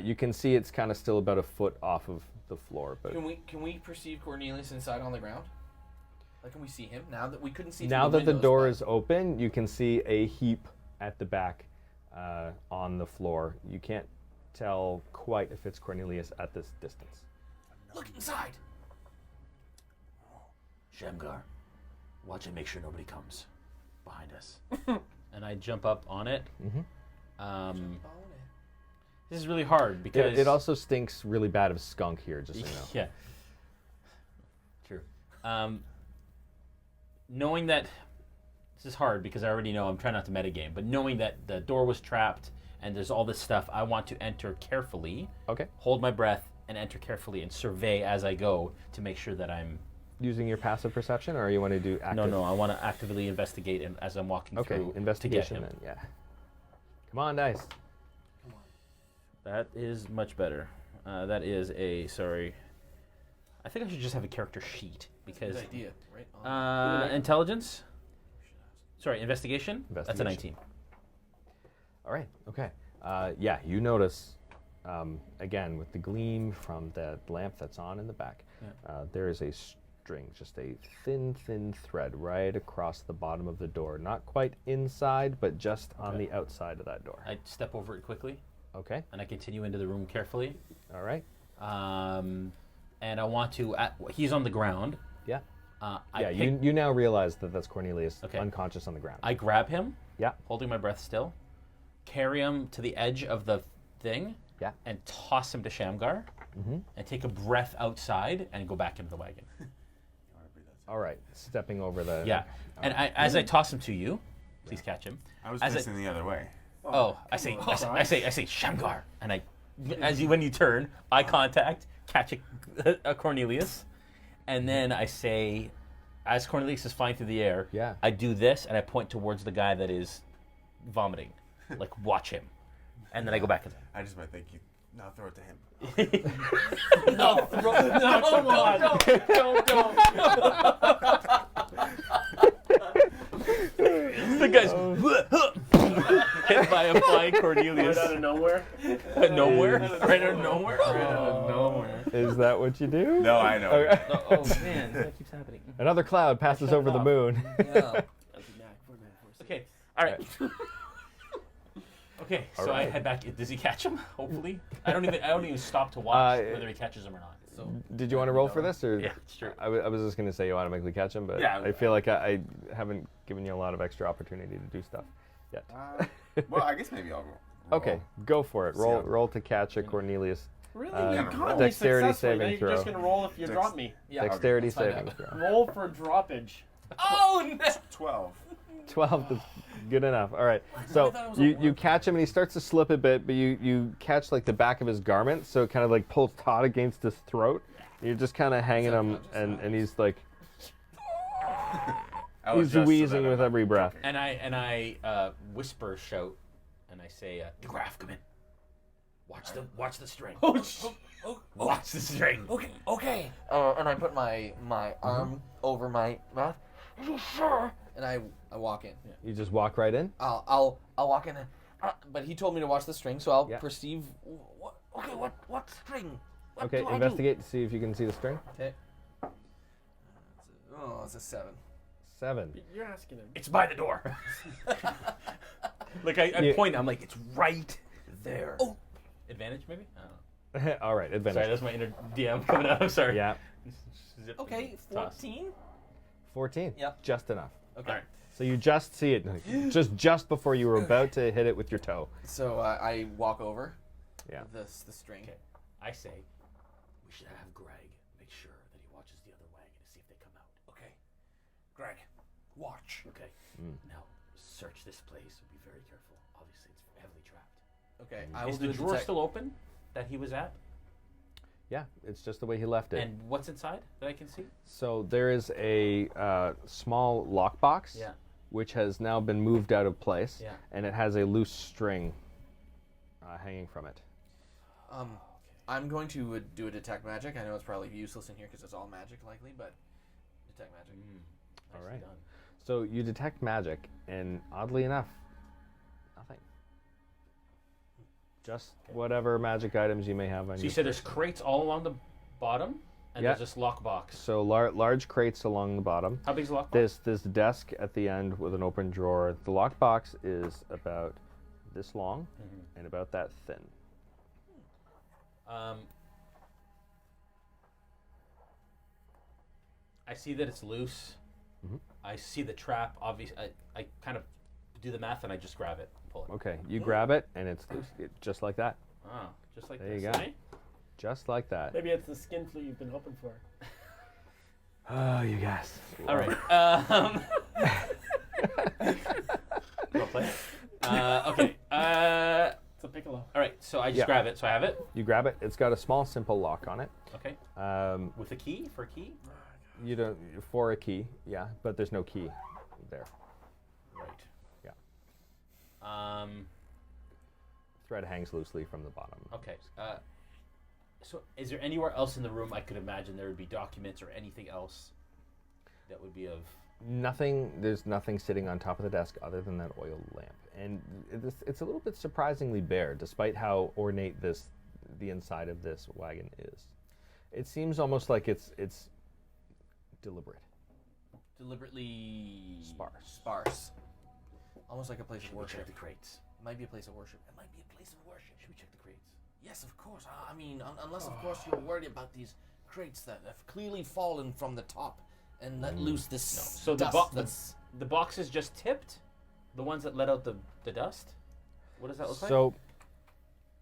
You can see it's kind of still about a foot off of the floor, but Can we perceive Cornelius inside on the ground? Like, can we see him now that we couldn't see? now through that the windows, door but- is open, you can see a heap at the back on the floor. You can't tell quite if it's Cornelius at this distance. Look inside. Shamgar, watch and make sure nobody comes behind us. And I jump up on it. Mm-hmm. This is really hard because It also stinks really bad of skunk here, just so you know. Yeah. True. Knowing that this is hard because I already know I'm trying not to metagame, but knowing that the door was trapped and there's all this stuff, I want to enter carefully. Okay. Hold my breath and enter carefully and survey as I go to make sure that I'm. Using your passive perception, or you want to do active? No, I want to actively investigate and as I'm walking Okay, through. investigation to get him. then. Yeah. Come on, dice. That is much better. That is a sorry. I think I should just have a character sheet because Good idea, right? intelligence. Sorry, investigation. That's a Investigation. 19. All right. Okay. Yeah, you notice again with the gleam from the lamp that's on in the back. There is a string, just a thin thread right across the bottom of the door. Not quite inside, but just on the outside of that door. I step over it quickly Okay. and I continue into the room carefully. All right. And I want to. He's on the ground. Yeah. I You now realize that that's Cornelius Okay. unconscious on the ground. I grab him. Yeah. Holding my breath still. Carry him to the edge of the thing. Yeah. And toss him to Shamgar. Mm-hmm. And take a breath outside and go back into the wagon. All right. Stepping over the. Yeah. And as I toss him to you, please catch him. I was As facing the other way. I say Shamgar, and when you turn, eye contact, catch a Cornelius, and then I say, as Cornelius is flying through the air, Yeah. I do this and I point towards the guy that is vomiting, like watch him, and then I go back. I just might think you. Now throw it to him. No, come on, don't. The guy's hit by a flying Cornelius. Right out of nowhere. Nowhere? Right out of nowhere? Right out of nowhere. Is that what you do? No, I know. Okay. Oh man, that keeps happening. Another cloud passes over the moon. Yeah. Okay, all right. Okay, so All I right. head back. Does he catch him? Hopefully, I don't even stop to watch whether he catches him or not. So Did you want to roll for this, or? Yeah, sure. I was just going to say you automatically catch him, but Yeah. I feel like I haven't given you a lot of extra opportunity to do stuff yet. Well, I guess maybe I'll roll. Okay, go for it. See Roll how- roll to catch a Cornelius. Really? Uh, You got me dexterity successfully. saving Now you're throw. just gonna roll if you drop me. yeah. Dexterity let's find saving out. throw. Roll for droppage. Oh no! 12. 12 is good enough. All right. So thought it was a you one. catch him and he starts to slip a bit, but you catch like the back of his garment, so it kind of like pulls taut against his throat. You're just kind of hanging him, and he's like I'll he's adjust so wheezing that with I'm every not breath. choking. And I whisper, shout, and I say, "Graf, come in. Watch the string. Watch the string." Okay. And I put my arm over my mouth. Are you sure? And I walk in. You just walk right in. I'll walk in. But he told me to watch the string, so I'll Yeah. perceive. What string? What Okay, do I do? investigate to see if you can see the string. Okay. Oh, it's a 7. 7. You're asking him. It's by the door. Like I Yeah. point, I'm like, it's right there. Oh. Advantage, maybe? I don't know. All right, advantage. Sorry, that's my inner DM coming out. I'm sorry. Yeah, Zip Okay, toss. 14. 14. Yep. Just enough. Okay. All right. So you just see it, just before you were about to hit it with your toe. So I walk over. Yeah. The string. Okay. I say we should have Greg make sure that he watches the other wagon to see if they come out. Okay. Greg, watch. Okay. Now search this place. Be very careful. Obviously, it's heavily trapped. Okay. I will Is do the a drawer detect- still open that he was at? Yeah, it's just the way he left it. And what's inside that I can see? So there is a small lockbox, Yeah. which has now been moved out of place, Yeah. and it has a loose string hanging from it. I'm going to do a detect magic. I know it's probably useless in here because it's all magic likely, but detect magic. All Nicely right. done. So you detect magic, and oddly enough, nothing. Just whatever magic items you may have on So you. you said there's crates all along the bottom, and Yeah. there's this lockbox. So large crates along the bottom. How big's the lockbox? This desk at the end with an open drawer. The lockbox is about this long and about that thin. I see that it's loose. I see the trap. Obviously, I kind of do the math and I just grab it and pull it. Okay, you grab it and it's loose, just like that. Oh, just like There you this. go. Eh? Just like that. Maybe it's the skin flute you've been hoping for. Oh, you guys. All right. You wanna play? Okay. It's a piccolo. All right. So I just Yeah. grab it. So I have it. You grab it. It's got a small, simple lock on it. Okay. With a key for a key. You don't for a key, yeah, but there's no key there. Right. Yeah. Thread hangs loosely from the bottom. Okay. So is there anywhere else in the room I could imagine there would be documents or anything else that would be of? Nothing. There's nothing sitting on top of the desk other than that oil lamp, and it's a little bit surprisingly bare, despite how ornate the inside of this wagon is. It seems almost like it's deliberate. Deliberately Sparse. Almost like a place of Should we check worship. the crates? It might be a place of worship. It might be a place of worship. Should we check the crates? Yes, of course. I mean, unless of course you're worried about these crates that have clearly fallen from the top and let loose this So dust. the box is just tipped, the ones that let out the dust. What does that look like?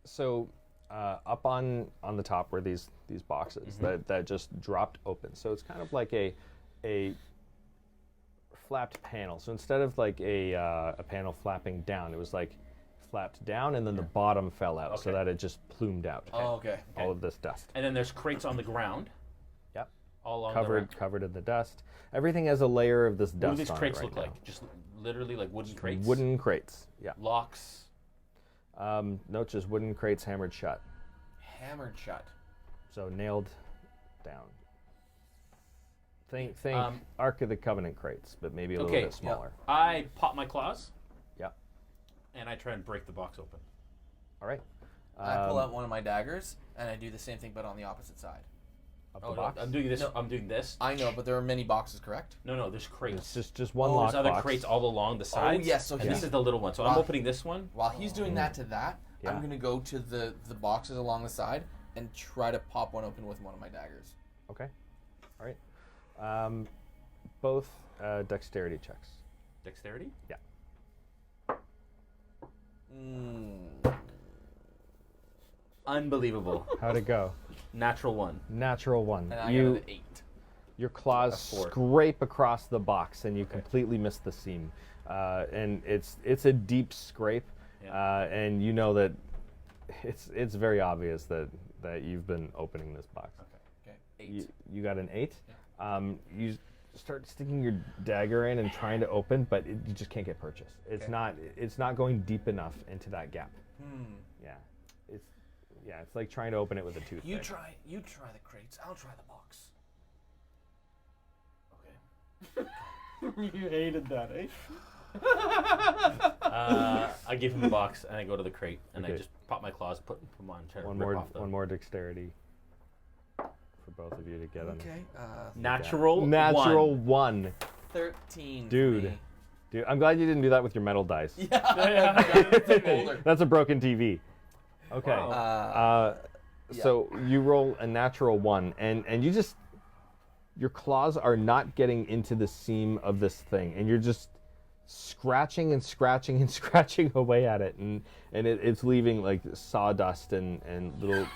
So up on the top were these boxes that just dropped open. So it's kind of like a flapped panel. So instead of like a panel flapping down, it was like flapped down and then the bottom fell out so Okay. that it just plumed out Oh, okay. all of this dust. And then there's crates on the ground. Yep. All along Covered in the dust. Everything has a layer of this What dust do these on crates it look right like? Just literally like wooden now. crates. Wooden crates. Yeah. locks. No, just wooden crates hammered shut. Hammered shut. So nailed down. Think Ark of the Covenant crates, but maybe a little Okay. bit smaller. I pop my claws. Yep. And I try and break the box open. All right. I pull out one of my daggers and I do the same thing, but on the opposite side. Of the Oh, no, box. I'm doing this. No. I'm doing this. I know, but there are many boxes, correct? No, there's crates. It's just one There's lock other box. crates all along the sides. yes, so and this he's- is the little one. So I'm Wow. opening this one. While he's doing that to that, Yeah. I'm gonna go to the boxes along the side and try to pop one open with one of my daggers. Okay. All right. Both dexterity checks. Dexterity. Yeah. Unbelievable. How'd it go? Natural one. Natural one. And I You got an 8. your claws A 4. scrape across the box and you completely miss the seam. And it's a deep scrape, Yeah. and you know that it's very obvious that you've been opening this box. Okay. 8. You got an 8. You start sticking your dagger in and trying to open, but you just can't get purchase. It's not going deep enough into that gap. Yeah, it's like trying to open it with a toothpick. You try the crates. I'll try the box. Okay. You hated that, eh? I give him the box and I go to the crate and I Okay. just pop my claws, put them on, try to One rip more off the one more dexterity for both of you to get on. Okay. natural Natural one. 1. 13. for Dude. me. Dude, I'm glad you didn't do that with your metal dice. Older. That's a broken TV. Okay. Wow. So you roll a natural 1, and you just, your claws are not getting into the seam of this thing, and you're just scratching and scratching and scratching away at it, and it's leaving like sawdust and little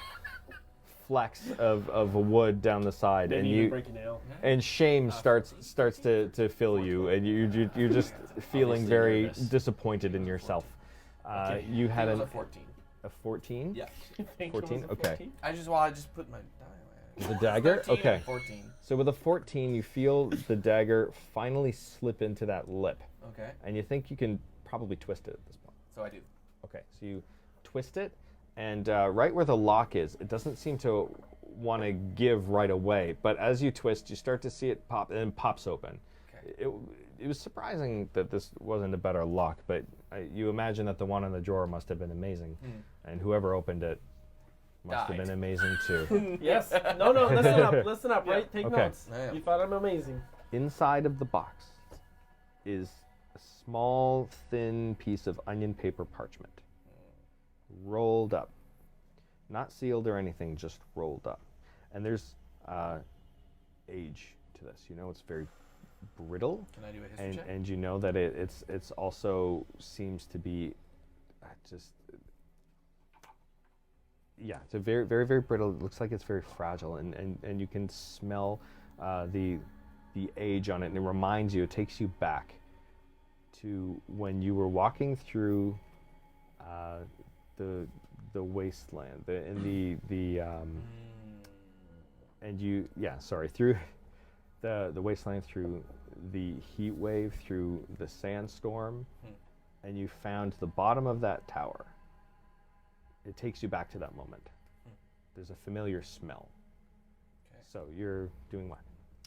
flecks of wood down the side, Maybe and even you break a nail. and shame starts to fill you, and you're just feeling Obviously very nervous. disappointed in yourself. You had It was a a 14. 14. Yeah. Think it was 14? a Okay. 14? I just put my die away. The dagger. 13 and Okay. 14. So with a 14, you feel the dagger finally slip into that lip, Okay. and you think you can probably twist it at this point. So I do. Okay, so you twist it, and right where the lock is, it doesn't seem to want to give right away, but as you twist, you start to see it pop, and it pops open. Okay. It was surprising that this wasn't a better lock, but you imagine that the one in the drawer must have been amazing, and whoever opened it must have Died. been amazing too. Yes. No, listen up, right? Take Okay. notes. Yeah. You thought I'm amazing. Inside of the box is a small, thin piece of onion paper parchment, rolled up. Not sealed or anything, just rolled up. And there's age to this. You know, it's very brittle, Can I do a history check? and you know that it's also seems to be just yeah, it's a very very very brittle. It looks like it's very fragile, and you can smell the age on it, and it reminds you. It takes you back to when you were walking through the wasteland, through the wasteland, through the heat wave, through the sandstorm, and you found the bottom of that tower. It takes you back to that moment. There's a familiar smell. Okay. So you're doing what?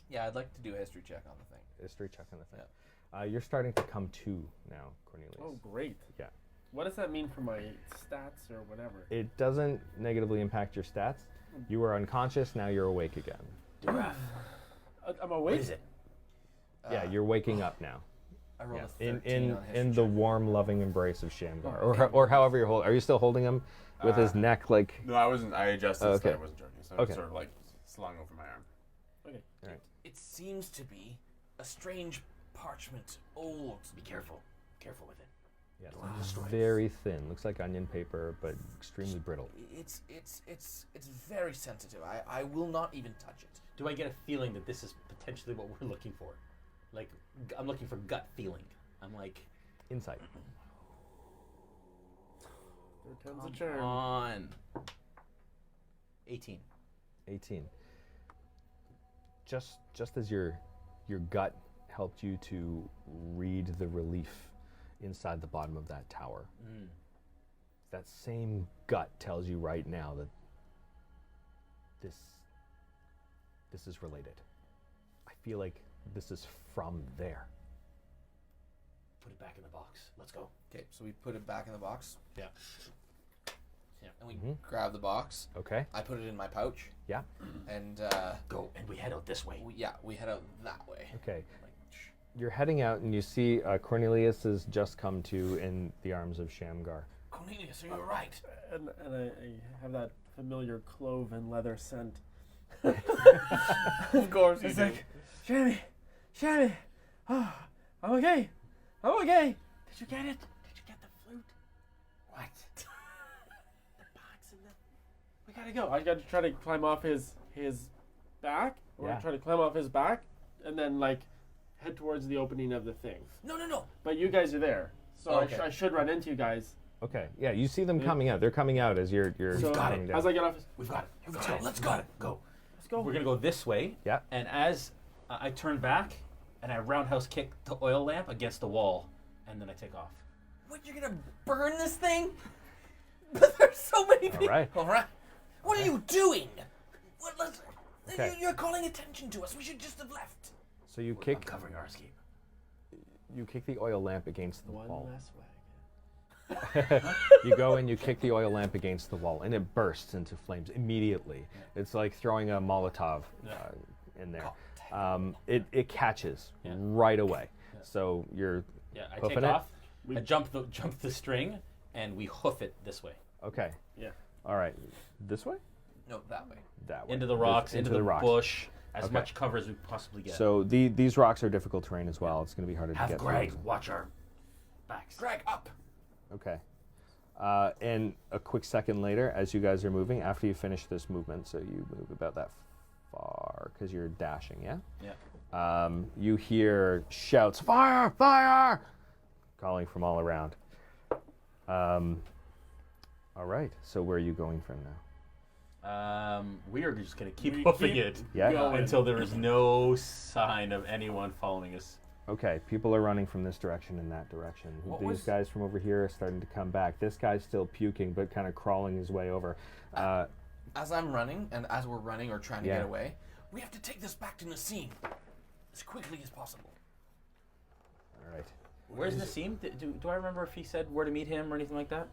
Yeah, I'd like to do a history check on the thing. History check on the thing. You're starting to come to now, Cornelius. Oh, great. Yeah. What does that mean for my stats or whatever? It doesn't negatively impact your stats. You were unconscious, now you're awake again. Giraffe. I'm awake. What is it? Yeah, you're waking up now. I rolled Yeah. a 13 In on history in the check. warm, loving embrace of Shamgar, Oh, or however you're holding. Are you still holding him with his neck like? No, I wasn't. I adjusted so Okay. that I wasn't joking. So Okay. I sort of like slung over my arm. Okay. Right. It seems to be a strange parchment, old. Be careful. Careful with it. Yes, Don't destroy it. very thin. Looks like onion paper, but extremely brittle. It's very sensitive. I will not even touch it. Do I get a feeling that this is potentially what we're looking for? Like, I'm looking for gut feeling. I'm like, Insight. There comes a charm. On. 18. 18. Just as your gut helped you to read the relief inside the bottom of that tower, that same gut tells you right now that this is related. I feel like this is from there. Put it back in the box. Let's go. Okay, so we put it back in the box. Yeah. And we grab the box. Okay. I put it in my pouch. Yeah. And Go, and we head out this way. we head out that way. Okay. Like, You're heading out, and you see Cornelius has just come to in the arms of Shamgar. Cornelius, are you alright? And I have that familiar clove and leather scent. Of course It's like, Shammy, oh, I'm okay. Did you get it? Did you get the flute? What? The box and the... We gotta go. I gotta try to climb off his back. Or Yeah. try to climb off his back and then like head towards the opening of the thing. No. But you guys are there. So Okay. I should run into you guys. Okay. Yeah, you see them Yeah. coming out. They're coming out as you're So coming down. as I get off his... We've got it. Let's go. Let's go. Go. Let's go. We're going to go this way. Yeah. And as I turn back and I roundhouse kick the oil lamp against the wall, and then I take off. What, you're gonna burn this thing? But there's so many people. right. Alright. What are you doing? What, let's, Okay. You're calling attention to us. We should just have left. So you I'm kick covering our escape. the oil lamp against the One wall. last wagon. You go and you kick the oil lamp against the wall, and it bursts into flames immediately. It's like throwing a Molotov in there. It catches right away. So you're Yeah, I Hoofing take it? off. I jump the string, and we hoof it this way. okay. Yeah. All right. This way? No, that way. That way. Into the rocks, into the rocks. bush, as Okay. much cover as we possibly get. So these rocks are difficult terrain as well. It's going to be harder to Have get Greg through. watch our backs. Drag up. Okay. And a quick second later, as you guys are moving, after you finish this movement, so you move about that far because you're dashing, yeah? Yeah. You hear shouts, fire, fire, calling from all around. All right, so where are you going from now? We are just going to keep We hoofing keep it Yeah? going. until there is no sign of anyone following us. Okay, people are running from this direction and that direction. What These was- guys from over here are starting to come back. This guy's still puking, but kind of crawling his way over. As I'm running, and as we're running or trying to Yeah. get away, we have to take this back to Nassim as quickly as possible. All right. Where's Nassim? Do I remember if he said where to meet him or anything like that?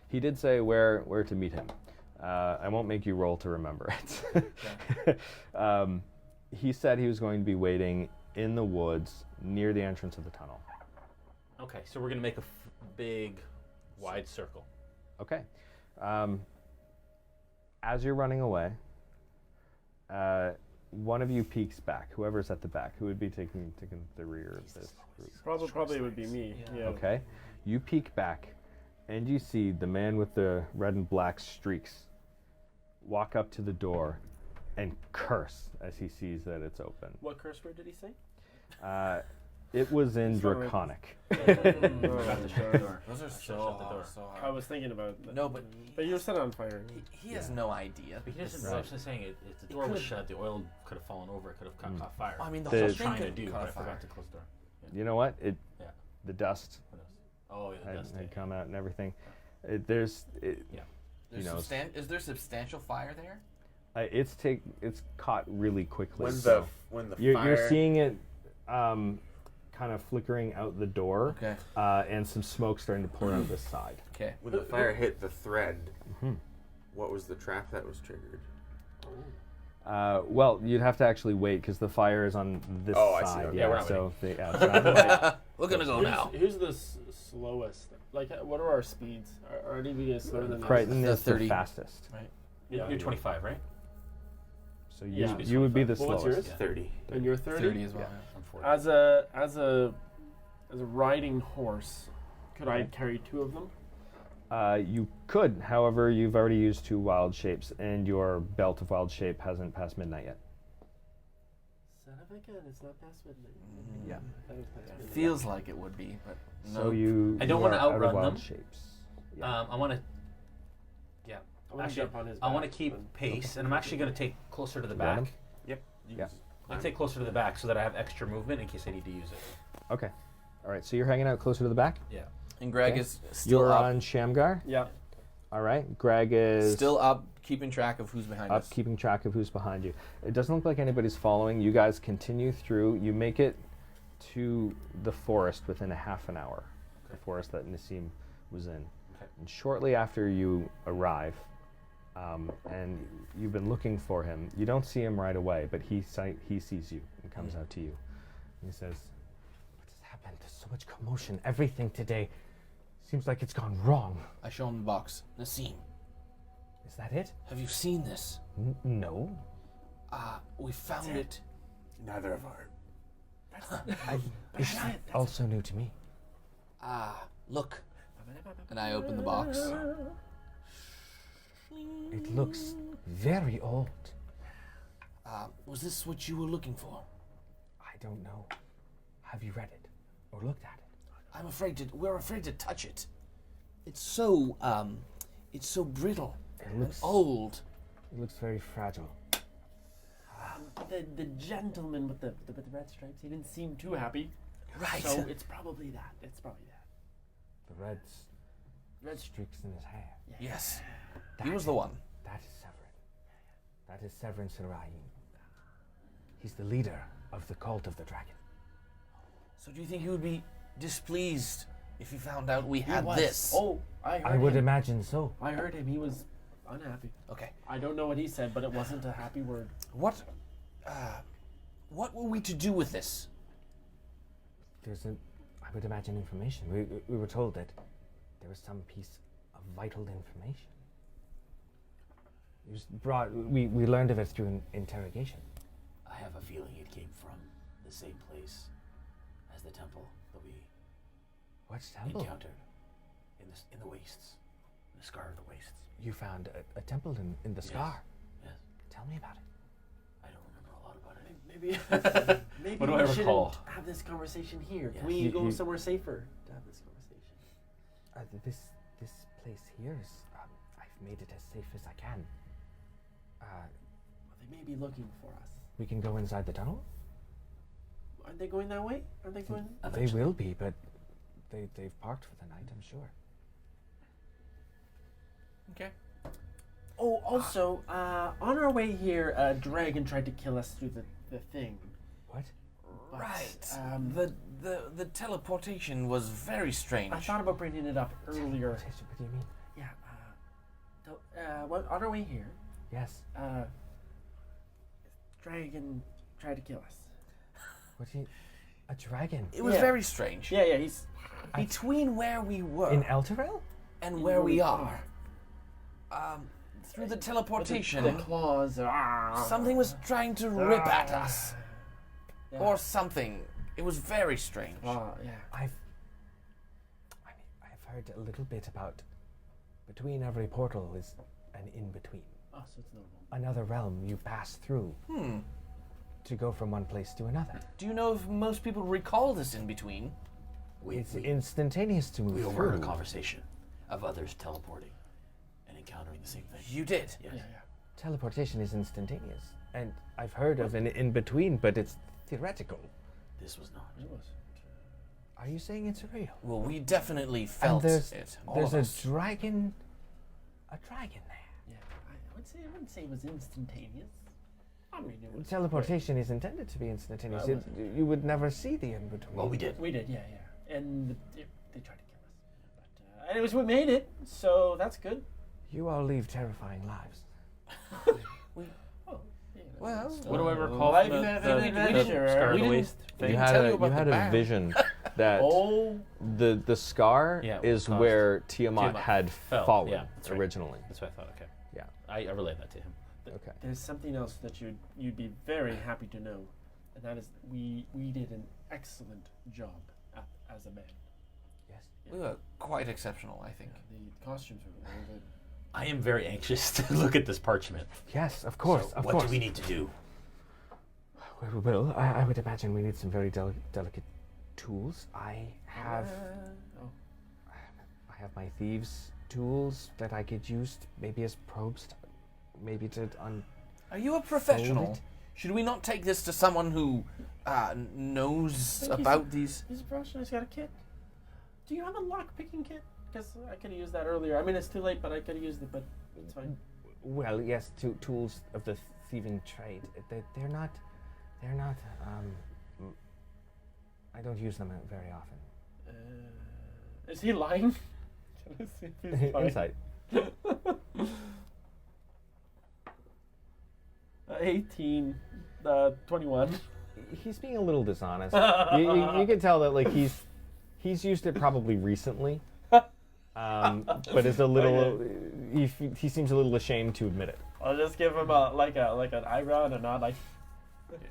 He did say where to meet him. I won't make you roll to remember it. He said he was going to be waiting in the woods near the entrance of the tunnel. Okay, so we're going to make a big, wide circle. Okay. As you're running away, one of you peeks back. Whoever's at the back, who would be taking the rear of this group. Probably would be me. Yeah. Okay. You peek back, and you see the man with the red and black streaks walk up to the door and curse as he sees that it's open. What curse word did he say? It was in It's not right. Draconic. Forgot to shut the door. Those are I should've so shut the door. hard, so I hard. was thinking about it. No, but you set it on fire. he has no idea. But he doesn't. Right. I was just saying, if the door was shut, the oil could have fallen over. It could have caught fire. I mean, the The- whole That's thing what I was trying could to do, caught but I fire. forgot to close the door. You know what? Yeah. The dust What else? Oh, yeah, that's had come out and everything. There's There's know, is there substantial fire there? it's caught really quickly. When so the you're fire seeing it kind of flickering out the door, Okay. and some smoke starting to pour out the side. Okay. when the fire hit the thread, Mhm. what was the trap that was triggered? Well, you'd have to actually wait because the fire is on this Oh, I see, side. okay. Yeah, Yeah, we're not so it's not- We're gonna go now. Who's the slowest? Like, what are our speeds? Are any of you guys slower than us? Crichton The is the 30. fastest. Yeah. You're 25, right? So you, Yeah. you would be the Well, what's slowest. yours? 30. And you're 30? 30 as well. Yeah. Yeah. I'm 40. As a riding horse, could I carry two of them? You could, however, you've already used 2 wild shapes, and your belt of wild shape hasn't passed midnight yet. Son of a gun, it's not past midnight. Yeah. That was past midnight. Feels like it would be, but no. So you. I don't you wanna are out of outrun wild them. shapes. Yeah. I want to. Yeah. I wanna Actually, jump on his I want to back, keep but- pace, and I'm actually going to take closer to the You got back. him? Yep. Yeah. I take closer to the back so that I have extra movement in case I need to use it. Okay. All right. So you're hanging out closer to the back. Yeah. And Greg Okay. is still You're up. on Shamgar. Yeah. All right. Greg is Still up, keeping track of who's behind up, us. keeping track of who's behind you. It doesn't look like anybody's following. You guys continue through. You make it to the forest within a half an hour. The forest that Nassim was in. Okay. And shortly after you arrive, and you've been looking for him, you don't see him right away, but he sees you and comes out to you. And he says, "What has happened? There's so much commotion. Everything today seems like it's gone wrong. I show him the box. Nassim, Is that it? have you seen this? No. We found it. Neither of our. It's also new to me. Look. And I open the box. It looks very old. Was this what you were looking for? I don't know. Have you read it or looked at it? We're afraid to touch it. It's so brittle It and looks old. It looks very fragile. The gentleman with the red stripes, he didn't seem too happy. Right. So it's probably that. It's probably that. The red streaks in his hair. Yes. He was the one. That is Severin. That is Severin Serayin. He's the leader of the cult of the dragon. So do you think he would be displeased if he found out we had was. this? Oh, I heard I would him. imagine so. I heard him. He was unhappy. Okay. I don't know what he said, but it wasn't a happy word. What were we to do with this? I would imagine information. We were told that there was some piece of vital information. It was brought. We learned of it through an interrogation. I have a feeling it came from the same place as the temple that we What temple? encountered in the wastes, in the scar of the wastes. You found a temple in the scar. Yes. Tell me about it. I don't remember a lot about it. Maybe What do we I shouldn't recall? have this conversation here. Yes. Can we You- go you- somewhere safer to have this conversation? This place here is. I've made it as safe as I can. Well, they may be looking for us. We can go inside the tunnel. Aren't they going that way? Aren't they going? They will be, but they've parked for the night. I'm sure. Okay. Oh, also, on our way here, a dragon tried to kill us through the thing. What? But, Right. The teleportation was very strange. I thought about bringing it up earlier. What do you mean? Yeah. On our way here, Yes. dragon tried to kill us. What do you? A dragon It was Yeah. very strange. Yeah, he's Between where we were in Elturel? and where we are, through the teleportation, the claws. something was trying to rip at us, Yeah. or something. It was very strange. Yeah. I've heard a little bit about between every portal is an in-between. Oh, so it's normal. Another realm you pass through to go from one place to another. Do you know if most people recall this in between? It's instantaneous to move We overheard through. a conversation of others teleporting and encountering the same thing. You did. Yes. Yeah. Teleportation is instantaneous, and I've heard of an in-between, but it's theoretical. This was not. It was. Are you saying it's real? Well, we definitely felt there's- it. All There's of a us. dragon there. Yeah. I wouldn't say it was instantaneous. I mean, it was. Teleportation is intended to be instantaneous. Was You would never see the in-between. Well, we did. We did. Yeah. And they tried to kill us. But anyways, we made it, so that's good. You all leave terrifying lives. Well, What do I recall Life from in the an adventure. Scar of We the didn't- Waste we thing? didn't tell you about you had the a band. vision that Oh, the scar Yeah, is caused- where Tiamat Tiamat had fell, fallen yeah, that's right. originally. That's what I thought. Okay. Yeah. I relayed that to him. Okay. there's something else that you'd be very happy to know, and that is we did an excellent job as a band. Yes. we were quite exceptional, I think. The costumes were very good. I am very anxious to look at this parchment. Yes, of course, So of what course. do we need to do? Well, I would imagine we need some very delicate tools. I have my thieves' tools that I could use maybe as probes, maybe to Are you a professional? it. Should we not take this to someone who knows think he's about these? He's a professional. He's got a kit. Do you have a lock picking kit? Because I could have used that earlier. I mean, it's too late, but I could have used it. But it's fine. Well, yes, tools of the thieving trade. They're not. I don't use them very often. Is he lying? Can I see if he's lying? Insight. 18, 21. He's being a little dishonest. you can tell that like he's used it probably recently, but it's a little. He seems a little ashamed to admit it, I'll just give him like an eyebrow and a nod, like.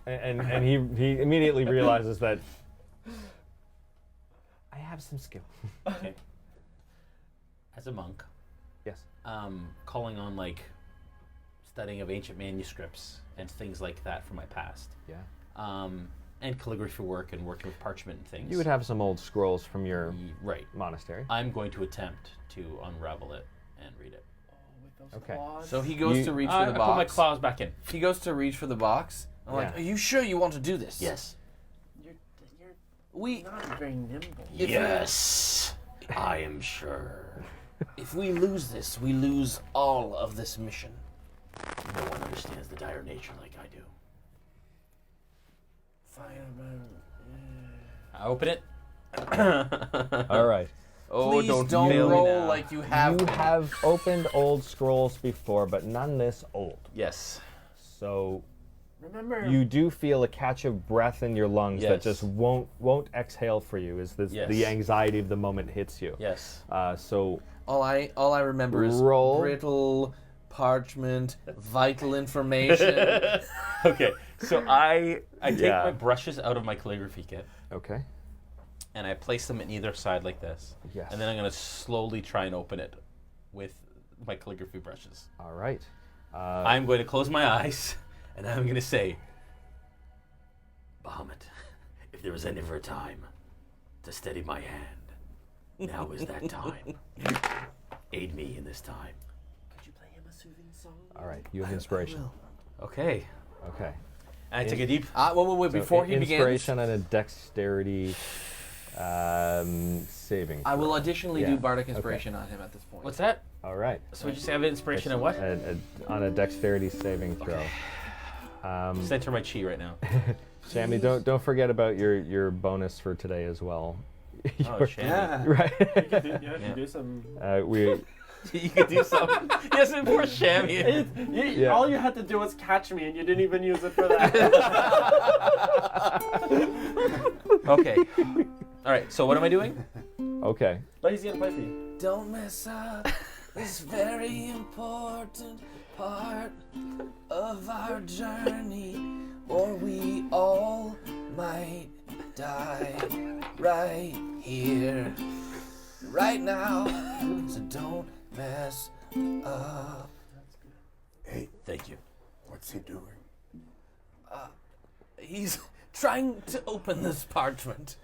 and he immediately realizes that. I have some skill. Okay. As a monk, Yes. calling on like studying of ancient manuscripts and things like that from my past. Yeah. And calligraphy work and working with parchment and things. You would have some old scrolls from your Right. monastery. I'm going to attempt to unravel it and read it. With those Okay. claws. So he goes You- to reach for the I put my box. claws back in. He goes to reach for the box. I'm like, Yeah. are you sure you want to do this? Yes. You're We, not very nimble. If we- Yes. I am sure. if we lose this, we lose all of this mission. No one understands the dire nature like I do. I open it. All right. Oh, Please don't don't fail me roll now. like you have. You have opened old scrolls before, but none this old. Yes. So Remember, you do feel a catch of breath in your lungs that Yes. just won't exhale for you as this, Yes. the anxiety of the moment hits you. Yes. So All I remember is Roll. brittle parchment, vital information. Okay. So I take Yeah. my brushes out of my calligraphy kit Okay. and I place them in either side like this. Yes. And then I'm going to slowly try and open it with my calligraphy brushes. All right. I'm going to close my eyes and I'm going to say, Bahamut, if there was ever a time to steady my hand, now is that time. Aid me in this time. Could you play him a soothing song? All right. You have inspiration. okay. Okay. And I take a deep. Wait, So before he begins, inspiration and a dexterity saving. I will throw. additionally Yeah. do Bardic Inspiration on him at this point. What's that? All right. So would you say I have inspiration and what? On a dexterity saving throw. Just enter my chi right now. Sammy, don't forget about your bonus for today as well. Oh, shame. Right. You can do some. We You could do something. Yes, and poor Shammy. Yeah. All you had to do was catch me, and you didn't even use it for that. Okay. All right. So what am I doing? okay. Lazy gonna play for you. Don't mess up this very important part of our journey, or we all might die right here, right now. So don't mess up. Hey, Thank you. what's he doing? He's trying to open this parchment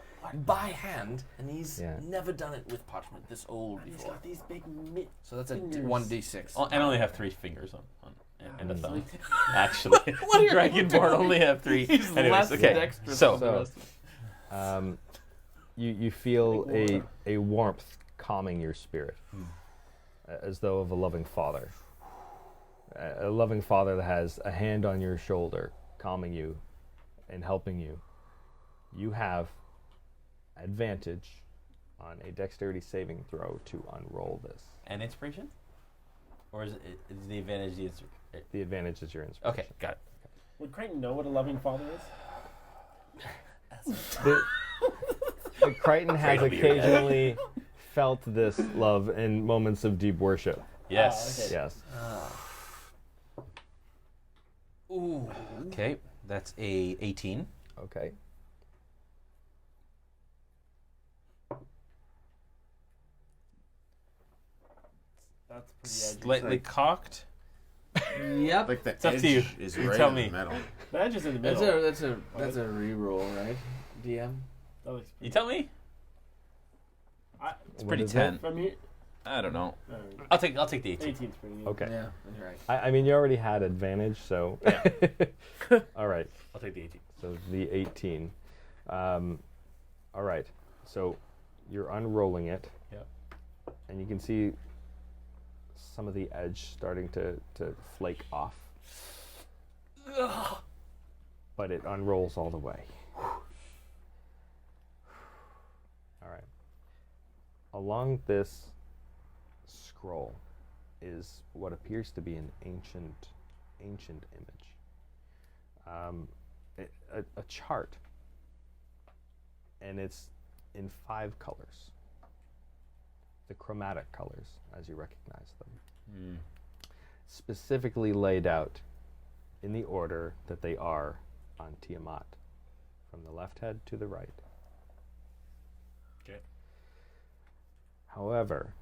by hand, and he's Yeah. never done it with parchment this old He's before. got these big mitt. So that's a fingers. 1d6. Oh, and I only have 3 fingers on and a thumb. Actually, Dragonborn only have 3. He's Anyways, less okay. dexterous So, than the rest of us. You feel a warmth calming your spirit, as though of a loving father. A loving father that has a hand on your shoulder, calming you and helping you. You have advantage on a dexterity saving throw to unroll this. and inspiration, or is the advantage the The advantage is your inspiration. Okay, got it. Would Crichton know what a loving father is? The Crichton has Cradle your head. occasionally felt this love in moments of deep worship. Yes. okay. Yes. Ooh. Okay, that's a 18. Okay. That's pretty edgy. Slightly cocked. Yep. Like the It's up edge to you. is You right tell in me. the middle. The edge is in the That's middle. a reroll, right? DM. That looks You tell me. It's What pretty is it? 10. From here, I don't know. uh, I'll take the 18. 18's pretty good. Okay. Yeah, you're right. I mean, you already had advantage, so. All right. I'll take the 18. So the 18. All right. So you're unrolling it. Yep. And you can see some of the edge starting to flake off. But it unrolls all the way. All right. Along this scroll is what appears to be an ancient image. A chart, and it's in 5 colors. The chromatic colors, as you recognize them, specifically laid out in the order that they are on Tiamat, from the left head to the right. Okay. However,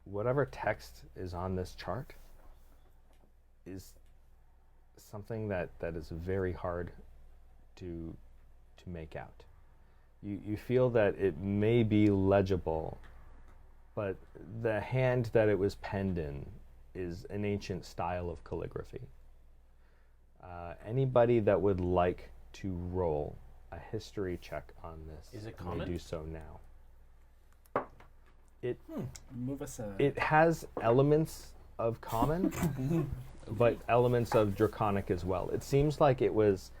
whatever text is on this chart is something that is very hard to make out. You feel that it may be legible, but the hand that it was penned in is an ancient style of calligraphy. Anybody that would like to roll a history check on this Is it may common? do so now. Move aside. It has elements of common, but elements of draconic as well. It seems like it was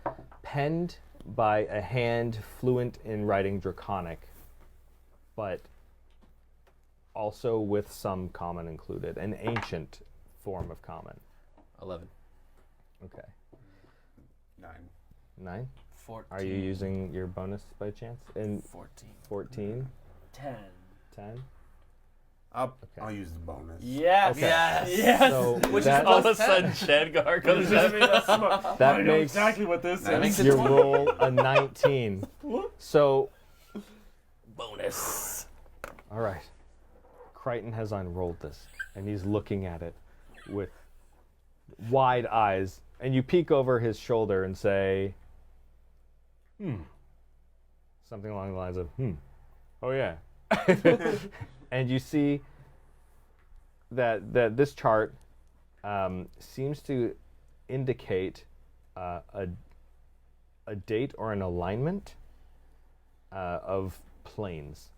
penned by a hand fluent in writing draconic, but also with some common included, an ancient form of common. 11. Okay. 9. 9? 14. Are you using your bonus by chance? In 14. 14? 10. 10? Up. Okay. I'll use the bonus. Yes. Okay. Yes. So Which that, is All of a sudden, Shadgar comes That in. makes us smart. That I know makes- exactly what this That is. makes it you 20. roll a 19. So, Bonus. all right. Crichton has unrolled this, and he's looking at it with wide eyes. And you peek over his shoulder and say, something along the lines of, oh yeah. And you see that this chart seems to indicate a date or an alignment of planes.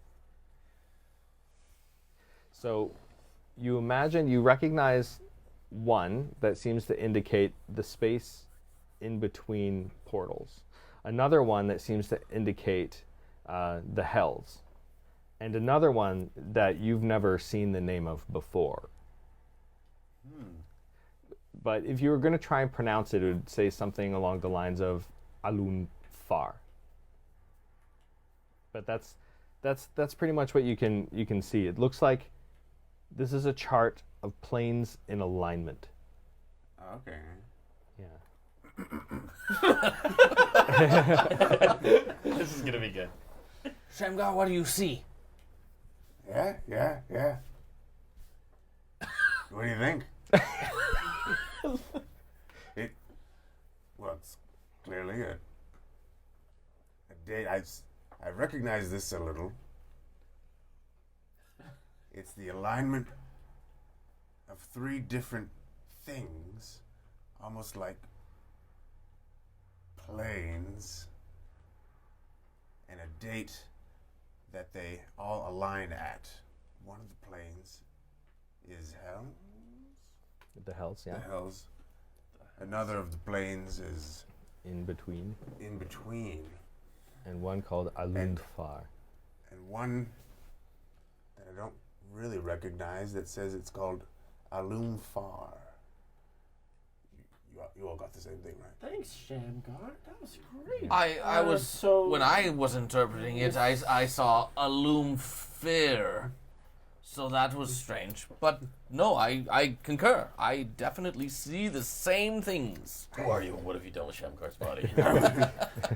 So you recognize one that seems to indicate the space in between portals. Another one that seems to indicate the hells. And another one that you've never seen the name of before. But if you were going to try and pronounce it, it would say something along the lines of Alun Far. But that's pretty much what you can see. It looks like this is a chart of planes in alignment. Okay. Yeah. This is gonna be good. Shamgar, what do you see? Yeah. What do you think? It's clearly a date. I recognize this a little. It's the alignment of 3 different things, almost like planes, and a date that they all align at. One of the planes is hell. The hells, yeah. The hells. Another of the planes is In between. in between, And one called Alun Far. and one that I don't really recognize that says it's called Alum Far. You all got the same thing, right? Thanks, Shamgar. That was great. I was so when I was interpreting it, I saw a loom fair, so that was strange. But no, I concur. I definitely see the same things. Who are you? What have you done with Shamgar's body?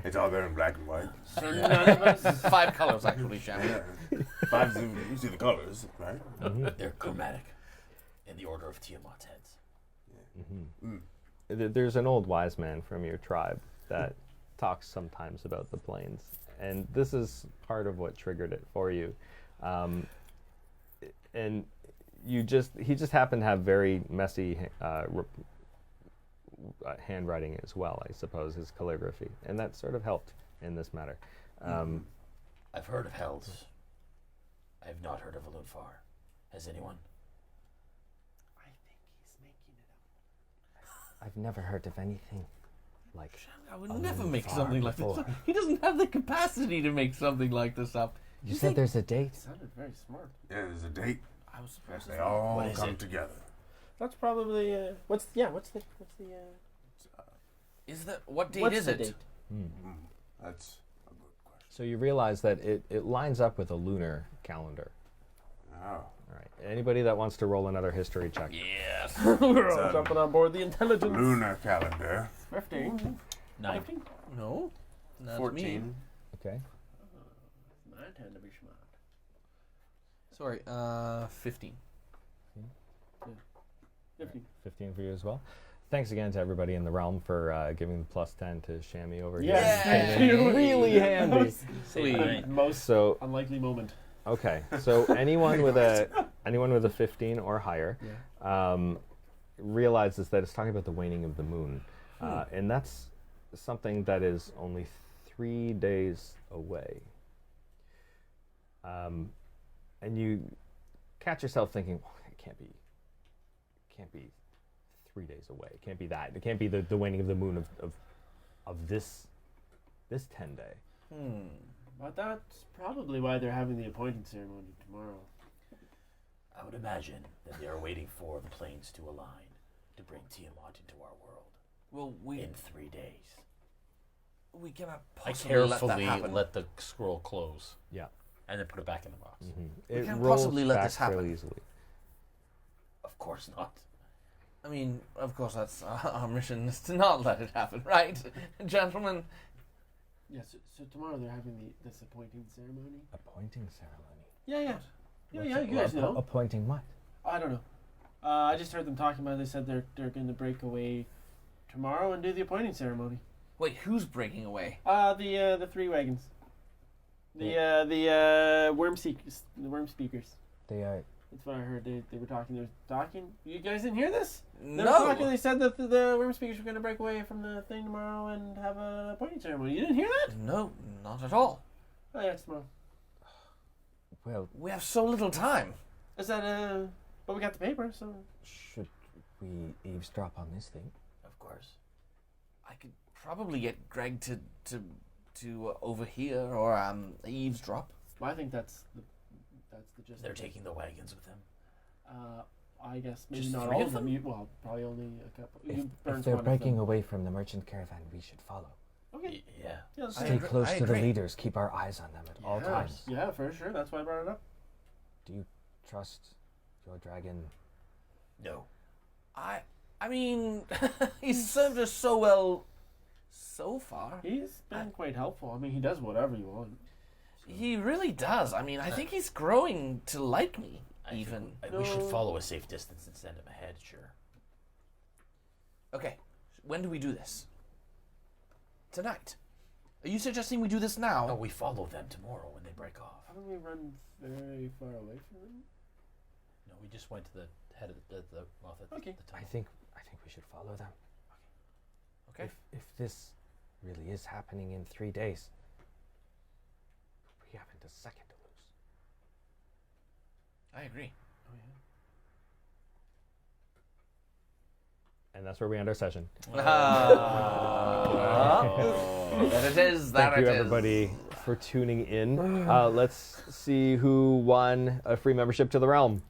It's all there in black and white. So none of us. 5 colors actually, Sham. Yeah. 5's you see the colors, right? They're chromatic, in the order of Tiamat's heads. There's an old wise man from your tribe that talks sometimes about the planes, and this is part of what triggered it for you. And he just happened to have very messy handwriting as well, I suppose, his calligraphy, and that sort of helped in this matter. I've heard of hells. I have not heard of Alunfar. Has anyone? I think he's making it up. I've never heard of anything like. I would never make far something like this before. up. He doesn't have the capacity to make something like this up. You said there's a date. Sounded very smart. Yeah, there's a date. I was surprised. They all What is come it? together. That's probably what's the Is that what date what's is the it? date? That's a good question. So you realize that it lines up with a lunar calendar. Oh. All right. Anybody that wants to roll another history check? Yes. We're all It's, jumping on board the intelligence. Lunar calendar. 15. 9. No. Not 14. me. Okay. I tend to be smart. Sorry. 15. 15. 15 for you as well. Thanks again to everybody in the realm for giving the +10 to Shammy over Yes, here. thank Came in you. really handy. Sweet. The most So unlikely moment. okay, so anyone with a 15 or higher realizes that it's talking about the waning of the moon, and that's something that is only 3 days away. And you catch yourself thinking, well, it can't be 3 days away. It can't be that. It can't be the waning of the moon of this 10 day. But that's probably why they're having the appointing ceremony tomorrow. I would imagine that they are waiting for the planes to align to bring Tiamat into our world Well, in 3 days. we cannot I possibly let that carefully happen. let the scroll close. Yeah. and then put it back in the box. It can't rolls possibly let back this happen. fairly easily. Of course not. I mean, of course, that's our mission is to not let it happen, right, gentlemen? Yeah, so tomorrow they're having this appointing ceremony. Appointing ceremony. Yeah. You guys know. Appointing what? I don't know. I just heard them talking about it. They said they're going to break away tomorrow and do the appointing ceremony. Wait, who's breaking away? The 3 wagons. The worm seekers. The worm speakers. They are. That's what I heard. They were talking. They were talking. You guys didn't hear this? They were No. talking. They said that the worm speakers were going to break away from the thing tomorrow and have a appointing ceremony. You didn't hear that? No, not at all. Oh yeah, it's tomorrow. Well, We have so little time. Is that But we got the paper, so. should we eavesdrop on this thing? Of course. I could probably get Greg to overhear or eavesdrop. Well, I think that's the gist. They're of it. taking the wagons with them. I guess maybe Just not 3 all of of them. them? Well, probably only a couple. If, You burned they're one of breaking them. away from the merchant caravan, we should follow. Okay. Yeah. Yeah, let's I do Stay it. agree- close I to the agree. leaders. Keep our eyes on them at all times. Yeah, for sure. That's why I brought it up. Do you trust your dragon? No. I mean, he's served us so well so far. He's been quite helpful. I mean, he does whatever you want. He really does. I mean, I think he's growing to like me, I think even. we should No. follow a safe distance and send him ahead, sure. Okay, when do we do this? Tonight. Are you suggesting we do this now? No, we follow them tomorrow when they break off. How don't we run very far away from them? No, we just went to the head of the mouth of Okay. the I tunnel. think we should follow them. Okay. If this really is happening in 3 days, we haven't a second to lose. I agree. Oh yeah. And that's where we end our session. That it is. That Thank you, it is. everybody, for tuning in. Let's see who won a free membership to the Realm.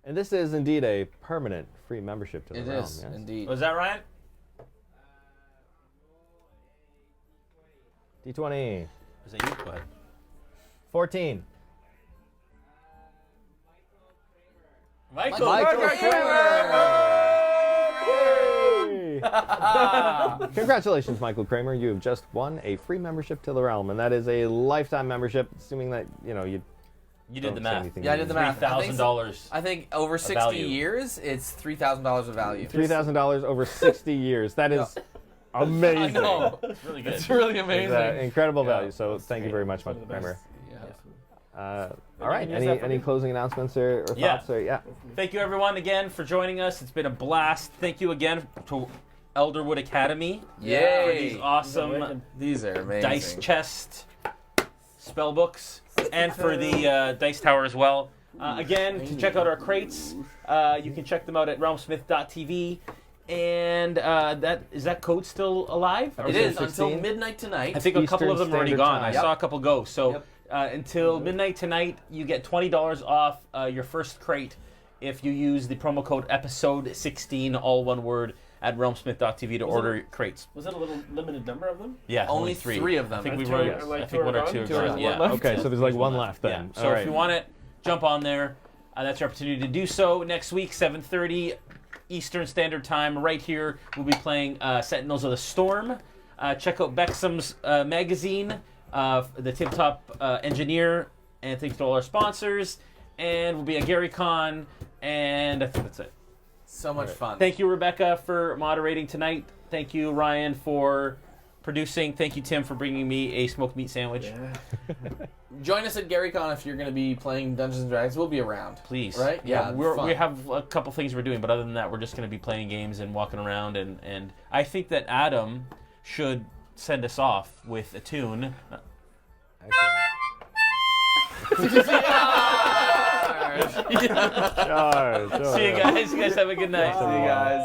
And this is indeed a permanent free membership to the It Realm. is, Yes? indeed. Was that Ryan? D20. Was that you? Go ahead. 14. Michael. Congratulations, Michael Kramer. You have just won a free membership to the Realm, and that is a lifetime membership, assuming that, you You don't did the say math. anything Yeah, I did the math. $3,000. I think over 60 value. years, it's $3,000 of value. $3,000 over 60 years. That is amazing. I know. It's really good. It's really It's, amazing. incredible Yeah, value. So thank you very much, Michael Kramer. Yeah. All right. can use that for Any me. closing announcements or Yeah. thoughts? Or, yeah. Thank you, everyone, again for joining us. It's been a blast. Thank you again to Elderwood Academy for Yay. these awesome These are amazing. dice chest spell books, and for the dice tower as well. Again, to check out our crates, you can check them out at realmsmith.tv. And that code still alive? Or It is is until 16? midnight tonight. I think a couple Eastern of them are already Standard gone. Time. I saw a couple go. So Yep. until midnight tonight, you get $20 off your first crate if you use the promo code episode 16, all one word, at realmsmith.tv to order crates. Was it a little limited number of them? Yeah, Only three of them. I think we Two were. are- like I two think are one or gone? two are Two are gone. one Yeah. left? Okay, so there's like one left then. Yeah. So All if you want it, jump on there. That's your opportunity to do so. Next week, 7:30 Eastern Standard Time, right here. We'll be playing Sentinels of the Storm. Check out Bexham's magazine, the Tip Top Engineer, and thanks to all our sponsors. And we'll be at GaryCon, and I think that's it. So much fun. Thank you, Rebecca, for moderating tonight. Thank you, Ryan, for producing. Thank you, Tim, for bringing me a smoked meat sandwich. Join us at GaryCon if you're going to be playing Dungeons and Dragons. We'll be around. Please. Right? Yeah, fun. we have a couple things we're doing, but other than that, we're just going to be playing games and walking around. And I think that Adam should send us off with a tune. Charge. See you guys. You guys have a good night. See you guys.